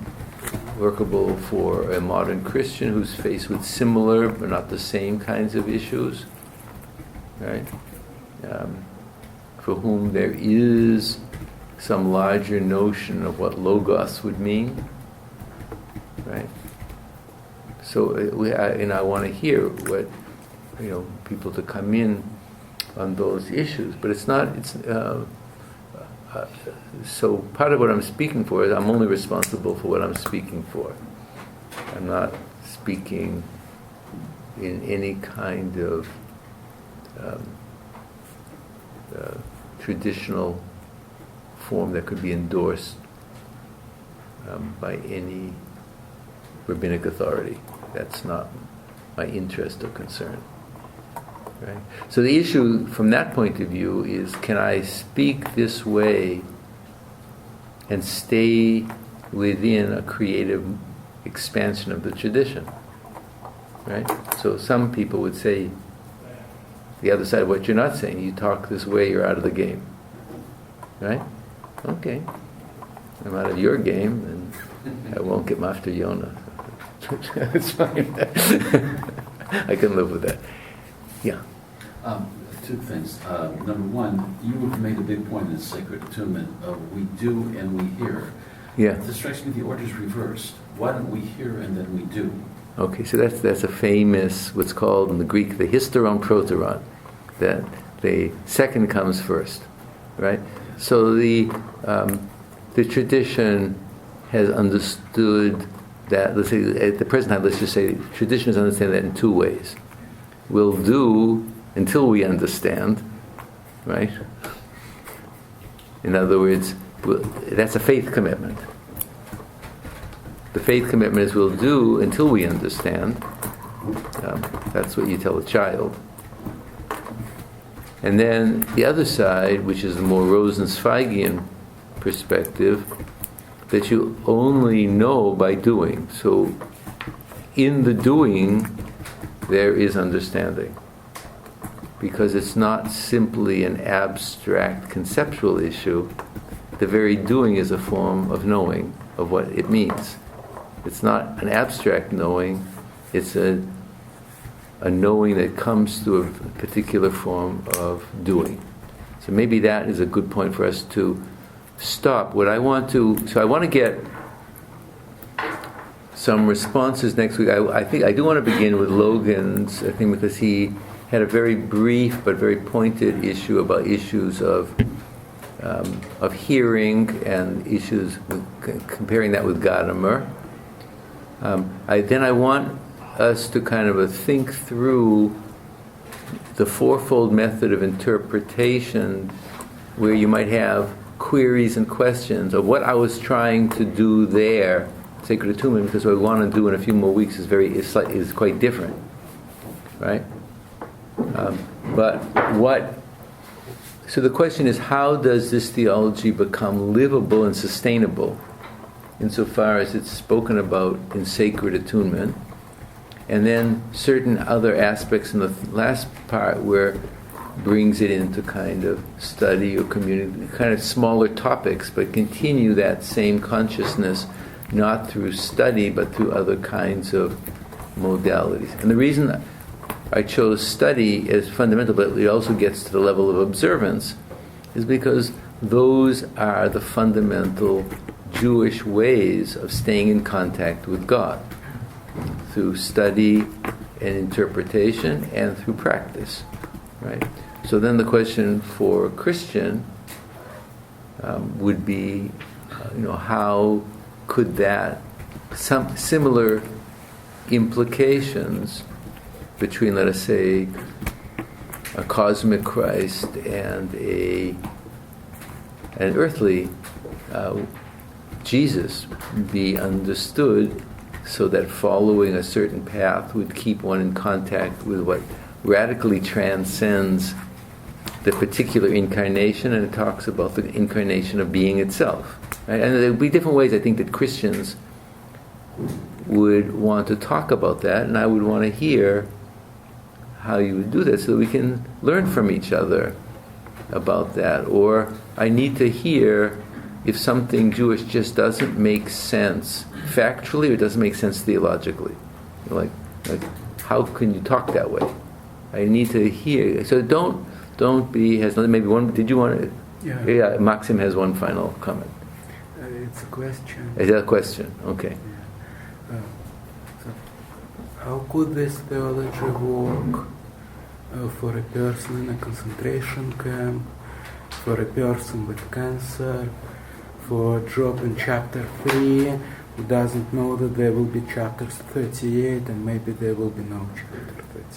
workable for a modern Christian who's faced with similar but not the same kinds of issues, right? For whom there is some larger notion of what logos would mean, right? So I want to hear what people to come in on those issues, but it's not. So part of what I'm speaking for is I'm only responsible for what I'm speaking for. I'm not speaking in any kind of traditional form that could be endorsed by any rabbinic authority. That's not my interest or concern. Right? So the issue from that point of view is, can I speak this way and stay within a creative expansion of the tradition? Right? So some people would say the other side of what you're not saying. You talk this way, you're out of the game. Right? Okay. I'm out of your game, and I won't get Mafter Yonah. It's fine. I can live with that. Yeah. Two things. Number one, you have made a big point in sacred attunement of we do and we hear. Yeah. This strikes me the order's reversed. Why don't we hear and then we do? Okay, so that's a famous, what's called in the Greek, the hysteron proteron, that the second comes first, right? So the tradition has understood that, let's say, at the present time, let's just say, traditions understand that in two ways. We'll do until we understand, right? In other words, that's a faith commitment. The faith commitment is we'll do until we understand. That's what you tell a child. And then the other side, which is the more Rosenzweigian perspective, that you only know by doing. So in the doing, there is understanding. Because it's not simply an abstract conceptual issue. The very doing is a form of knowing of what it means. It's not an abstract knowing, it's a knowing that comes through a particular form of doing. So maybe that is a good point for us to stop. I want to get some responses next week. I think I do want to begin with Logan's, I think, because he had a very brief but very pointed issue about issues of hearing and issues comparing that with Gadamer. I want us to kind of think through the fourfold method of interpretation, where you might have queries and questions of what I was trying to do there. Sacred Attunement, because what we want to do in a few more weeks is quite different, right? So the question is, how does this theology become livable and sustainable insofar as it's spoken about in Sacred Attunement? And then certain other aspects in the last part where brings it into kind of study or community, kind of smaller topics, but continue that same consciousness, not through study, but through other kinds of modalities. And the reason I chose study as fundamental, but it also gets to the level of observance, is because those are the fundamental Jewish ways of staying in contact with God, through study and interpretation and through practice, right? So then the question for a Christian would be, how could that, some similar implications between, let us say, a cosmic Christ and an earthly Jesus be understood, so that following a certain path would keep one in contact with what radically transcends the particular incarnation, and it talks about the incarnation of being itself. Right? And there would be different ways, I think, that Christians would want to talk about that, and I would want to hear how you would do that so that we can learn from each other about that. Or I need to hear if something Jewish just doesn't make sense factually or doesn't make sense theologically. Like how can you talk that way? I need to hear. So don't be hesitant. Maybe one. Did you want to? Yeah. Maxim has one final comment. It's a question. Is that a question? Okay. So how could this theology work for a person in a concentration camp, for a person with cancer, for a job in chapter 3 who doesn't know that there will be chapters 38 and maybe there will be no chapter 38?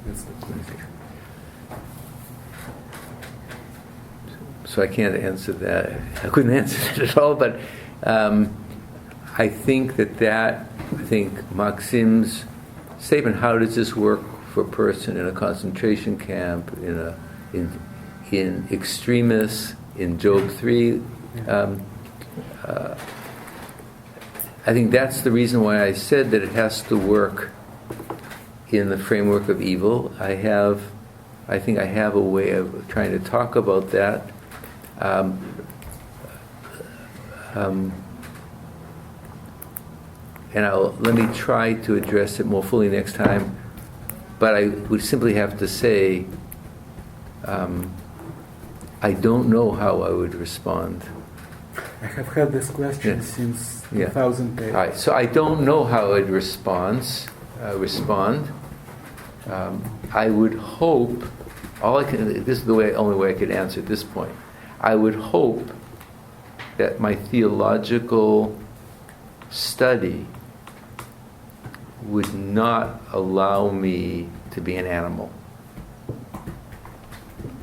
That's the question. So I can't answer that. I couldn't answer that at all, but I think Maxim's statement, how does this work for a person in a concentration camp, in extremis, in Job 3, I think that's the reason why I said that it has to work in the framework of evil. I think I have a way of trying to talk about that. And let me try to address it more fully next time. But I would simply have to say, I don't know how I would respond. I have had this question since 2008. All right, so I don't know how I'd respond. I would hope. This is the only way I could answer at this point. I would hope that my theological study would not allow me to be an animal.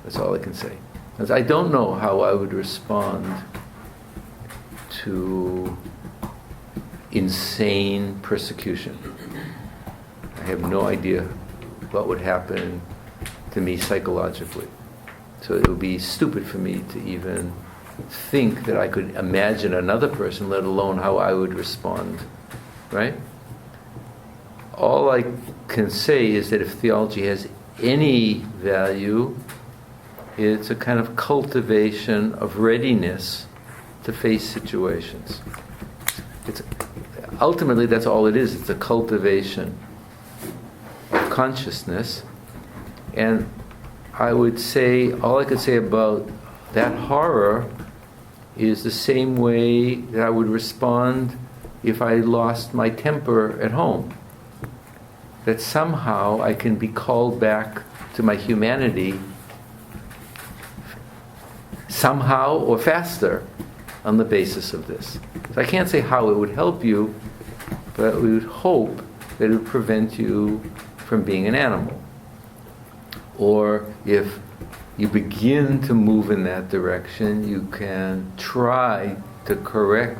That's all I can say. Because I don't know how I would respond to insane persecution. I have no idea what would happen to to me psychologically. So it would be stupid for me to even think that I could imagine another person, let alone how I would respond, right? All I can say is that if theology has any value, it's a kind of cultivation of readiness to face situations. Ultimately, that's all it is. It's a cultivation of consciousness. And I would say, all I could say about that horror is the same way that I would respond if I lost my temper at home. That somehow I can be called back to my humanity somehow or faster on the basis of this. So I can't say how it would help you, but we would hope that it would prevent you from being an animal. Or if you begin to move in that direction, you can try to correct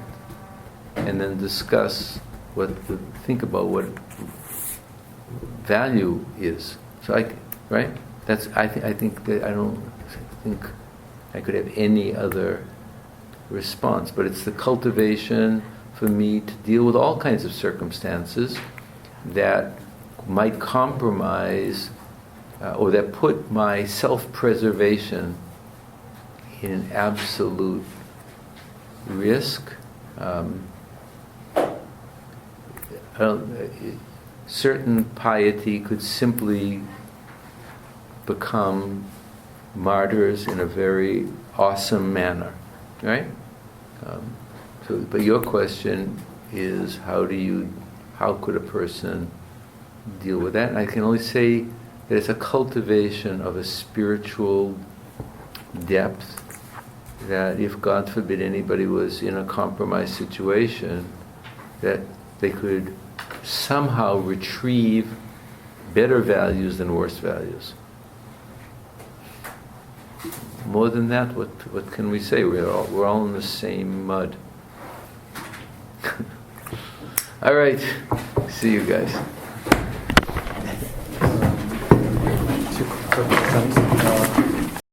and then discuss think about what value is. So I think that I don't think I could have any other response, but it's the cultivation for me to deal with all kinds of circumstances that might compromise or that put my self-preservation in an absolute risk. Certain piety could simply become martyrs in a very awesome manner, right? But your question is, how could a person deal with that? And I can only say that it's a cultivation of a spiritual depth that if, God forbid, anybody was in a compromised situation, that they could somehow retrieve better values than worse values. More than that, what can we say? We're all in the same mud. All right. See you guys.